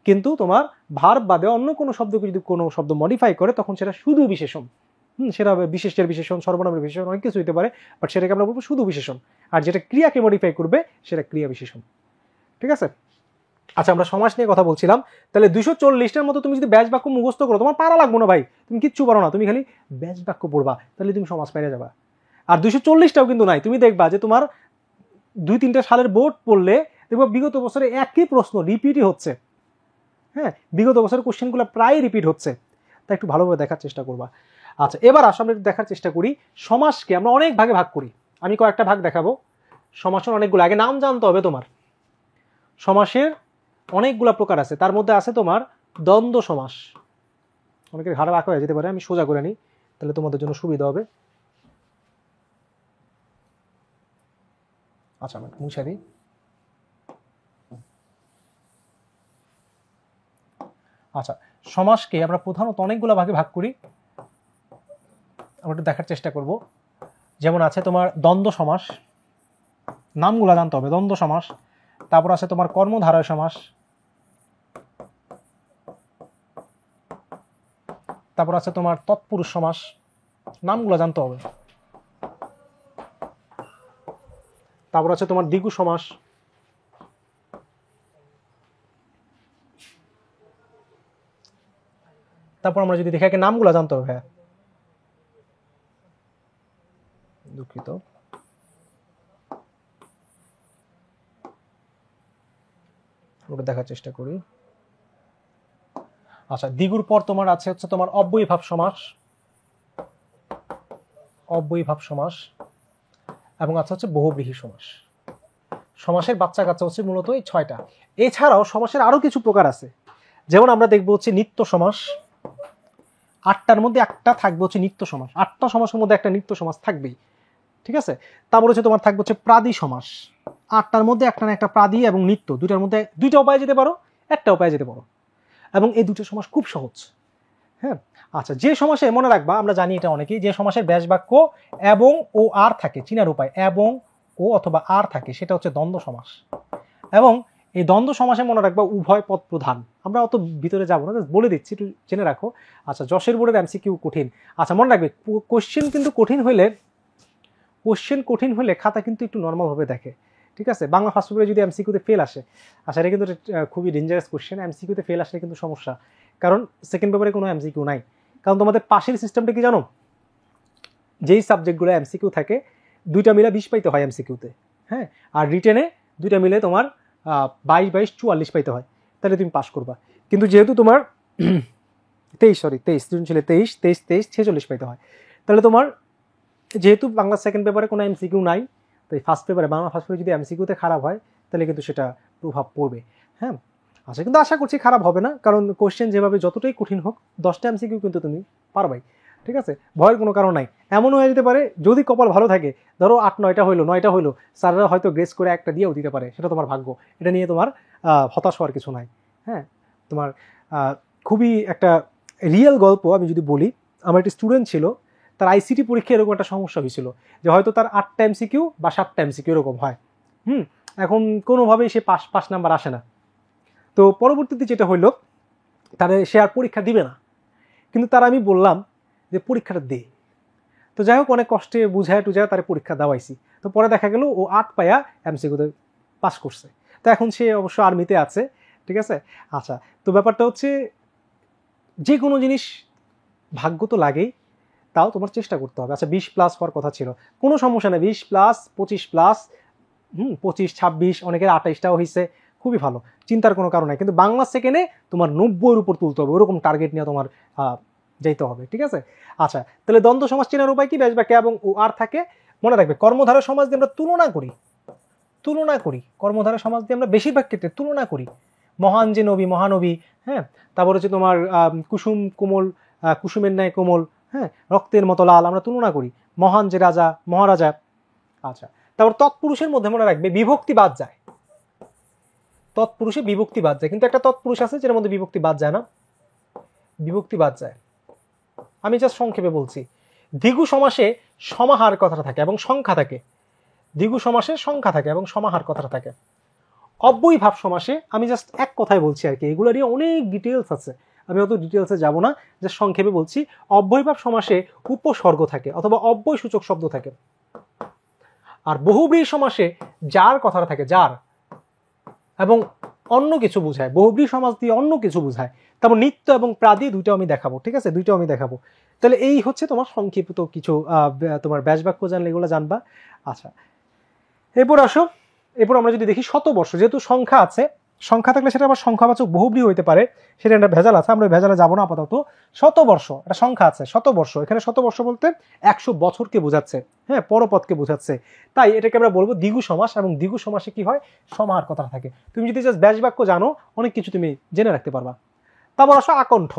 কিন্তু তোমার ভার্ব বাদে অন্য কোনো শব্দকে যদি কোনো শব্দ মডিফাই করে, তখন সেটা শুধু বিশেষণ। সেটা বিশেষের বিশেষণ, সর্বনামের বিশেষণ, অনেক কিছু হতে পারে, বাট সেটাকে আমরা বলবো শুধু বিশেষণ। আর যেটা ক্রিয়াকে মডিফাই করবে সেটা ক্রিয়া বিশেষণ, ঠিক আছে। আচ্ছা, আমরা সমাস নিয়ে কথা বলছিলাম। তাহলে 240টার মতো তুমি যদি ব্যাস বাক্য মুখস্থ করো, তোমার পারা লাগবো না ভাই, তুমি কিচ্ছু পারো না, তুমি খালি ব্যাস বাক্য পড়বা, তাহলে তুমি সমাজ পেরে যাবা। আর 240টাও কিন্তু নাই, তুমি দেখবা যে তোমার 2-3টা সালের বোর্ড পড়লে দেখবা বিগত বছরে একই প্রশ্ন রিপিটই হচ্ছে, হ্যাঁ, বিগত বছরের কোশ্চেনগুলো প্রায় রিপিট হচ্ছে, তাই একটু ভালোভাবে দেখার চেষ্টা করবা। আচ্ছা, এবার আসলে আমরা দেখার চেষ্টা করি সমাসকে আমরা অনেক ভাগে ভাগ করি। আমি কয়েকটা ভাগ দেখাবো। সমাসের অনেকগুলো, আগে নাম জানতে হবে তোমার। সমাসের অনেকগুলো প্রকার আছে, তার মধ্যে আছে তোমার দ্বন্দ্ব সমাস। অনেকের ঘাড়ে বাঁকা হয়ে যেতে পারে, আমি সোজা করে নিই তাহলে তোমাদের জন্য সুবিধা হবে। আচ্ছা, আমি মুছে দিই। আচ্ছা, সমাসকে আমরা প্রধানত অনেকগুলো ভাগে ভাগ করি, আমরা একটু দেখার চেষ্টা করব। যেমন আছে তোমার দ্বন্দ্ব সমাস, নামগুলো জানতে হবে। দ্বন্দ্ব সমাস, তারপর আছে তোমার কর্মধারয় সমাস, তারপর আছে তোমার তৎপুরুষ সমাস, নামগুলো জানতে হবে। তারপর আছে তোমার দ্বিগু সমাস, তারপর আমরা যদি দেখি একে নামগুলো জানতে হবে। হ্যাঁ দুঃখিত, ওটা দেখার চেষ্টা করি। আচ্ছা, দ্বিগুর পর তোমার আছে হচ্ছে তোমার অব্যয়ীভাব সমাস, অব্যয়ীভাব সমাস, এবং আছে হচ্ছে বহুব্রীহি সমাস। সমাসের বাচ্চা কাচ্চা হচ্ছে মূলত এই 6টা। এছাড়াও সমাসের আরো কিছু প্রকার আছে, যেমন আমরা দেখবো হচ্ছে নিত্য সমাস। 8টার মধ্যে একটা থাকবে হচ্ছে নিত্য সমাস, 8টা সমাসের মধ্যে একটা নিত্য সমাস থাকবেই, ঠিক আছে। তারপর হচ্ছে তোমার থাকবে হচ্ছে প্রাদি সমাস। 8টার মধ্যে একটা না একটা প্রাদি এবং নিত্য, দুইটার মধ্যে দুইটা উপায়ে যেতে পারো, একটা উপায়ে যেতে পারো, এবং এই দুটো সমাস খুব সহজ। হ্যাঁ আচ্ছা, যে সমাসে মনে রাখবা, আমরা জানি এটা অনেকেই, যে সমাসের ব্যাস বাক্য এবং ও আর থাকে, চিনার উপায় এবং ও অথবা আর থাকে, সেটা হচ্ছে দ্বন্দ্ব সমাস। এবং এই দ্বন্দ্ব সমাসে মনে রাখবা উভয় পদ প্রধান। আমরা অত ভিতরে যাবো না, বলে দিচ্ছি, একটু জেনে রাখো। আচ্ছা, যশের বোর্ডের এমসিকিউ কঠিন। আচ্ছা মনে রাখবে, কোশ্চেন কিন্তু কঠিন হলে খাতা কিন্তু একটু নর্মালভাবে দেখে, ঠিক আছে। বাংলা ফার্স্ট পেপারে যদি এমসিকিউতে ফেল আসে, আচ্ছা এটা কিন্তু খুবই ডেঞ্জারাস কোশ্চেন। এমসিকিউতে ফেল আসলে কিন্তু সমস্যা, কারণ সেকেন্ড পেপারে কোনো এমসিকিউ নাই। কারণ তোমাদের পাশের সিস্টেমটা কি জানো, যেই সাবজেক্টগুলো এমসিকিউ থাকে 2টা মিলে 20 পাইতে হয় এমসিকিউতে, হ্যাঁ, আর রিটেনে 2টা মিলে তোমার 22, 44 পাইতে হয়, তাহলে তুমি পাস করবা। কিন্তু যেহেতু তোমার 23 সৃজনশীলে 23 46 পাইতে হয়, তাহলে তোমার যেহেতু বাংলা সেকেন্ড পেপারে কোনো এমসিকিউ নাই, তো এই ফার্স্ট পেপারে, বাংলা ফার্স্ট পেপারে যদি এমসিকিউতে খারাপ হয়, তাহলে কিন্তু সেটা প্রভাব পড়বে। হ্যাঁ আচ্ছা, কিন্তু আশা করছি খারাপ হবে না, কারণ কোশ্চেন যেভাবে যতটাই কঠিন হোক 10টা এমসিকিউ কিন্তু তুমি পারবাই, ঠিক আছে। ভয়ের কোনো কারণ নাই। এমনও হয়ে যেতে পারে, যদি কপাল ভালো থাকে, ধরো 8-9টা হইলো, স্যাররা হয়তো গ্রেস করে একটা দিয়েও দিতে পারে, সেটা তোমার ভাগ্য। এটা নিয়ে তোমার হতাশ হওয়ার কিছু নাই। হ্যাঁ, তোমার খুবই একটা রিয়েল গল্প আমি যদি বলি, আমার একটা স্টুডেন্ট ছিল, তার আইসিটি পরীক্ষায় এরকম একটা সমস্যা হয়েছিল যে হয়তো তার 8টা এমসিকিউ বা 7টা এমসিকিউ এরকম হয়। এখন কোনোভাবেই সে পাস নাম্বার আসে না। তো পরবর্তীতে যেটা হইলো, তারে সে আর পরীক্ষা দিবে না, কিন্তু তার আমি বললাম যে পরীক্ষাটা দে। তো যাই হোক, অনেক কষ্টে বুঝায় টুঝায় তার পরীক্ষা দেওয়াইছি। তো পরে দেখা গেল ও 8 পায়া এমসিকিউতে পাস করছে। তো এখন সে অবশ্য আর্মিতে আছে, ঠিক আছে। আচ্ছা, তো ব্যাপারটা হচ্ছে যে কোনো জিনিস ভাগ্য তো লাগেই, তাও তোমার চেষ্টা করতে হবে। আচ্ছা 20+ হওয়ার কথা ছিল, কোনো সমস্যা নেই, 20+, 25+, 25, 26, অনেকের 28টাও হয়েছে, খুবই ভালো, চিন্তার কোনো কারণ নাই। কিন্তু বাংলা সেকেন্ডে তোমার 90-এর উপর তুলতে হবে, ওরকম টার্গেট নিয়ে তোমার যাইতে হবে, ঠিক আছে। আচ্ছা, তাহলে দ্বন্দ্ব সমাস চেনার উপায় কি, ব্যাস বাক্য এবং ও আর থাকে। মনে রাখবে, কর্মধারয় সমাজ দিয়ে আমরা তুলনা করি, কর্মধারয় সমাজ দিয়ে আমরা বেশিরভাগ ক্ষেত্রে তুলনা করি। মহান যে নবী, মহানবী, হ্যাঁ, তারপর হচ্ছে তোমার কুসুম কোমল, কুসুমের ন্যায় কোমল, হ্যাঁ, রক্তের মতো লাল, আমরা তুলনা করি। মহান যে রাজা, মহারাজা। আচ্ছা, তারপর তৎপুরুষের মধ্যে মনে রাখবে বিভক্তি বাদ যায়, তৎপুরুষে বিভক্তি বাদ যায়, কিন্তু একটা তৎপুরুষ আছে যেটার মধ্যে বিভক্তি বাদ যায় না, বিভক্তি বাদ যায়। আমি জাস্ট সংক্ষেপে বলছি, দ্বিগু সমাসে সমাহার কথাটা থাকে এবং সংখ্যা থাকে, দ্বিগু সমাসে সংখ্যা থাকে এবং সমাহার কথাটা থাকে। অব্যয়ীভাব সমাসে আমি জাস্ট এক কথায় বলছি আর কি, এগুলো নিয়ে অনেক ডিটেলস আছে, আমি অত ডিটেলসে যাব না, জাস্ট সংক্ষেপে বলছি। অব্যয়ীভাব সমাসে উপসর্গ থাকে অথবা অব্যয় সূচক শব্দ থাকে, আর বহুব্রীহি সমাসে যার কথাটা থাকে, যার, এবং অন্য কিছু বোঝায়, বহুব্রীহি সমাস দিয়ে অন্য কিছু বোঝায়। তারপর নিত্য এবং প্রাদি, দুইটাও আমি দেখাবো, ঠিক আছে, দুইটাও আমি দেখাবো। তাহলে এই হচ্ছে তোমার সংক্ষিপ্ত কিছু তোমার ব্যাস বাক্য জানলে এগুলো জানবা। আচ্ছা, এরপর আমরা যদি দেখি শতবর্ষ, যেহেতু সংখ্যা আছে, সংখ্যা থাকলে সেটা আবার সংখ্যাবাচক বহুব্রীহি হইতে পারে, সেটা একটা ভেজাল আছে, আমরা ভেজালে যাবো না আপাতত। শতবর্ষ একটা সংখ্যা আছে, শতবর্ষ, এখানে শতবর্ষ বলতে 100 বছরকে বোঝাচ্ছে, হ্যাঁ, পরপদকে বোঝাচ্ছে, তাই এটাকে আমরা বলবো দ্বিগু সমাস। এবং দ্বিগু সমাসে কি হয়, সমাহার কথা থাকে। তুমি যদি জাস্ট ব্যাস বাক্য জানো, অনেক কিছু তুমি জেনে রাখতে পারবা। তারপর আসো আকণ্ঠ।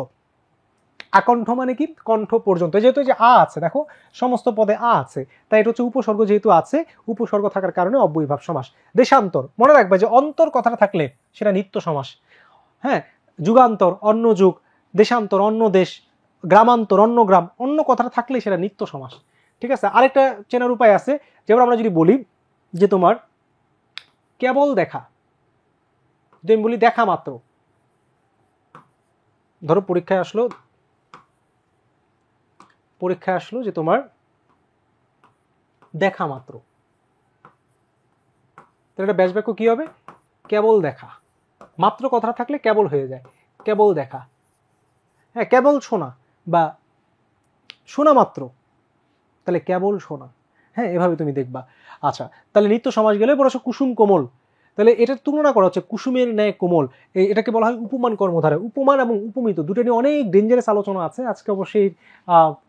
আকণ্ঠ মানে কি, কণ্ঠ পর্যন্ত, যেহেতু যে আ আছে, দেখো সমস্ত পদে আ আছে, তাই এটা হচ্ছে উপসর্গ, যেহেতু আছে উপসর্গ থাকার কারণে অব্যয়ীভাব সমাস। দেশান্তর, মনে রাখবে যে অন্তর কথাটা থাকলে সেটা নিত্য সমাস, হ্যাঁ। যুগান্তর, অন্য যুগ, দেশান্তর, অন্য দেশ, গ্রামান্তর, অন্য গ্রাম, অন্য কথাটা থাকলে সেটা নিত্য সমাস, ঠিক আছে। আরেকটা চেনার উপায় আছে, যেমন আমরা যদি বলি যে তোমার কেবল দেখা, যদি আমি বলি দেখা মাত্র, ধরো পরীক্ষায় আসলো যে তোমার দেখা মাত্র, তাহলে এটা ব্যাস বাক্য কি হবে? কেবল দেখা। মাত্র কথা থাকলে কেবল হয়ে যায়, কেবল দেখা। হ্যাঁ, কেবল শোনা বা শোনা মাত্র, তাহলে কেবল শোনা। হ্যাঁ, এভাবে তুমি দেখবা। আচ্ছা, তাহলে নিত্য সমাস গেলে বড় কুসুম কোমল, তাহলে এটার তুলনা করা হচ্ছে কুসুমের ন্যায় কোমল, এটাকে বলা হয় উপমান কর্মধারা। উপমান এবং উপমিত দুটো নিয়ে অনেক ডেঞ্জারাস আলোচনা আছে, আজকে অবশ্যই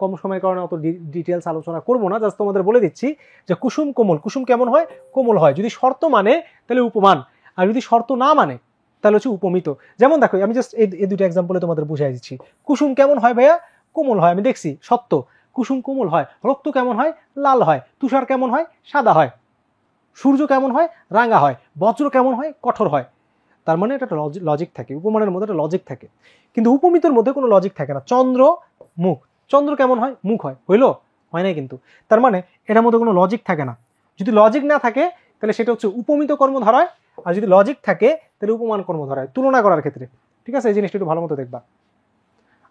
কম সময়ের কারণে অত ডিটেলস আলোচনা করবো না, জাস্ট তোমাদের বলে দিচ্ছি যে কুসুম কোমল, কুসুম কেমন হয়? কোমল হয়। যদি শর্ত মানে তাহলে উপমান, আর যদি শর্ত না মানে তাহলে হচ্ছে উপমিত। যেমন দেখো, আমি জাস্ট এই দুটো এক্সাম্পলে তোমাদের বুঝাই দিচ্ছি। কুসুম কেমন হয় ভাইয়া? কোমল হয়, আমি দেখছি, সত্য। কুসুম কোমল হয়। রক্ত কেমন হয়? লাল হয়। তুষার কেমন হয়? সাদা হয়। সূর্য কেমন হয়? রাঙা হয়। বজ্র কেমন হয়? কঠোর হয়। তার মানে এটা লজিক থাকে, উপমানের মধ্যে একটা লজিক থাকে। কিন্তু উপমিতর মধ্যে কোনো লজিক থাকে না। চন্দ্র মুখ, চন্দ্র কেমন হয়? মুখ হয়। হইলো? হয় নাই কিন্তু। তার মানে এটার মধ্যে কোনো লজিক থাকে না। যদি লজিক না থাকে তাহলে সেটা হচ্ছে উপমিত কর্মধারয়, আর যদি লজিক থাকে তাহলে উপমান কর্মধারয়, তুলনা করার ক্ষেত্রে। ঠিক আছে, এই জিনিসটা একটু ভালো মতো দেখবা।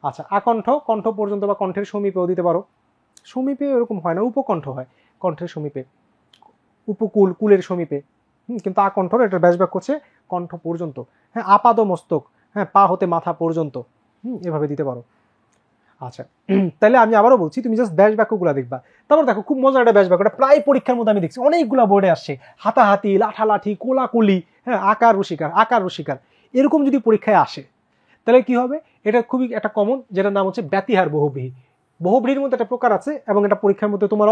আচ্ছা, আকণ্ঠ, কণ্ঠ পর্যন্ত বা কণ্ঠের সমীপেও দিতে পারো। সমীপে এরকম হয় না, উপকণ্ঠ হয়, কণ্ঠের সমীপে। উপকূল, কুলের সমীপে। কিন্তু আকণ্ঠ, এটার ব্যাস বাক্য হচ্ছে কণ্ঠ পর্যন্ত। হ্যাঁ, আপাদ মস্তক, হ্যাঁ, পা হতে মাথা পর্যন্ত, এভাবে দিতে পারো। আচ্ছা, তাহলে আমি আবারও বলছি, তুমি জাস্ট ব্যাস বাক্যগুলো দেখবা। তারপর দেখো, খুব মজার একটা ব্যাস বাক্য, এটা প্রায় পরীক্ষার মধ্যে আমি দেখছি, অনেকগুলো বোর্ডে আসছে। হাতাহাতি, লাঠালাঠি, কোলাকুলি, হ্যাঁ, আকার রসিকার, এরকম যদি পরীক্ষায় আসে তাহলে কি হবে? এটা খুবই একটা কমন, যেটার নাম হচ্ছে ব্যতিহার বহুব্রীহি। বহুব্রীহির মধ্যে একটা প্রকার আছে, এবং এটা পরীক্ষার মধ্যে তোমার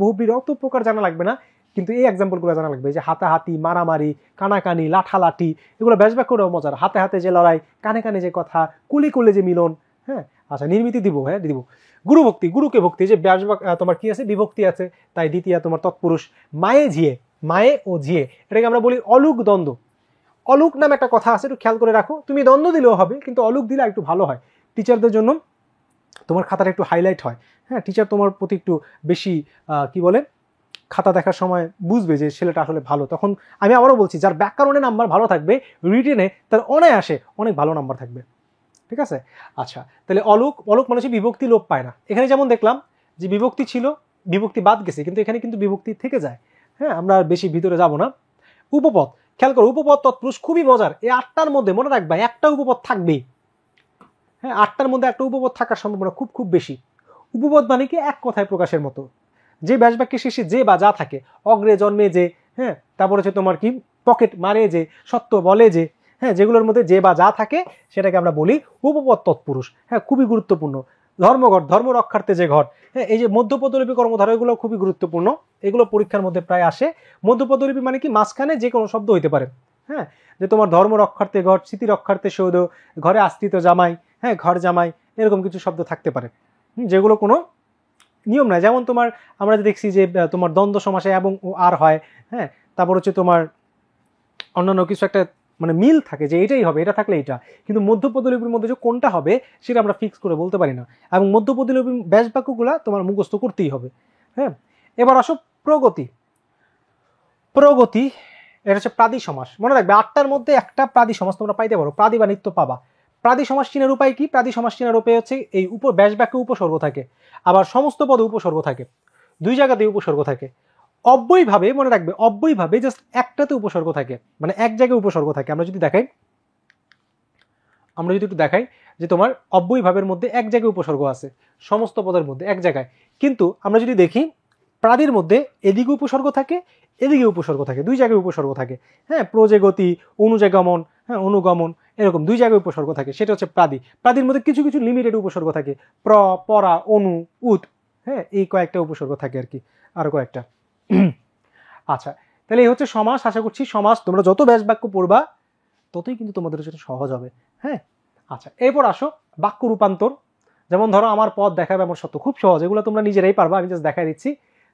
বহুব্রীহির অত প্রকার জানা লাগবে না, কিন্তু এই এক্সাম্পলগুলো জানা লাগবে, যে হাতাহাতি, মারামারি, কানাকানি, লাঠালাঠি, এগুলো ব্যাস বাক্যটাও মজার। হাতে হাতে যে লড়াই, কানে কানে যে কথা, কুলি কুলে যে মিলন। হ্যাঁ, আচ্ছা, নির্মিতি দিব, হ্যাঁ দিব। গুরু ভক্তি, গুরুকে ভক্তি, যে ব্যাস বাক্য তোমার কি আছে? বিভক্তি আছে, তাই দ্বিতীয় তোমার তৎপুরুষ। মায়ে ঝিয়ে, মায়ে ও ঝিয়ে, এটাকে আমরা বলি অলুক দ্বন্দ্ব। অলুক নামে একটা কথা আছে, একটু খেয়াল করে রাখো। তুমি দ্বন্দ্ব দিলেও হবে, কিন্তু অলুক দিলে একটু ভালো হয়, টিচারদের জন্য তোমার খাতাটা একটু হাইলাইট হয়। হ্যাঁ, টিচার তোমার প্রতি একটু বেশি কি বলে, খাতা দেখার সময় বুঝবে যে ছেলেটা আসলে ভালো। তখন আমি আবারও বলছি, যার ব্যাকরণে নাম্বার ভালো থাকবে, রিটেনে তার অনায়াসে অনেক ভালো নাম্বার থাকবে। ঠিক আছে? আচ্ছা, তাহলে অলুক, অলুক মানে হচ্ছে বিভক্তি লোপ পায় না। এখানে যেমন দেখলাম যে বিভক্তি ছিল, বিভক্তি বাদ গেছে, কিন্তু এখানে কিন্তু বিভক্তি থেকে যায়। হ্যাঁ, আমরা বেশি ভিতরে যাব না। উপপদ, খেয়াল করো, উপপদ তৎপুরুষ খুবই মজার। এই 8টার মধ্যে মনে রাখবা একটা উপপদ থাকবেই। হ্যাঁ, 8টার মধ্যে একটা উপপদ থাকার সম্ভাবনা খুব খুব বেশি। উপপদ মানে কি? এক কথায় প্রকাশের মতো। যে ব্যাস বাক্যের শেষে যে বা যা থাকে, অগ্রে জন্মে যে, হ্যাঁ, তারপর হচ্ছে তোমার কি, পকেট মারে যে, সত্য বলে যে, হ্যাঁ, যেগুলোর মধ্যে যে বা যা থাকে সেটাকে আমরা বলি উপপদ তৎপুরুষ। হ্যাঁ, খুবই গুরুত্বপূর্ণ। ধর্মঘট, ধর্ম রক্ষার্থে যে ঘট। হ্যাঁ, এই যে মধ্যপদলিপি কর্মধারয়, এগুলো খুবই গুরুত্বপূর্ণ, এগুলো পরীক্ষার মধ্যে প্রায় আসে। মধ্যপদলিপি মানে কি? মাঝখানে যে কোনো শব্দ হইতে পারে। হ্যাঁ, যে তোমার ধর্ম রক্ষার্থে ঘট, স্মৃতি রক্ষার্থে সৌধ, ঘরে আশ্রিত জামাই, হ্যাঁ, ঘর জামাই, এরকম কিছু শব্দ থাকতে পারে, যেগুলো কোনো নিয়ম নাই। যেমন তোমার আমরা দেখছি যে তোমার দ্বন্দ্ব সমাসে এবং ও আর হয়। হ্যাঁ, তারপর হচ্ছে তোমার অন্যান্য কিছু একটা মানে মিল থাকে, যে এটাই হবে, এটা থাকলে এটা। কিন্তু মধ্যপদলিপির মধ্যে যে কোনটা হবে সেটা আমরা ফিক্স করে বলতে পারি না, এবং মধ্যপদলিপির ব্যাস বাক্যগুলা তোমার মুখস্থ করতেই হবে। হ্যাঁ, এবার আসো প্রগতি। প্রগতি, এটা হচ্ছে প্রাদি সমাস। মনে রাখবে 8টার মধ্যে একটা প্রাদি সমাস তোমরা পাইতে পারো, প্রাদি বা নিত্য পাবা। প্রাদি সমাস চিনার উপায় কি? প্রাদি সমাস চিনার উপায় হচ্ছে এই ব্যাস বাক্যে উপসর্গ থাকে, আবার সমস্ত পদে উপসর্গ থাকে, দুই জায়গাতেই উপসর্গ থাকে। অব্যয়ভাবে মনে রাখবে, অব্যয়ভাবে জাস্ট একটাতে উপসর্গ থাকে, মানে এক জায়গায় উপসর্গ থাকে। আমরা যদি একটু দেখাই যে তোমার অব্যয়ভাবের মধ্যে এক জায়গায় উপসর্গ আছে, সমস্ত পদের মধ্যে এক জায়গায়। কিন্তু আমরা যদি দেখি প্রাদির মধ্যে এদিকে উপসর্গ থাকে, এদিকে উপসর্গ থাকে, দুই জায়গায় উপসর্গ থাকে। হ্যাঁ, প্রজে গতি, অনুজে গমন, হ্যাঁ, অনুগমন, এরকম দুই জায়গায় উপসর্গ থাকে, সেটা হচ্ছে প্রাদি। প্রাদির মধ্যে কিছু কিছু লিমিটেড উপসর্গ থাকে, প্র, পরা, অনু, উত, হ্যাঁ, এই কয়েকটা উপসর্গ থাকে আর কি, আরো কয়েকটা। আচ্ছা, তাহলে এই হচ্ছে সমাস। আশা করছি সমাস তোমরা যত ব্যাস বাক্য পড়বা ততই কিন্তু তোমাদের জন্য সহজ হবে। হ্যাঁ, আচ্ছা, এরপর আসো বাক্য রূপান্তর। যেমন ধরো, আমার পথ দেখাবে আমার সত্য, খুব সহজ, এগুলো তোমরা নিজেরাই পারবা, আমি জাস্ট দেখাই দিচ্ছি।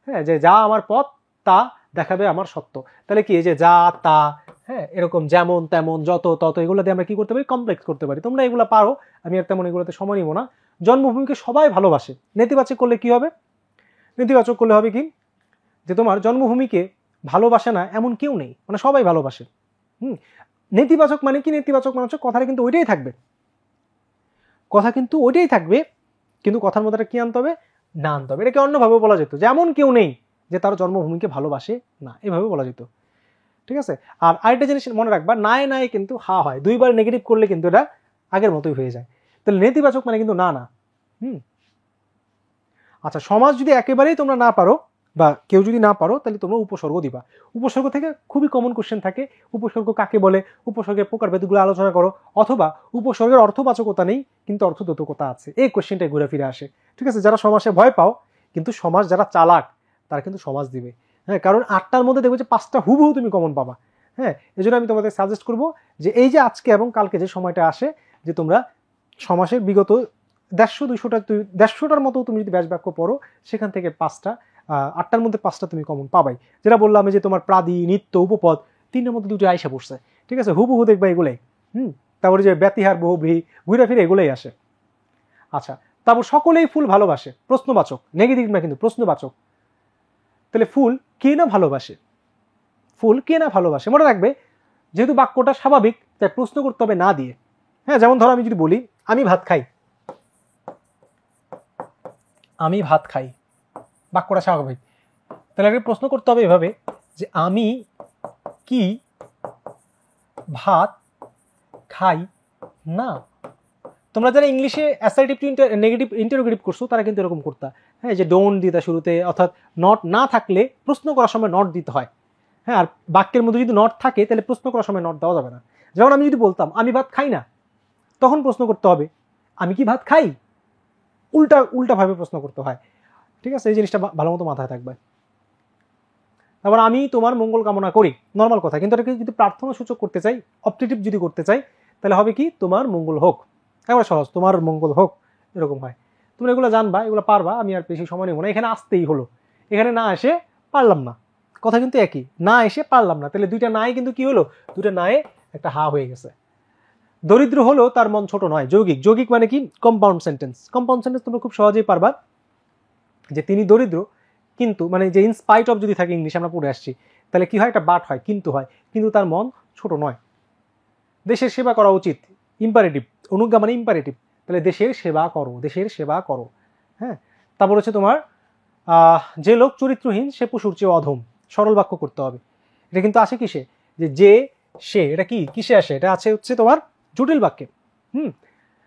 হ্যাঁ, যে যা আমার পথ তা দেখাবে আমার সত্য, তাহলে কি? এই যে যা তা, হ্যাঁ, এরকম যেমন তেমন যত তত, এগুলো দিয়ে আমরা কি করতে পারি? কমপ্লেক্স করতে পারি। তোমরা এগুলো পারো, আমি আর তেমন এগুলোতে সময় নিব না। জন্মভূমিকে সবাই ভালোবাসে, নেতিবাচক করলে কি হবে? নেতিবাচক করলে হবে কি, যে তোমার জন্মভূমিকে ভালোবাসে না এমন কেউ নেই, মানে সবাই ভালোবাসে। নেতিবাচক মানে কি, নেতিবাচক মানে হচ্ছে কথাটা কিন্তু ওইটাই থাকবে, কথা কিন্তু ওইটাই থাকবে, কিন্তু কথার মধ্যে কি আনতে হবে, না আনতে হবে। এটাকে অন্যভাবে বলা যেত যে এমন কেউ নেই যে তার জন্মভূমিকে ভালোবাসে না, এভাবে বলা যেত। ঠিক আছে। আর আরেকটা জিনিস মনে রাখবা, নাই নাই কিন্তু হা হয়, দুইবার নেগেটিভ করলে কিন্তু এটা আগের মতোই হয়ে যায়। তাহলে নেতিবাচক মানে কিন্তু না না। আচ্ছা, সমাজ যদি একেবারেই তোমরা না পারো বা কেউ যদি না পারো, তাহলে তোমরা উপসর্গ দিবা। উপসর্গ থেকে খুবই কমন কোশ্চেন থাকে, উপসর্গ কাকে বলে, উপসর্গের প্রকারভেদগুলো আলোচনা করো, অথবা উপসর্গের অর্থবাচকতা নেই কিন্তু অর্থদ্যোতকতা আছে, এই কোশ্চেনটাই ঘুরে ফিরে আসে। ঠিক আছে, যারা সমাজে ভয় পাও, কিন্তু সমাজ যারা চালাক তারা কিন্তু সমাজ দিবে। হ্যাঁ, কারণ 8টার মধ্যে দেখবো যে 5টা হুবহু তুমি কমন পাবা। হ্যাঁ, এই জন্য আমি তোমাদের সাজেস্ট করবো যে এই যে আজকে এবং কালকে যে সময়টা আসে, যে তোমরা সমাসের বিগত 150-200টার মতো তুমি যদি ব্যাস বাক্য পড়ো, সেখান থেকে 8টার মধ্যে 5টা তুমি কমন পাবাই। যেটা বললাম যে তোমার প্রাদি, নিত্য, উপপদ, 3টার মধ্যে 2টো আইসা পড়ছে। ঠিক আছে, হুবহু দেখবা এগুলাই। তারপরে যে ব্যতিহার, বহুব্রীহি, ঘুরে ফিরে এগুলোই আসে। আচ্ছা, তারপর সকলেই ফুল ভালোবাসে, প্রশ্নবাচক, নেগেটিভ না কিন্তু প্রশ্নবাচক। তাহলে ফুল কে না ভালোবাসে, ফুল কে না ভালোবাসে মনে রাখবে, যেহেতু বাক্যটা স্বাভাবিক তাই প্রশ্ন করতে হবে না দিয়ে। হ্যাঁ, যেমন ধরো আমি যদি বলি আমি ভাত খাই, আমি ভাত খাই, বাক্যটা স্বাভাবিক, তাহলে আগে প্রশ্ন করতে হবে এভাবে যে আমি কি ভাত খাই না। তোমরা যারা ইংলিশে অ্যাসার্টিভ টু নেগেটিভ ইন্টারোগেটিভ করছো তারা কিন্তু এরকম করতা। হ্যাঁ, যে ডোন্ট দিতে শুরুতে, অর্থাৎ নট না থাকলে প্রশ্ন করার সময় নট দিতে হয়। হ্যাঁ, আর বাক্যের মধ্যে যদি নট থাকে তাহলে প্রশ্ন করার সময় নট দেওয়া যাবে না। যেমন আমি যদি বলতাম আমি ভাত খাই না, তখন প্রশ্ন করতে হবে আমি কি ভাত খাই, উল্টাভাবে প্রশ্ন করতে হয়। ঠিক আছে, এই জিনিসটা ভালো মতো মাথায় থাকবে। তারপর আমি তোমার মঙ্গল কামনা করি, নর্মাল কথা, কিন্তু এটাকে যদি প্রার্থনা সূচক করতে চাই, অপটেটিভ যদি করতে চাই, তাহলে হবে কি তোমার মঙ্গল হোক। একবার সহজ, তোমার মঙ্গল হোক, এরকম হয়। তোমরা এগুলো জানবা, এগুলো পারবা, আমি আর বেশি সময় নেব না। এখানে আসতেই হলো, এখানে না এসে পারলাম না, কথা কিন্তু একই, না এসে পারলাম না, তাহলে দুইটা নাই কিন্তু কি হলো, দুইটা নাই একটা হা হয়ে গেছে। দরিদ্র হলো তার মন ছোট নয়, যৌগিক। যৌগিক মানে কি, কম্পাউন্ড সেন্টেন্স। কম্পাউন্ড সেন্টেন্স তোমরা খুব সহজেই পারবা, যে তিনি দরিদ্র কিন্তু, মানে যে ইনস্পাইট অফ যদি থাকে, ইংলিশ আমরা পড়ে আসছি, তাহলে কি হয়, একটা বাট হয়, কিন্তু হয়, কিন্তু তার মন ছোট নয়। দেশের সেবা করা উচিত, ইম্পারেটিভ, অনুজ্ঞা মানে ইম্পারেটিভ, তাহলে দেশের সেবা করো, দেশের সেবা করো। হ্যাঁ, তারপর হচ্ছে তোমার যে লোক চরিত্রহীন সে পশুর চেয়ে অধম, সরল বাক্য করতে হবে। এটা কিন্তু আসে কিসে, যে সে, এটা কি কিসে আসে, এটা আছে হচ্ছে তোমার জটিল বাক্যে।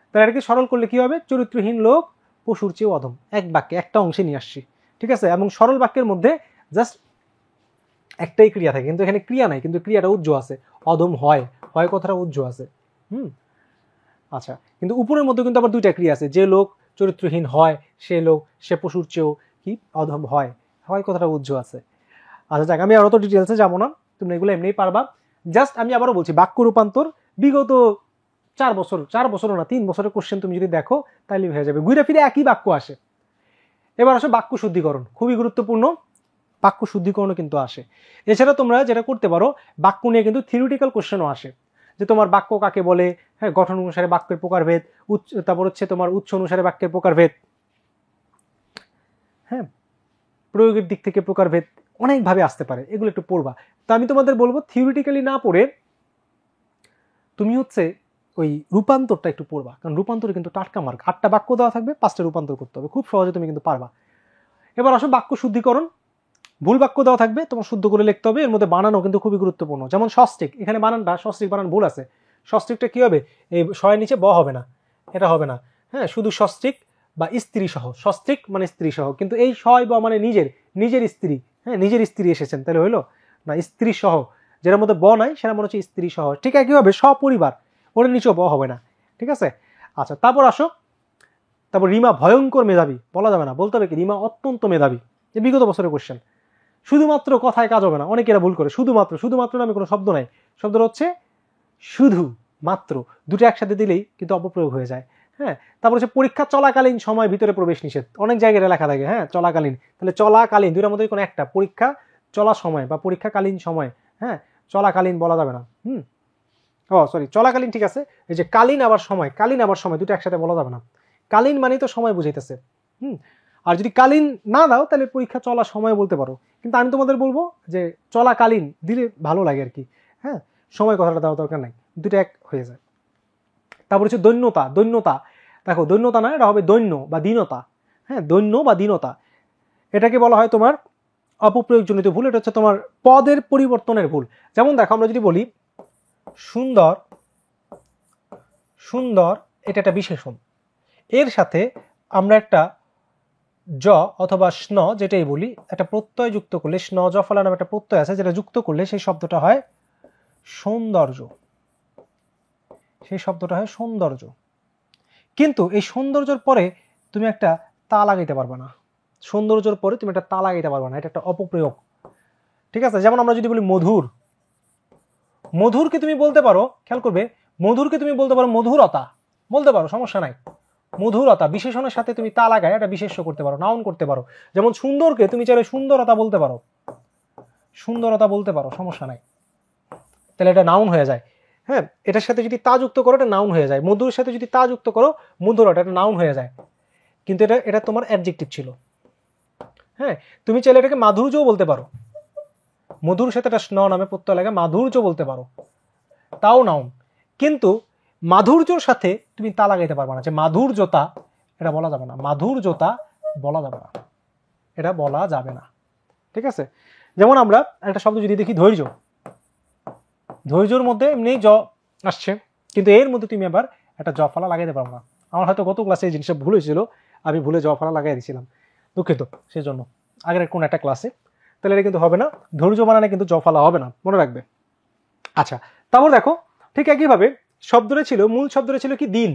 তাহলে এটাকে সরল করলে কি হবে, চরিত্রহীন লোক পশুর চেয়ে অধম, এক বাক্যে একটা অংশে নিয়ে আসছি। ঠিক আছে, এবং সরল বাক্যের মধ্যে জাস্ট একটাই ক্রিয়া থাকে, কিন্তু এখানে ক্রিয়া নাই, কিন্তু ক্রিয়াটা উজ্জ আছে, অধম হয়, হয় কথাটা উজ্জ আছে। আচ্ছা, কিন্তু উপরের মধ্যে কিন্তু আবার দুইটা ক্রিয়া আছে, যে লোক চরিত্রহীন হয়, সে লোক সে পশুর চেয়েও কি অধম হয়, হয় কথাটা উজ্জ আছে। আচ্ছা যাক, আমি আর অত ডিটেলসে যাবো না, তুমি এগুলো এমনিই পারবা। জাস্ট আমি আবারও বলছি, বাক্য রূপান্তর বিগত 4 বছরও না 3 বছরের কোশ্চেন তুমি যদি দেখো তাহলে হয়ে যাবে, ঘুরে ফিরে একই বাক্য আসে। এবার আসো বাক্য শুদ্ধিকরণ, খুবই গুরুত্বপূর্ণ, বাক্য শুদ্ধিকরণও কিন্তু আসে। এছাড়া তোমরা যেটা করতে পারো, বাক্য নিয়ে কিন্তু থিওরিটিক্যাল কোশ্চেনও আসে, যে তোমার বাক্য কাকে বলে, হ্যাঁ, গঠন অনুসারে বাক্যের প্রকারভেদ, তারপর হচ্ছে তোমার উৎস অনুসারে বাক্যের প্রকারভেদ, হ্যাঁ, প্রয়োগের দিক থেকে প্রকারভেদ অনেকভাবে আসতে পারে, এগুলো একটু পড়বা। তা আমি তোমাদের বলবো থিওরিটিক্যালি না পড়ে তুমি হচ্ছে ওই রূপান্তরটা একটু পড়বা, কারণ রূপান্তরে কিন্তু টাটকা মার্ক, 8টা বাক্য দেওয়া থাকবে, 5টা রূপান্তর করতে হবে, খুব সহজে তুমি কিন্তু পারবা। এবার আসো বাক্য শুদ্ধিকরণ, ভুল বাক্য দেওয়া থাকবে, তোমার শুদ্ধ করে লিখতে হবে, এর মধ্যে বানানো কিন্তু খুবই গুরুত্বপূর্ণ। যেমন সস্ত্রিক, এখানে বানানটা সস্ত্রিক বানান ভুল আছে, সস্ত্রিকটা কি হবে, এই শয়ের নিচে ব হবে না, এটা হবে না। হ্যাঁ, শুধু সস্ত্রিক বা স্ত্রী সহ, সস্ত্রিক মানে স্ত্রী সহ, কিন্তু এই শয় ব মানে নিজের স্ত্রী, হ্যাঁ, নিজের স্ত্রী এসেছেন, তাহলে হইলো না, স্ত্রী সহ, যেটার মধ্যে ব নাই সেটা মনে হচ্ছে স্ত্রী সহ। ঠিক আছে, কি হবে, সপরিবার, ওটার নিচেও ব হবে না। ঠিক আছে, আচ্ছা তারপর আসো, তারপর রিমা ভয়ঙ্কর মেধাবী বলা যাবে না, বলতে হবে কি রিমা অত্যন্ত মেধাবী, যে বিগত বছরের কোশ্চেন। শুধুমাত্র কথায় কাজ হবে না, অনেকেরা ভুল করে, শুধুমাত্র নামে কোনো শব্দ নাই, শব্দটা হচ্ছে শুধু মাত্র, দুটো একসাথে দিলেই কিন্তু অপপ্রয়োগ হয়ে যায়। হ্যাঁ, তারপর হচ্ছে পরীক্ষা চলাকালীন সময় ভিতরে প্রবেশ নিষেধ, অনেক জায়গায় লেখা থাকে, হ্যাঁ চলাকালীন, তাহলে চলাকালীন দুইটার মধ্যে কোনো একটা, পরীক্ষা চলা সময় বা পরীক্ষাকালীন সময়, হ্যাঁ, চলাকালীন বলা যাবে না। সরি, চলাকালীন ঠিক আছে, এই যে কালীন আবার সময়, দুটো একসাথে বলা যাবে না, কালীন মানেই তো সময় বুঝাইতেছে। আর যদি কালীন না দাও তাহলে পরীক্ষা চলার সময় বলতে পারো, কিন্তু আমি তোমাদের বলবো যে চলাকালীন দিলে ভালো লাগে আর কি। হ্যাঁ, সময় কথাটা দেওয়া দরকার নাই, দুটো এক হয়ে যায়। তারপর হচ্ছে দৈন্যতা। দৈন্যতা দেখো, দৈন্যতা না, এটা হবে দৈন্য বা দীনতা। হ্যাঁ, দৈন্য বা দীনতা, এটাকে বলা হয় তোমার অপপ্রয়োগজনিত ভুল। এটা হচ্ছে তোমার পদের পরিবর্তনের ভুল। যেমন দেখো, আমরা যদি বলি সুন্দর, সুন্দর এটা একটা বিশেষণ, এর সাথে আমরা একটা জ অথবা স্ন যেটাই বলি একটা প্রত্যয় যুক্ত করলে, স্ন জ ফলা নামে একটা প্রত্যয় আছে, যেটা যুক্ত করলে সেই শব্দটা হয় সৌন্দর্য। সেই শব্দটা হয় সৌন্দর্য। কিন্তু এই সৌন্দর্যের পরে তুমি একটা তা লাগাইতে পারবে না। সৌন্দর্যের পরে তুমি একটা তা লাগাইতে পারবে না, এটা একটা অপপ্রয়োগ। ঠিক আছে, যেমন আমরা যদি বলি মধুর, মধুরকে তুমি বলতে পারো, খেয়াল করবে, মধুরকে তুমি বলতে পারো মধুরতা, বলতে পারো, সমস্যা নাই। মধুরতা বিশেষণের সাথে তুমি তা লাগায় একটা বিশেষ্য করতে পারো, নাউন করতে পারো। যেমন সুন্দরকে তুমি চাইলে সুন্দরতা বলতে পারো, সুন্দরতা বলতে পারো, সমস্যা নাই, তাহলে এটা নাউন হয়ে যায়। হ্যাঁ, এটার সাথে যদি তা যুক্ত করো এটা নাউন হয়ে যায়। মধুর সাথে যদি তা যুক্ত করো মধুরতা, এটা নাউন হয়ে যায়। কিন্তু এটা এটা তোমার অ্যাডজেক্টিভ ছিল। হ্যাঁ, তুমি চাইলে এটাকে মাধুর্যও বলতে পারো, মধুর সাথে একটা স্ন নামে প্রত্যয় লাগে, মাধুর্য বলতে পারো, তাও নাউন। কিন্তু মাধুর্যর সাথে তুমি তা লাগাইতে পারবে না, যে মাধুর্যতা, এটা বলা যাবে না, মাধুর্যতা বলা যাবে না, এটা বলা যাবে না। ঠিক আছে, যেমন আমরা একটা শব্দ যদি দেখি ধৈর্য, ধৈর্যর মধ্যে এমনি জ আসছে, কিন্তু এর মধ্যে তুমি আবার একটা জ ফলা লাগাইতে পারবো না। আমার হয়তো গত ক্লাসে এই জিনিসটা ভুল হয়েছিল, আমি ভুলে জ ফলা লাগাই দিয়েছিলাম, দুঃখিত সেই জন্য, আগের কোন একটা ক্লাসে। তাহলে এটা কিন্তু হবে না, ধৈর্য বানানে কিন্তু জ ফলা হবে না, মনে রাখবে। আচ্ছা, তারপর দেখো ঠিক একইভাবে শব্দটা ছিল, মূল শব্দটা ছিল কি দিন।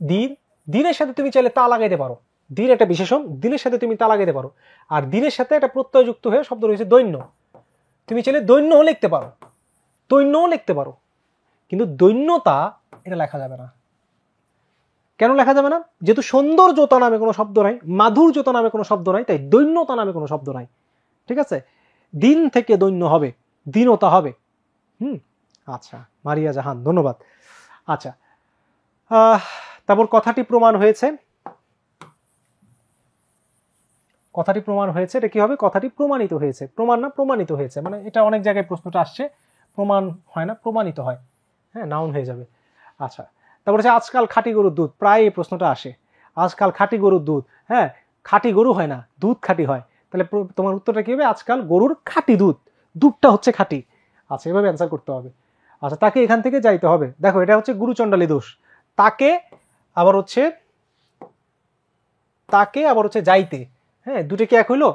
দিন, দিনের সাথে তুমি চাইলে তা লাগাইতে পারো, দিন একটা বিশেষণ, দিনের সাথে তুমি তা লাগাইতে পারো। আর দিনের সাথে একটা প্রত্যয় যুক্ত হয়ে শব্দ রয়েছে দৈন্য, তুমি চাইলে দৈন্যও লিখতে পারো, দৈন্যও লিখতে পারো, কিন্তু দৈন্যতা এটা লেখা যাবে না। কেন লেখা যাবে না? যেহেতু সৌন্দর্যতা নামে কোনো শব্দ নাই, মাধুর্যতা নামে কোনো শব্দ নাই, তাই দৈন্যতা নামে কোনো শব্দ নাই। ঠিক আছে, দিন থেকে দৈন্য হবে, দীনতা হবে। আচ্ছা, মারিয়া জাহান, ধন্যবাদ। আচ্ছা, তারপর কথাটি প্রমাণ হয়েছে, কথাটি প্রমাণ হয়েছে, এটা কি হবে? কথাটি প্রমাণিত হয়েছে, প্রমাণ না প্রমাণিত হয়েছে, মানে এটা অনেক জায়গায় প্রশ্নটা আসছে, প্রমাণ হয় না প্রমাণিত হয়, হ্যাঁ, নাউন হয়ে যাবে। আচ্ছা, তারপর হচ্ছে আজকাল খাঁটি গরুর দুধ, প্রায় এই প্রশ্নটা আসে, আজকাল খাঁটি গরুর দুধ, হ্যাঁ, খাঁটি গরু হয় না, দুধ খাঁটি হয়, তাহলে তোমার উত্তরটা কি হবে? আজকাল গরুর খাঁটি দুধ, দুধটা হচ্ছে খাঁটি। আচ্ছা, এভাবে অ্যান্সার করতে হবে। আচ্ছা, তাকে এখান থেকে যাইতে হবে, দেখো এটা হচ্ছে গুরুচণ্ডালী দোষ, তাকে আবার হচ্ছে, তাকে আবার হচ্ছে যাইতে, হ্যাঁ, দুটো কি এক হইলো?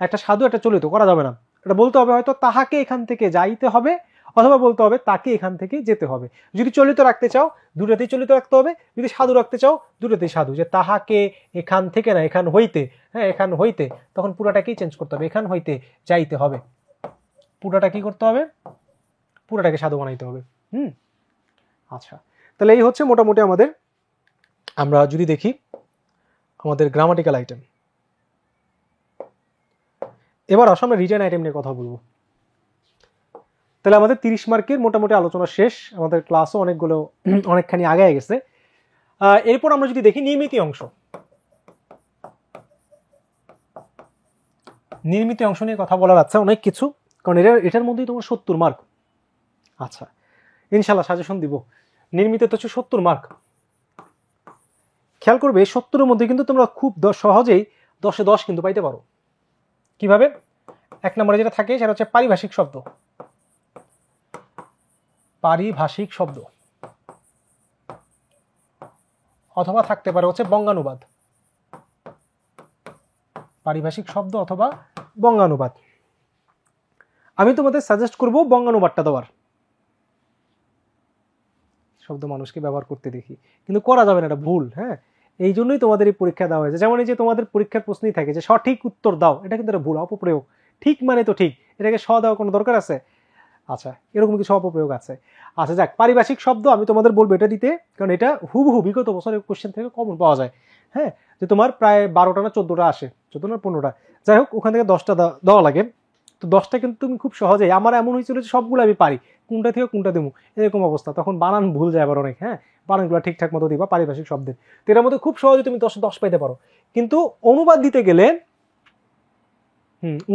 একটা সাধু একটা চলিত, করা যাবে না, এটা বলতে হবে হয়তো তাহাকে এখান থেকে যাইতে হবে, অথবা বলতে হবে তাকে এখান থেকে যেতে হবে। যদি চলিত রাখতে চাও দুটোতেই চলিত রাখতে হবে, যদি সাধু রাখতে চাও দুটোতেই সাধু, যে তাহাকে এখান থেকে না এখান হইতে, হ্যাঁ, এখান হইতে, তখন পুরাটাকেই চেঞ্জ করতে হবে, এখান হইতে যাইতে হবে, পুরাটা কি করতে হবে? পুরাটাকে সাধু বানাইতে হবে। আচ্ছা, তাহলে এই হচ্ছে মোটামুটি আমাদের, আমরা যদি দেখি আমাদের গ্রামাটিক্যাল আইটেম। এবার আসো আমরা রিটেন আইটেম নিয়ে কথা বলবো। তাহলে আমাদের 30 মার্কের মোটামুটি আলোচনা শেষ, আমাদের ক্লাসও অনেকগুলো অনেকখানি আগে গেছে। এরপর আমরা যদি দেখি নির্মিত অংশ, নির্মিত অংশ নিয়ে কথা বলার আছে অনেক কিছু, কারণ এটার মধ্যেই তোমার 70 মার্ক। আচ্ছা, ইনশাল্লাহ সাজেশন দিব, নির্মিত তো হচ্ছে 70 মার্ক। খেয়াল করবে 70-এর মধ্যে কিন্তু তোমরা খুব সহজেই 10-এ 10 কিন্তু পাইতে পারো। কিভাবে? 1 নম্বরে যেটা থাকে সেটা হচ্ছে পারিভাষিক শব্দ, পারিভাষিক শব্দ, অথবা থাকতে পারে হচ্ছে বঙ্গানুবাদ, পারিভাষিক শব্দ অথবা বঙ্গানুবাদ। আমি তোমাদের সাজেস্ট করব বঙ্গানুবাদটা দেওয়ার, শব্দ মানুষকে ব্যবহার করতে দেখি, কিন্তু করা যাবে না, এটা ভুল। হ্যাঁ, এই জন্যই তোমাদের এই পরীক্ষা দেওয়া হয়েছে। যেমন এই যে তোমাদের পরীক্ষার প্রশ্নই থাকে যে সঠিক উত্তর দাও, এটা কিন্তু একটা ভুল, অপপ্রয়োগ। ঠিক মানে তো ঠিক, এটাকে স দেওয়ার কোনো দরকার আছে? আচ্ছা, এরকম কিছু অপপ্রয়োগ আছে। আচ্ছা যাক, পারিভাষিক শব্দ আমি তোমাদের বলবো এটা দিতে, কারণ এটা হুবহু বিগত বছরের কোশ্চেন থেকে কমন পাওয়া যায়। হ্যাঁ, যে তোমার প্রায় 12টা না 14টা আসে, 14 না 15টা, যাই হোক, ওখান থেকে 10টা দেওয়া লাগে। তো তো 10টা কিন্তু তুমি খুব সহজেই, আমার এমন হয়েছিল যে সবগুলো আমি পারি, কোনটা থেকে কোনটা দেবো এরকম অবস্থা, তখন বানান ভুল যায় আবার অনেক, হ্যাঁ বানানগুলো ঠিকঠাক মতো দিবা পারিভাষিক শব্দের। তো এটার মধ্যে খুব সহজে তুমি 10 10 পাইতে পারো। কিন্তু অনুবাদ দিতে গেলে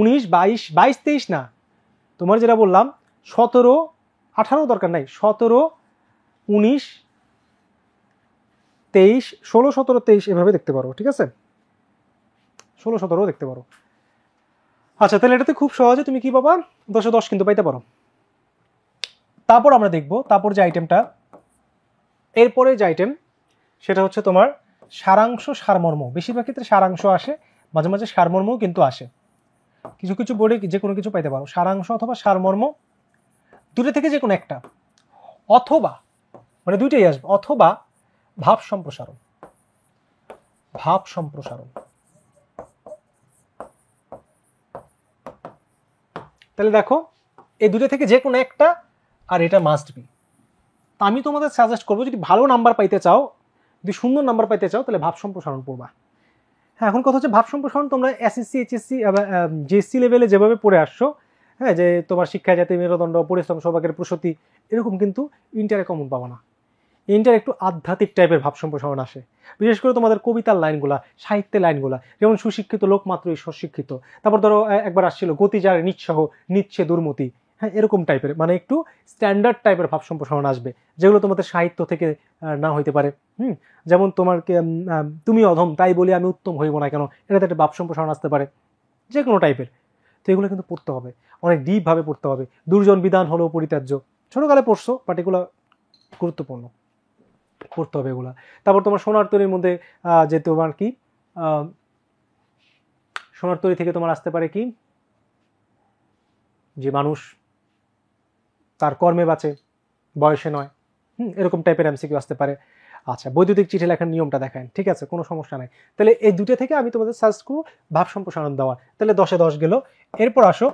19 22 22 23 না, তোমার যেটা বললাম 17 18 দরকার নাই, 17 19 23 16 17 23 এভাবে দেখতে পারো, ঠিক আছে 16 17 দেখতে পারো। আচ্ছা তাহলে এটাতে খুব সহজে তুমি কি পাবা 10 10 কিন্তু পাইতে পারো। তারপর আমরা দেখব তারপর যে আইটেমটা, এরপরে যে আইটেম সেটা হচ্ছে তোমার সারাংশ সারমর্ম। বেশিরভাগ ক্ষেত্রে সারাংশ আসে, মাঝে মাঝে সারমর্মও কিন্তু আসে, কিছু কিছু বোর্ডে যে কোনো কিছু পাইতে পারো, সারাংশ অথবা সারমর্ম দুটো থেকে যে কোনো একটা, অথবা মানে দুইটাই আসবে, অথবা ভাব সম্প্রসারণ। ভাব সম্প্রসারণ, তাহলে দেখো এই দুটো থেকে যে কোনো একটা, আর এটা মাস্ট বি। তা আমি তোমাদের সাজেস্ট করবো যদি ভালো নাম্বার পাইতে চাও, যদি সুন্দর নাম্বার পাইতে চাও তাহলে ভাব সম্প্রসারণ পড়বা। হ্যাঁ এখন কথা হচ্ছে ভাব সম্প্রসারণ তোমরা এসএসসি এইচএসসি জিএসসি লেভেলে যেভাবে পড়ে আসছো, হ্যাঁ যে তোমার শিক্ষা জাতি মেরুদণ্ড পরিশ্রম সৌভাগ্যের প্রসূতি, এরকম কিন্তু ইন্টারে কমন পাবো না। ইন্টার একটু আধ্যাত্মিক টাইপের ভাব সম্প্রসারণ আসে, বিশেষ করে তোমাদের কবিতার লাইনগুলা, সাহিত্যের লাইনগুলা, যেমন সুশিক্ষিত লোক মাত্র ঈশ্বর শিক্ষিত। তারপর ধরো একবার আসছিল গতি যার নিঃসহ নিচ্ছে দুর্মতি, হ্যাঁ এরকম টাইপের, মানে একটু স্ট্যান্ডার্ড টাইপের ভাব সম্প্রসারণ আসবে, যেগুলো তোমাদের সাহিত্য থেকে না হইতে পারে। যেমন তোমার তুমি অধম তাই বলি আমি উত্তম হইব না কেন, এটাতে একটা ভাব সম্প্রসারণ আসতে পারে, যে কোনো টাইপের। তো এগুলো কিন্তু পড়তে হবে, অনেক ডিপভাবে পড়তে হবে। দুর্জন বিধান হলো পরিত্যাজ্য, ছোটকালে পড়ছো বাট এগুলো গুরুত্বপূর্ণ, পড়তে হবে এগুলা। তারপর তোমার সোনার তরীর মধ্যে যে তোমার কি সোনার তরী থেকে তোমার আসতে পারে কি, যে মানুষ তার কর্মে বাঁচে বয়সে নয়, এরকম টাইপের এমসিকিউ আসতে পারে। আচ্ছা বৈদ্যুতিক চিঠি লেখার নিয়মটা দেখায়, ঠিক আছে কোনো সমস্যা নাই। তাহলে এই দুটো থেকে আমি তোমাদের সার্চ করব ভাব সম্প্রসারণ দেওয়ার, তাহলে 10-এ 10 গেল। এরপর আসো,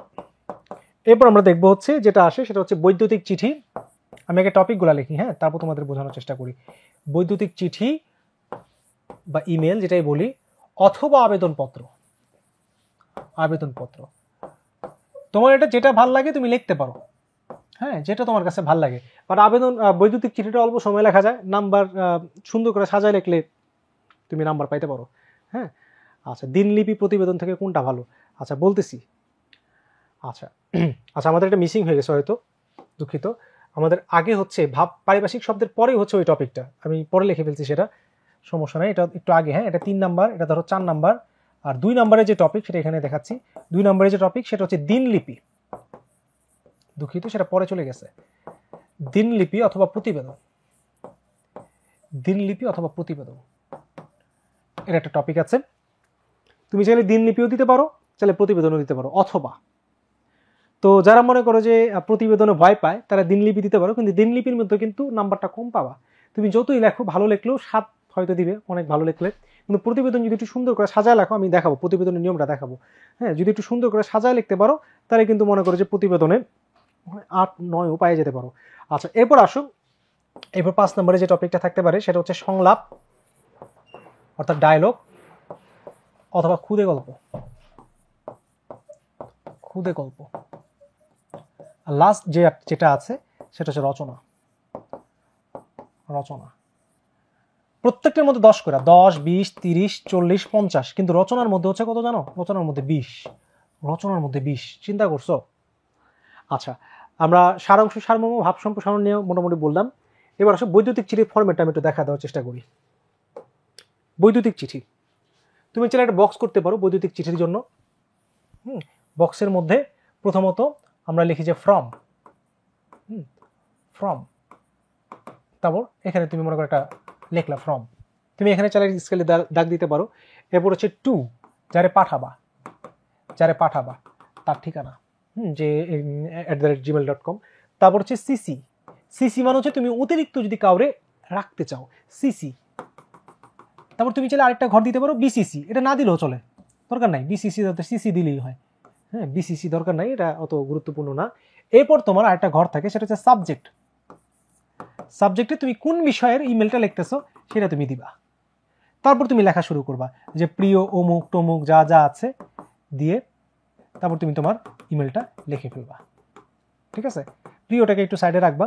এরপর আমরা দেখবো হচ্ছে যেটা আসে সেটা হচ্ছে বৈদ্যুতিক চিঠি। আমি আগে টপিকগুলো লিখি, হ্যাঁ তারপর তোমাদের বোঝানোর চেষ্টা করি। বৈদ্যুতিক চিঠি বা ইমেল যেটাই বলি, অথবা আবেদনপত্র। আবেদনপত্র তোমার এটা যেটা ভাল লাগে তুমি লিখতে পারো, হ্যাঁ যেটা তোমার কাছে ভাল লাগে। বাট বৈদ্যুতিক চিঠিটা অল্প সময় লেখা যায়, নাম্বার সুন্দর করে সাজায় লিখলে তুমি নাম্বার পাইতে পারো। হ্যাঁ আচ্ছা দিনলিপি প্রতিবেদন থেকে কোনটা ভালো, আচ্ছা বলতেছি। আচ্ছা আচ্ছা আমাদের এটা মিসিং হয়ে গেছে হয়তো, দুঃখিত। আমাদের আগে হচ্ছে ভাব পারিভাষিক শব্দের পরেই হচ্ছে ওই টপিকটা, আমি পরে লিখে ফেলছি, সেটা সমস্যা নাই, এটা একটু আগে। হ্যাঁ এটা 3 নাম্বার, এটা ধরো 4 নাম্বার। আর 2 নম্বরে যে টপিক সেটা এখানে দেখাচ্ছি। 2 নম্বরে যে টপিক সেটা হচ্ছে দিনলিপি, দুঃখিত সেটা পরে চলে গেছে। দিনলিপি অথবা প্রতিবেদন, দিনলিপি অথবা প্রতিবেদন, এটা একটা টপিক আছে। তুমি চাইলে দিনলিপিও দিতে পারো, চাইলে প্রতিবেদনও দিতে পারো, অথবা। তো যারা মনে করো যে প্রতিবেদনে ভয় পায় তারা দিনলিপি দিতে পারো, কিন্তু দিনলিপির মধ্যে কিন্তু নাম্বারটা কম পাবা। তুমি যতই লেখো, ভালো লেখলেও 7 হয়তো দিবে অনেক ভালো লেখলে, কিন্তু প্রতিবেদন যদি একটু সুন্দর করে সাজায় লেখো, আমি দেখাবো প্রতিবেদনের নিয়মটা দেখাবো। হ্যাঁ যদি একটু সুন্দর করে সাজায় লিখতে পারো তাহলে কিন্তু মনে করো যে প্রতিবেদনে 8-9 পায়ে যেতে পারো। আচ্ছা এরপর আসো, এরপর 5 নম্বরে যে টপিকটা থাকতে পারে সেটা হচ্ছে সংলাপ অর্থাৎ ডায়লগ অথবা খুদে গল্প। খুদে গল্প। আর লাস্ট যেটা আছে সেটা হচ্ছে রচনা। রচনা প্রত্যেকটার মধ্যে 10 করে, 10 20 30 40 50, কিন্তু রচনার মধ্যে হচ্ছে কত জানো, রচনার মধ্যে 20। রচনার মধ্যে 20, চিন্তা করছো? আচ্ছা আমরা সারাংশ সারমর্ম ভাব সম্প্রসারণ নিয়ে মোটামুটি বললাম। এবার আসলে বৈদ্যুতিক চিঠির ফরম্যাটটা আমি একটু দেখা দেওয়ার চেষ্টা করি। বৈদ্যুতিক চিঠি তুমি চাইলে একটা বক্স করতে পারো বৈদ্যুতিক চিঠির জন্য। বক্সের মধ্যে প্রথমত আমরা লিখি যে ফ্রম, ফ্রম। তারপর এখানে তুমি মনে করো একটা লিখলা ফ্রম, তুমি এখানে চাইলে স্কেলে দাগ দিতে পারো। এরপর হচ্ছে টু, যারে পাঠাবা, যারে পাঠাবা তার ঠিকানা, যে @gmail.com। তারপর হচ্ছে সিসি, সিসি মানে হচ্ছে তুমি অতিরিক্ত যদি কাউরে রাখতে চাও, সিসি। তারপর তুমি চাইলে আরেকটা ঘর দিতে পারো বিসিসি, এটা না দিলেও চলে, দরকার নাই বিসিসি, সিসি দিলেই হয়। হ্যাঁ বিসিসি দরকার নাই, এটা অত গুরুত্বপূর্ণ না। এরপর তোমার আরেকটা ঘর থাকে সেটা হচ্ছে সাবজেক্ট। সাবজেক্টে তুমি কোন বিষয়ের ইমেলটা লিখতেছো সেটা তুমি দিবা। তারপর তুমি লেখা শুরু করবা যে প্রিয় অমুক টমুক যা যা আছে দিয়ে তারপর তুমি তোমার ইমেলটা লিখে ফেলবা, ঠিক আছে? প্রিয়টাকে একটু সাইডে রাখবা,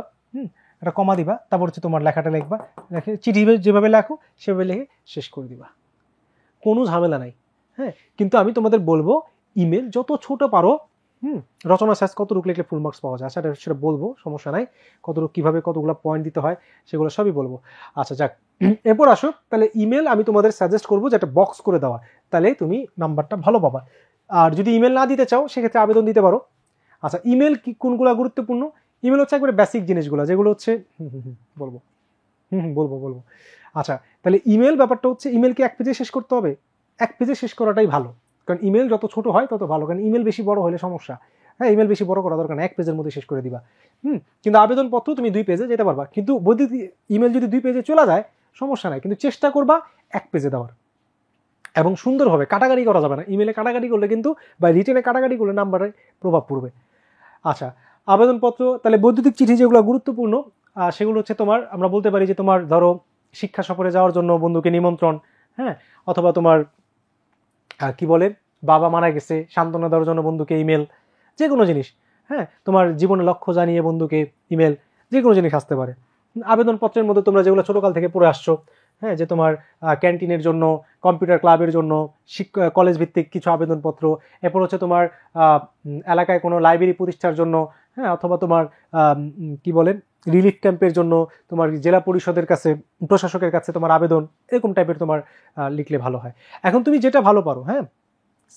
একটা কমা দিবা, তারপর হচ্ছে তোমার লেখাটা লিখবা, লিখে চিঠি যেভাবে লেখো সেভাবে লিখে শেষ করে দিবা, কোনো ঝামেলা নাই। হ্যাঁ, কিন্তু আমি তোমাদের বলবো ইমেল যত ছোট পারো, রচনা সাইজ কতটুকু লিখলে ফুল মার্কস পাওয়া যায় সেটা বলবো, সমস্যা নাই। কতটুকু কীভাবে কতগুলো পয়েন্ট দিতে হয় সেগুলো সবই বলবো। আচ্ছা যাক, এরপর আসো, তাহলে ইমেল আমি তোমাদের সাজেস্ট করবো যে একটা বক্স করে দেওয়া, তাহলে তুমি নাম্বারটা ভালো পাবা। আর যদি ইমেল না দিতে চাও সেক্ষেত্রে আবেদন দিতে পারো। আচ্ছা, ইমেল কি কোনগুলো গুরুত্বপূর্ণ? ইমেল হচ্ছে একবারে বেসিক জিনিসগুলো, যেগুলো হচ্ছে বলবো বলবো। আচ্ছা, তাহলে ইমেল ব্যাপারটা হচ্ছে, ইমেলকে এক পেজে শেষ করতে হবে? এক পেজে শেষ করাটাই ভালো, কারণ ইমেল যত ছোট হয় তত ভালো, কারণ ইমেল বেশি বড় হলে সমস্যা। হ্যাঁ, ইমেল বেশি বড় করা দরকার না, এক পেজের মধ্যে শেষ করে দিবা। কিন্তু আবেদনপত্র তুমি 2 পেজে যেতে পারবা, কিন্তু বৈদ্যুতিক ইমেল যদি 2 পেজে চলে যায় সমস্যা নাই, কিন্তু চেষ্টা করবা 1 পেজে দেওয়ার, এবং সুন্দরভাবে কাটাকাটি করা যাবে না। ইমেলে কাটাকাটি করলে কিন্তু, বা রিটেনে কাটাকাটি করলে নাম্বারে প্রভাব পড়বে। আচ্ছা, আবেদনপত্র, তাহলে বৈদ্যুতিক চিঠি যেগুলো গুরুত্বপূর্ণ সেগুলো হচ্ছে তোমার, আমরা বলতে পারি যে তোমার ধরো শিক্ষা সফরে যাওয়ার জন্য বন্ধুকে নিমন্ত্রণ, হ্যাঁ, অথবা তোমার কি বলে বাবা মারা গেছে সান্ত্বনা দেওয়ার জন্য বন্ধুকে ইমেল, যে কোনো জিনিস, হ্যাঁ, তোমার জীবনে লক্ষ্য জানিয়ে বন্ধুকে ইমেল, যে কোনো জিনিস আসতে পারে। আবেদনপত্রের মধ্যে তোমরা যেগুলো ছোটকাল থেকে পড়ে আসছো, হ্যাঁ, যে তোমার ক্যান্টিনের জন্য, কম্পিউটার ক্লাবের জন্য, কলেজ ভিত্তিক কিছু আবেদনপত্র, এরপর হচ্ছে তোমার এলাকায় কোনো লাইব্রেরি প্রতিষ্ঠার জন্য, হ্যাঁ, অথবা তোমার কি বলেন রিলিফ ক্যাম্পের জন্য তোমার জেলা পরিষদের কাছে, প্রশাসকের কাছে তোমার আবেদন, এরকম টাইপের তোমার লিখলে ভালো হয়। এখন তুমি যেটা ভালো পারো, হ্যাঁ,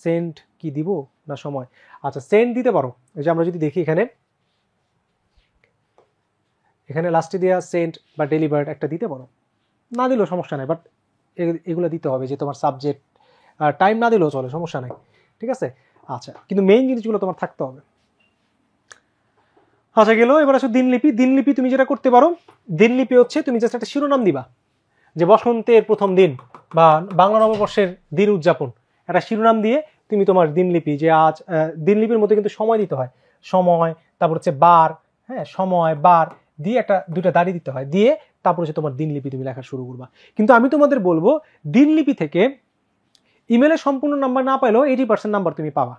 সেন্ড কি দিব না সময়, আচ্ছা সেন্ড দিতে পারো। এই যে আমরা যদি দেখি এখানে লাস্টে দেওয়া সেন্ড বা ডেলিভার্ড একটা দিতে পারো, না দিলেও সমস্যা নাই, বাট এগুলো দিতে হবে, যে তোমার সাবজেক্ট, টাইম না দিলেও চলে, সমস্যা নাই, ঠিক আছে? আচ্ছা, কিন্তু মেইন জিনিসগুলো তোমার থাকতে হবে। আচ্ছা গেল, এবার আসো দিনলিপি। দিনলিপি তুমি যেটা করতে পারো, দিনলিপি হচ্ছে তুমি জাস্ট একটা শিরোনাম দিবা, যে বসন্তের প্রথম দিন বা বাংলা নববর্ষের দিন উদযাপন, একটা শিরোনাম দিয়ে তুমি তোমার দিনলিপি, যে আজ দিনলিপির মধ্যে কিন্তু সময় দিতে হয়, সময়, তারপর হচ্ছে বার, হ্যাঁ, সময় বার দিয়ে একটা দুইটা দাড়ি দিতে হয়, দিয়ে তারপর হচ্ছে তোমার দিনলিপি তুমি লেখা শুরু করবা। কিন্তু আমি তোমাদের বলবো দিনলিপি থেকে ইমেলে সম্পূর্ণ নাম্বার না পাইলেও 80% নাম্বার তুমি পাবা।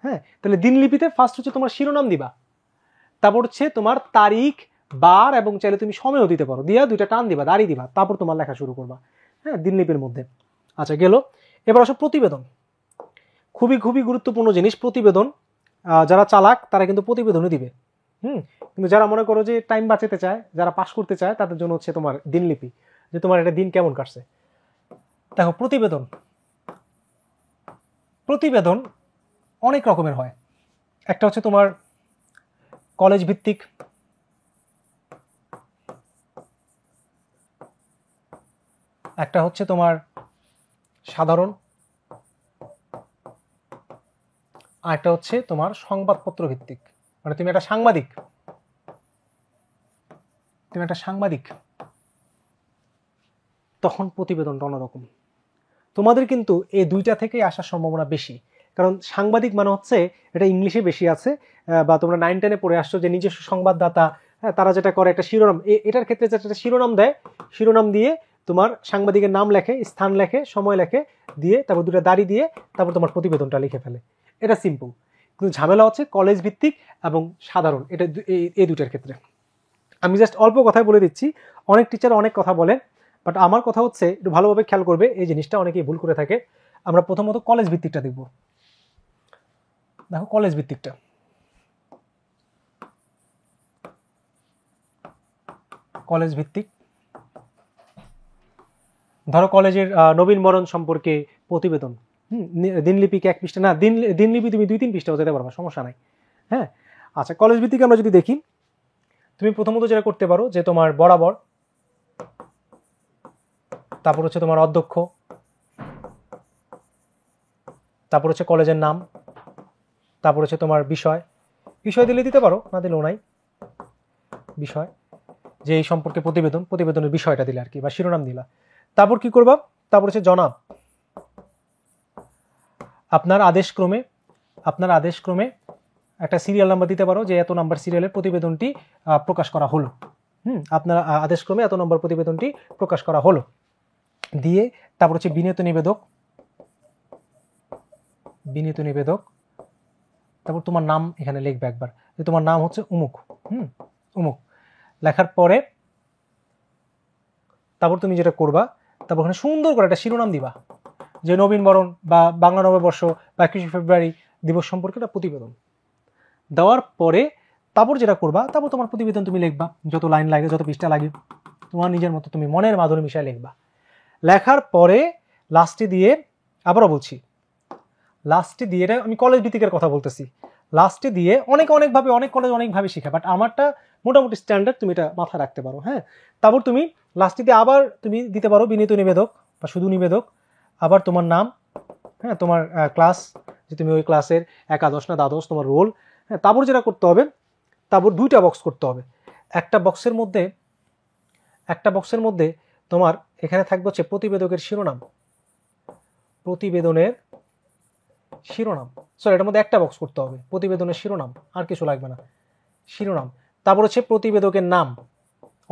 হ্যাঁ, তাহলে দিনলিপিতে ফার্স্ট হচ্ছে তোমার শিরোনাম দিবা, তারপর হচ্ছে তোমার তারিখ, বার, এবং চাইলে তুমি সময়ও দিতে পারো, দিয়া দুইটা টান দিবা, দাড়ি দিবা, তারপর তোমার লেখা শুরু করবা, হ্যাঁ, দিনলিপির মধ্যে। আচ্ছা গেল, এবার আসো প্রতিবেদন। খুবই খুবই গুরুত্বপূর্ণ জিনিস প্রতিবেদন। যারা চালাক তারা কিন্তু প্রতিবেদনও দিবে, কিন্তু যারা মনে করো যে টাইম বাঁচাতে চায়, যারা পাস করতে চায়, তাদের জন্য হচ্ছে তোমার দিনলিপি, যে তোমার একটা দিন কেমন কাটছে। দেখো, প্রতিবেদন অনেক রকমের হয়। একটা হচ্ছে তোমার কলেজ ভিত্তিক, একটা হচ্ছে তোমার সাধারণ, আর একটা হচ্ছে তোমার সংবাদপত্র ভিত্তিক, মানে তুমি একটা সাংবাদিক, তখন প্রতিবেদনটা অন্যরকম। তোমাদের কিন্তু এই দুইটা থেকেই আসার সম্ভাবনা বেশি, কারণ সাংবাদিক মানে হচ্ছে, এটা ইংলিশে বেশি আছে, বা তোমরা 9-10-এ পড়ে আসছো যে নিজস্ব সংবাদদাতা, হ্যাঁ, তারা যেটা করে একটা শিরোনাম, এটার ক্ষেত্রে যেটা শিরোনাম দেয়, শিরোনাম দিয়ে তোমার সাংবাদিকের নাম লেখে, স্থান লেখে, সময় লেখে, দিয়ে তারপর দুটো দাড়ি দিয়ে তারপর তোমার প্রতিবেদনটা লিখে ফেলে। এটা সিম্পল। কিন্তু ঝামেলা হচ্ছে কলেজ ভিত্তিক এবং সাধারণ, এটা এই দুটার ক্ষেত্রে। আমি জাস্ট অল্প কথায় বলে দিচ্ছি, অনেক টিচার অনেক কথা বলে, বাট আমার কথা হচ্ছে একটু ভালোভাবে খেয়াল করবে, এই জিনিসটা অনেকেই ভুল করে থাকে। আমরা প্রথমত কলেজ ভিত্তিকটা দেখব। দেখো কলেজ ভিত্তিকটা, কলেজ ভিত্তিক, ধরো কলেজের নবীনবরণ সম্পর্কে প্রতিবেদন, দিনলিপিকে 1 পৃষ্ঠা না, দিনলিপি তুমি 2-3 পৃষ্ঠাও যেতে পারবা, সমস্যা নাই। হ্যাঁ, আচ্ছা, কলেজ ভিত্তিক আমরা যদি দেখি, তুমি প্রথমত যেটা করতে পারো যে তোমার বরাবর, তারপর হচ্ছে তোমার অধ্যক্ষ, তারপর হচ্ছে কলেজের নাম, তারপর হচ্ছে তোমার বিষয় দিলে দিতে পারো, না দিলেও নাই, বিষয়, যে এই সম্পর্কে প্রতিবেদনের বিষয়টা দিলে আর কি, বা শিরোনাম দিলা। তারপর কি করবা, তারপর হচ্ছে জনাব, আপনার আদেশক্রমে একটা সিরিয়াল নাম্বার দিতে পারো, যে এত নাম্বার সিরিয়ালের প্রতিবেদনটি প্রকাশ করা হলো, আপনার আদেশক্রমে এত নম্বর প্রতিবেদনটি প্রকাশ করা হলো, দিয়ে তারপর হচ্ছে বিনীত নিবেদক, তারপর তোমার নাম এখানে লিখবে একবার, যে তোমার নাম হচ্ছে উমুক। উমুক লেখার পরে তারপর তুমি যেটা করবা, তারপর ওখানে সুন্দর করে একটা শিরোনাম দিবা, যে নবীন বরণ বা বাংলা নববর্ষ বা 21শে ফেব্রুয়ারি দিবস সম্পর্কে একটা প্রতিবেদন দেওয়ার পরে তারপর যেটা করবা, তারপর তোমার প্রতিবেদন তুমি লিখবা, যত লাইন লাগে, যত পৃষ্ঠা লাগে, তোমার নিজের মতো তুমি মনের মাধুরী মিশায় লিখবা। লেখার পরে লাস্টে দিয়ে, আবারও বলছি, লাস্টে দিয়ে, এটা আমি কলেজ ভিত্তিকের কথা বলতেছি, লাস্টে দিয়ে অনেকভাবে, অনেক কলেজ অনেকভাবে শিখে, বাট আমারটা মোটামুটি স্ট্যান্ডার্ড, তুমি এটা মাথায় রাখতে পারো। হ্যাঁ, তারপর তুমি লাস্টে দিয়ে আবার তুমি দিতে পারো বিনীত নিবেদক বা শুধু নিবেদক, আবার তোমার নাম, হ্যাঁ, তোমার ক্লাস, যে তুমি ওই ক্লাসের একাদশ না দ্বাদশ, তোমার রোল। হ্যাঁ, তারপর যেটা করতে হবে, তারপর দুইটা বক্স করতে হবে। একটা বক্সের মধ্যে তোমার এখানে থাকবে হচ্ছে প্রতিবেদকের শিরোনাম, প্রতিবেদনের শিরোনাম, সরি, এটার মধ্যে একটা বক্স করতে হবে, প্রতিবেদনের শিরোনাম, আর কিছু লাগবে না, শিরোনাম। তারপর হচ্ছে প্রতিবেদকের নাম,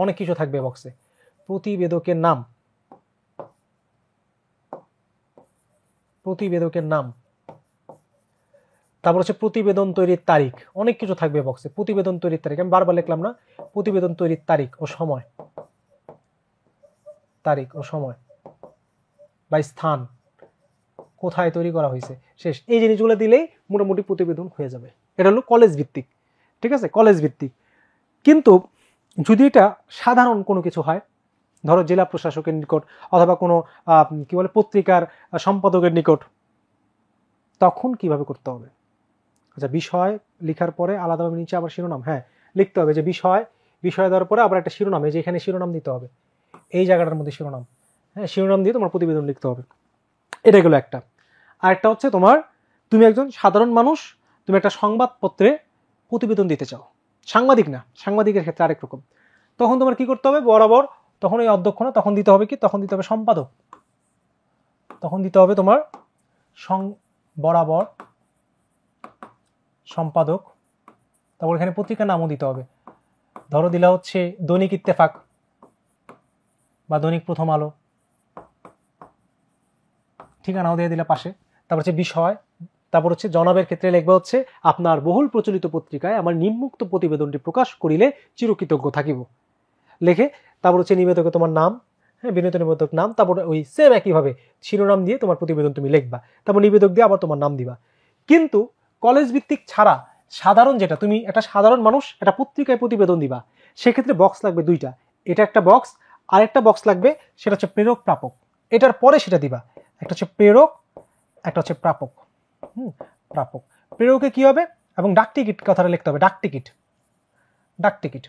অনেক কিছু থাকবে বক্সে, প্রতিবেদকের নাম, প্রতিবেদকের নাম, তারপর হচ্ছে প্রতিবেদন তৈরির তারিখ, অনেক কিছু থাকবে বক্সে, প্রতিবেদন তৈরির তারিখ, আমি বারবার লিখলাম না, প্রতিবেদন তৈরির তারিখ ও সময়, তারিখ ও সময় বা স্থান, কোথায় তৈরি করা হয়েছে, শেষ। এই জিনিসগুলো দিলেই মোটামুটি প্রতিবেদন হয়ে যাবে। এটা হলো কলেজ ভিত্তিক, ঠিক আছে, কলেজ ভিত্তিক। কিন্তু যদি এটা সাধারণ কোনো কিছু হয়, ধরো জেলা প্রশাসকের নিকট অথবা কোনো কি বলে পত্রিকার সম্পাদকের নিকট, তখন কিভাবে করতে হবে? আচ্ছা, বিষয় লেখার পরে আলাদাভাবে নিচে আবার শিরোনাম, হ্যাঁ, লিখতে হবে যে বিষয় দেওয়ার পরে আবার একটা শিরোনাম, এই যে এখানে শিরোনাম দিতে হবে, এই জায়গাটার মধ্যে শিরোনাম, হ্যাঁ, শিরোনাম দিয়ে তোমার প্রতিবেদন লিখতে হবে। এটা গেলো একটা। আর একটা হচ্ছে তোমার, তুমি একজন সাধারণ মানুষ, তুমি একটা সংবাদপত্রে প্রতিবেদন দিতে চাও, সাংবাদিক না, সাংবাদিকের ক্ষেত্রে আরেক রকম, তখন তোমার কি করতে হবে, বরাবর তখন ওই অধ্যক্ষ না, তখন দিতে হবে কি, তখন দিতে হবে সম্পাদক, তখন দিতে হবে তোমার বরাবর সম্পাদক। তারপর এখানে পত্রিকার নামও দিতে হবে, ধরো দিলা হচ্ছে দৈনিক ইত্তেফাক বা দৈনিক প্রথম আলো, ঠিকানাও দিয়ে দিলা পাশে। তারপর হচ্ছে বিষয়, তারপর হচ্ছে জনাবের ক্ষেত্রে লিখবে হচ্ছে আপনার বহুল প্রচলিত পত্রিকায় আমার নিম্নোক্ত প্রতিবেদনটি প্রকাশ করিলে চিরকৃতজ্ঞ থাকিব, লেখে তারপর হচ্ছে নিবেদকে তোমার নাম, হ্যাঁ, বিনীত নিবেদক নাম, তারপর ওই সেম একইভাবে শিরোনাম দিয়ে তোমার প্রতিবেদন তুমি লিখবা, তারপর নিবেদক দিয়ে আবার তোমার নাম দিবা। কিন্তু কলেজ ভিত্তিক ছাড়া সাধারণ, যেটা তুমি একটা সাধারণ মানুষ একটা পত্রিকায় প্রতিবেদন দিবা, সেক্ষেত্রে বক্স লাগবে দুইটা, এটা একটা বক্স, আর একটা বক্স লাগবে, সেটা হচ্ছে প্রেরক প্রাপক, এটার পরে সেটা দিবা, একটা হচ্ছে প্রেরক, একটা হচ্ছে প্রাপক। প্রাপক, প্রেরকে কি হবে, এবং ডাক টিকিট কথাটা লিখতে হবে, ডাক টিকিট, ডাক টিকিট,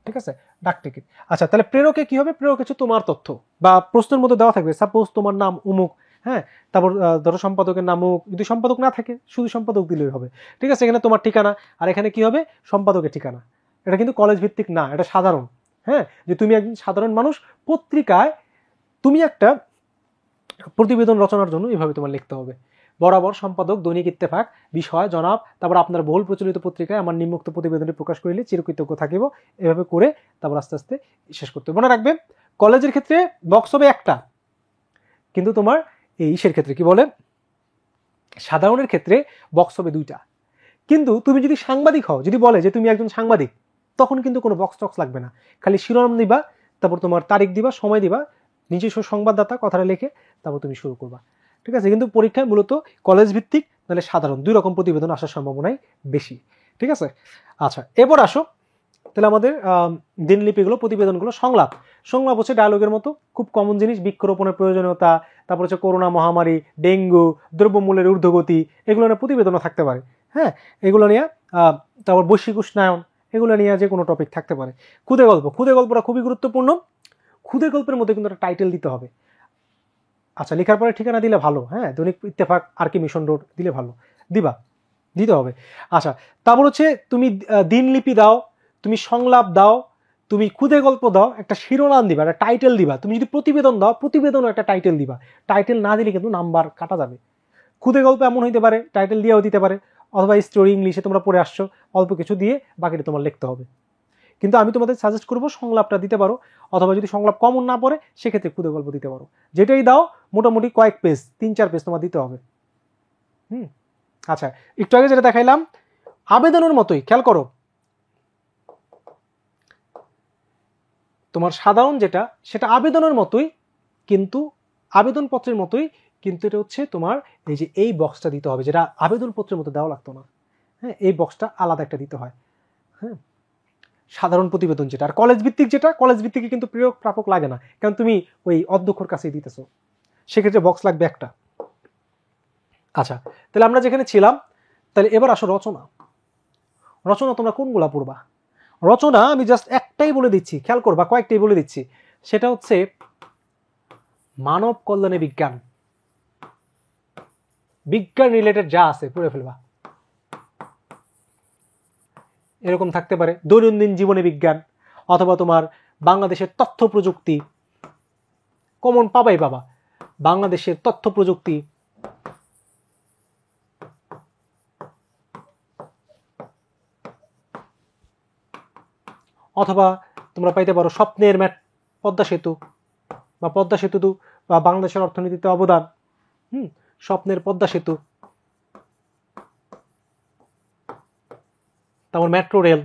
ঠিক আছে, ডাক টিকিট। আচ্ছা, তাহলে প্রেরকে কি হবে, প্রেরক হচ্ছে তোমার তথ্য বা প্রশ্নের মধ্যে দেওয়া থাকবে, সাপোজ তোমার নাম উমুক, হ্যাঁ, তারপর ধরো সম্পাদকের নাম উমুক, যদি সম্পাদক না থাকে শুধু সম্পাদক দিলেই হবে, ঠিক আছে, এখানে তোমার ঠিকানা, আর এখানে কি হবে, সম্পাদকের ঠিকানা। এটা কিন্তু কলেজ ভিত্তিক না, এটা সাধারণ, হ্যাঁ, যে তুমি একজন সাধারণ মানুষ, পত্রিকায় তুমি একটা প্রতিবেদন রচনার জন্য এভাবে তোমার লিখতে হবে, বরাবর সম্পাদক দৈনিক ইত্তেফাক, বিষয় জনাব, তারপর আপনার বহুল প্রচলিত পত্রিকায় আমার নিম্নোক্ত প্রতিবেদনটি প্রকাশ করিলে চিরকৃতজ্ঞ থাকিব, এভাবে করে তারপর আস্তে আস্তে শেষ করতে হবে। মনে রাখবে কলেজের ক্ষেত্রে বক্স হবে একটা, কিন্তু তোমার এই ইসের ক্ষেত্রে কি বলে, সাধারণের ক্ষেত্রে বক্স হবে দুইটা। কিন্তু তুমি যদি সাংবাদিক হও, যদি বলে যে তুমি একজন সাংবাদিক, তখন কিন্তু কোনো বক্স টক্স লাগবে না, খালি শিরোনাম দিবা, তারপর তোমার তারিখ দিবা, সময় দিবা, নিজস্ব সংবাদদাতা কথাটা লিখে তারপর তুমি শুরু করবা, ঠিক আছে। কিন্তু পরীক্ষায় মূলত কলেজ ভিত্তিক নাহলে সাধারণ দুই রকম প্রতিবেদন আসার সম্ভাবনাই বেশি, ঠিক আছে। আচ্ছা, এরপর আসো তাহলে আমাদের দিনলিপিগুলো, প্রতিবেদনগুলো, সংলাপ, সংলাপ হচ্ছে ডায়লগের মতো খুব কমন জিনিস, বৃক্ষরোপণের প্রয়োজনীয়তা, তারপর হচ্ছে করোনা মহামারী, ডেঙ্গু, দ্রব্যমূল্যের ঊর্ধ্বগতি, এগুলো নিয়ে প্রতিবেদনও থাকতে পারে, হ্যাঁ, এগুলো নিয়ে তারপর বৈশ্বিক উষ্ণায়ন, এগুলো নিয়ে যে কোনো টপিক থাকতে পারে। ক্ষুদে গল্প, ক্ষুদে গল্পটা খুবই গুরুত্বপূর্ণ, ক্ষুদে গল্পের মধ্যে কিন্তু একটা টাইটেল দিতে হবে। আচ্ছা, লেখার পরে ঠিকানা দিলে ভালো, হ্যাঁ, দৈনিক ইত্তেফাক আর কি মিশন রোড দিলে ভালো, দিতে হবে। আচ্ছা, তারপর হচ্ছে তুমি দিনলিপি দাও, তুমি সংলাপ দাও, তুমি ক্ষুদে গল্প দাও, একটা শিরোনাম দিবা, একটা টাইটেল দিবা। তুমি যদি প্রতিবেদন দাও, প্রতিবেদনও একটা টাইটেল দিবা, টাইটেল না দিলে কিন্তু নাম্বার কাটা যাবে। ক্ষুদে গল্প এমন হইতে পারে টাইটেল দিয়েও দিতে পারে, অথবা স্টোরি ইংলিশে তোমরা পড়ে আসছো, অল্প কিছু দিয়ে বাকিটা তোমার লিখতে হবে। কিন্তু আমি তোমাদের সাজেস্ট করবো সংলাপটা দিতে পারো, অথবা যদি সংলাপ কমন না পড়ে সেক্ষেত্রে ক্ষুদে গল্প দিতে পারো। যেটাই দাও মোটামুটি কয়েক পেজ, 3-4 পেজ তোমার দিতে হবে। আচ্ছা, একটু আগে যেটা দেখাইলাম আবেদনের মতোই, খেয়াল করো, তোমার সাধারণ যেটা সেটা আবেদনের মতোই, কিন্তু আবেদনপত্রের মতোই, কিন্তু এটা হচ্ছে তোমার এই যে এই বক্সটা দিতে হবে, যেটা আবেদনপত্রের মতো দেওয়া লাগতো না। হ্যাঁ, এই বক্সটা আলাদা একটা দিতে হয়। হ্যাঁ, সাধারণ প্রতিবেদন যেটা, আর কলেজ ভিত্তিক যেটা, কলেজ ভিত্তিকে কিন্তু প্রিয় প্রাপক লাগে না, কারণ তুমি ওই অধ্যক্ষর কাছেই দিতেছো, সেক্ষেত্রে বক্স লাগবে একটা। আচ্ছা, তাহলে আমরা যেখানে ছিলাম, তাহলে এবার আসো রচনা। রচনা তোমরা কোনগুলা পড়বা? রচনা আমি জাস্ট একটাই বলে দিচ্ছি, খেয়াল করবা, কয়েকটাই বলে দিচ্ছি, সেটা হচ্ছে মানব কল্যাণে বিজ্ঞান, বিজ্ঞান রিলেটেড যা আছে পড়ে ফেলবা। এরকম থাকতে পারে দৈনন্দিন জীবনে বিজ্ঞান, অথবা তোমার বাংলাদেশের তথ্য প্রযুক্তি, কমন পাবাই বাবা, বাংলাদেশের তথ্য প্রযুক্তি, অথবা তোমরা পাইতে পারো স্বপ্নের পদ্মা সেতু, বা পদ্মা সেতু বা বাংলাদেশের অর্থনীতিতে অবদান, স্বপ্নের পদ্মা সেতু, তারপর মেট্রো রেল,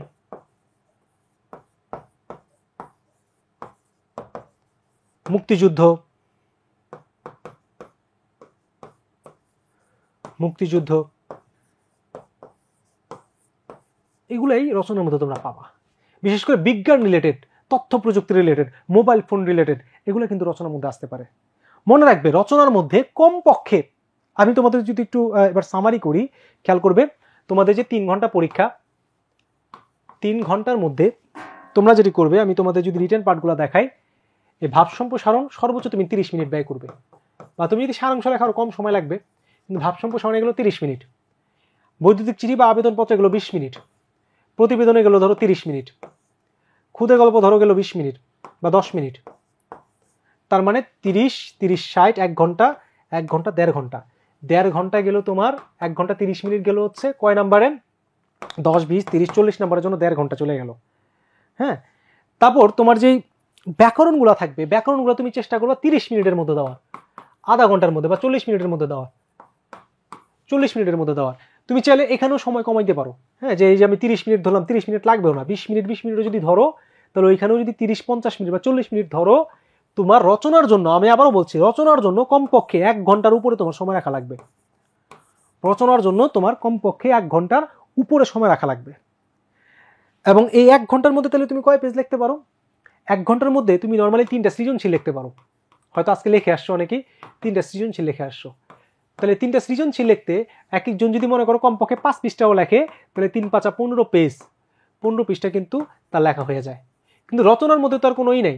মুক্তিযুদ্ধ, মুক্তিযুদ্ধ, এগুলাই রচনার মধ্যে তোমরা পাবা। বিশেষ করে বিজ্ঞান রিলেটেড, তথ্য প্রযুক্তি রিলেটেড, মোবাইল ফোন রিলেটেড, এগুলো কিন্তু রচনার মধ্যে আসতে পারে। মনে রাখবে রচনার মধ্যে কমপক্ষে, আমি তোমাদের যদি একটু এবার সামারি করি, খেয়াল করবে তোমাদের যে 3 ঘন্টা পরীক্ষা, 3 ঘন্টার মধ্যে তোমরা যেটি করবে, আমি তোমাদের যদি রিটেন পার্টগুলো দেখাই, এই ভাব সম্প্রসারণ সর্বোচ্চ তুমি 30 মিনিট ব্যয় করবে, বা তুমি যদি সারাংশ লেখার কম সময় লাগবে, কিন্তু ভাব সম্প্রসারণ এগুলো 30 মিনিট, বৈদ্যুতিক চিঠি বা আবেদনপত্র এগুলো 20 মিনিট, প্রতিবেদনে গেলো ধরো 30 মিনিট, ক্ষুদে গল্প ধরো গেল 20 মিনিট বা 10 মিনিট, তার মানে 30 30 60 1 ঘন্টা, 1 ঘন্টা 1.5 ঘন্টা, 1.5 ঘন্টা গেল তোমার, 1 ঘন্টা 30 মিনিট গেল হচ্ছে কয় নাম্বারে, 10 20 30 40 নাম্বারের জন্য 1.5 ঘন্টা চলে গেল। হ্যাঁ, তারপর তোমার যেই ব্যাকরণগুলো থাকবে, ব্যাকরণগুলো তুমি চেষ্টা করবে 30 মিনিটের মধ্যে দেওয়ার, আধা ঘন্টার মধ্যে বা 40 মিনিটের মধ্যে দেওয়ার, 40 মিনিটের মধ্যে দেওয়ার। তুমি চাইলে এখানেও সময় কমাইতে পারো, হ্যাঁ, যে এই যে আমি 30 মিনিট ধরলাম, 30 মিনিট লাগবেও না, 20 মিনিট 20 মিনিটও যদি ধরো, তাহলে ওইখানেও যদি 30 50 মিনিট বা 40 মিনিট ধরো, তোমার রচনার জন্য, আমি আবারও বলছি, রচনার জন্য কমপক্ষে 1 ঘন্টার উপরে তোমার সময় রাখা লাগবে। রচনার জন্য তোমার কমপক্ষে 1 ঘন্টার উপরে সময় রাখা লাগবে। এবং এই 1 ঘন্টার মধ্যে তাহলে তুমি কয় পেজ লিখতে পারো? 1 ঘন্টার মধ্যে তুমি নর্মালি 3টা সৃজনশীল লিখতে পারো। হয়তো আজকে লিখে আসছো অনেকেই, 3টা সৃজনশীল লিখে আসছো, তাহলে 3টা সৃজনশীল লিখতে এক একজন যদি মনে করো কমপক্ষে 5 পৃষ্ঠাও লেখে, তাহলে 3 5 15 পেজ, 15 পৃষ্ঠা কিন্তু তার লেখা হয়ে যায়। কিন্তু রচনার মধ্যে তো আর কোনোই নেই।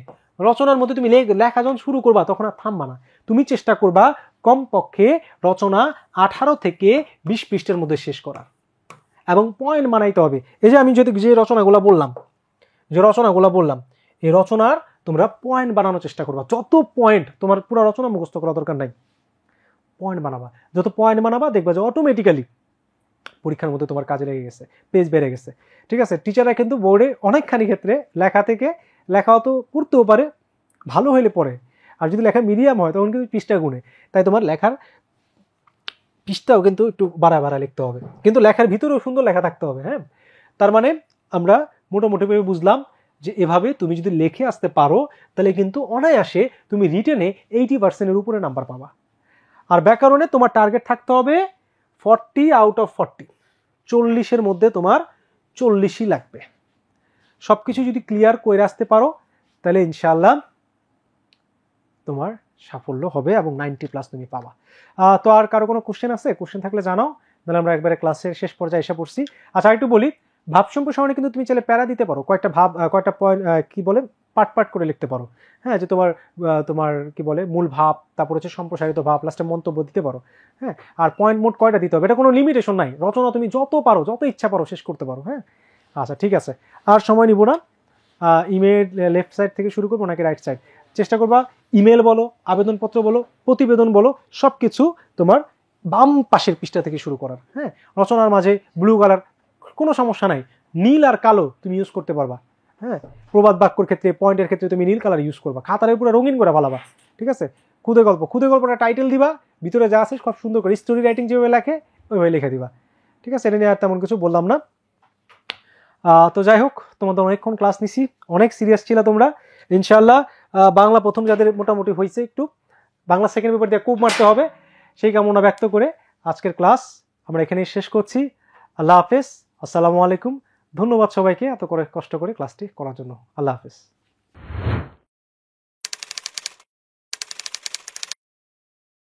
রচনার মধ্যে তুমি লেখা যখন শুরু করবা তখন আর থামবা না, তুমি চেষ্টা করবা কমপক্ষে রচনা 18 থেকে 20 পৃষ্ঠার মধ্যে শেষ করার, এবং পয়েন্ট বানাইতে হবে। এই যে আমি যে রচনাগুলো বললাম, এই রচনার তোমরা পয়েন্ট বানানোর চেষ্টা করবা। যত পয়েন্ট, তোমার পুরো রচনা মুখস্থ করা দরকার নাই, পয়েন্ট বানাবা। যত পয়েন্ট বানাবা দেখবা যে অটোমেটিক্যালি পরীক্ষার মধ্যে তোমার কাজে লেগে গেছে, পেজ বেড়ে গেছে। ঠিক আছে, টিচাররা কিন্তু বোর্ডে অনেকখানি ক্ষেত্রে লেখা তো করতেও পারে, ভালো হইলে পড়ে, আর যদি লেখা মিডিয়াম হয় তখন কিন্তু পৃষ্ঠা গুণে, তাই তোমার লেখার পৃষ্ঠাও কিন্তু একটু বাড়া লিখতে হবে, কিন্তু লেখার ভিতরেও সুন্দর লেখা থাকতে হবে। হ্যাঁ, তার মানে আমরা মোটামুটিভাবে বুঝলাম যে এভাবে তুমি যদি লিখে আসতে পারো, তাহলে কিন্তু অনায়াসে তুমি রিটেনে 80%-এর উপরে নাম্বার পাবা। আর ব্যাকরণে তোমার টার্গেট থাকতে হবে 40 আউট অফ 40, 40-এর মধ্যে তোমার 40ই লাগবে। সবকিছু যদি ক্লিয়ার করে আসতে পারো, তাহলে ইনশাআল্লাহ তোমার সাফল্য হবে এবং 90+ তুমি পাবা। তো আর কারো কোনো কোশ্চেন আছে? কোশ্চেন থাকলে জানাও, তাহলে আমরা একবারে ক্লাসের শেষ পর্যায়ে এসে পড়ছি। আচ্ছা, একটু বলি, ভাব সম্প্রসারণে কিন্তু তুমি চাইলে প্যারা দিতে পারো, কয়েকটা পয়েন্ট কি বলে পাট করে লিখতে পারো। হ্যাঁ, যে তোমার কি বলে মূল ভাব, তারপর হচ্ছে সম্প্রসারিত ভাব, লাস্টে মন্তব্য দিতে পারো। হ্যাঁ, আর পয়েন্ট মোট কয়টা দিতে হবে এটা কোনো লিমিটেশন নাই, রচনা তুমি যত পারো, যত ইচ্ছা পারো শেষ করতে পারো। হ্যাঁ, আচ্ছা ঠিক আছে, আর সময় নিব না। ইমেল লেফট সাইড থেকে শুরু করবো নাকি রাইট সাইড? চেষ্টা করবা ইমেল বলো, আবেদনপত্র বলো, প্রতিবেদন বলো, সব কিছু তোমার বাম পাশের পৃষ্ঠা থেকে শুরু করার। হ্যাঁ, রচনার মাঝে ব্লু কালার কোনো সমস্যা নাই, নীল আর কালো তুমি ইউজ করতে পারবা। হ্যাঁ, প্রবাদ বাক্যর ক্ষেত্রে, পয়েন্টের ক্ষেত্রে তুমি নীল কালার ইউজ করবা, খাতারের পুরো রঙিন করে ভালাবা। ঠিক আছে, ক্ষুদে গল্পটা টাইটেল দিবা, ভিতরে যা আছে সব সুন্দর করে, স্টোরি রাইটিং যেভাবে লেখে ওইভাবে লিখে দিবা, ঠিক আছে? এটা নিয়ে আর তেমন কিছু বললাম না। তো যাই হোক, তোমাদের অনেকক্ষণ ক্লাস নিছি, অনেক সিরিয়াস ছিল তোমরা। ইনশাআল্লাহ বাংলা প্রথম যাদের মোটামুটি হয়েছে, একটু বাংলা সেকেন্ড পেপার দিয়ে খুব মারতে হবে, সেই কামনা ব্যক্ত করে আজকের ক্লাস আমরা এখানেই শেষ করছি। আল্লাহ হাফেজ, আসসালামু আলাইকুম। ধন্যবাদ সবাইকে এত করে কষ্ট করে ক্লাসটি করার জন্য। আল্লাহ হাফেজ।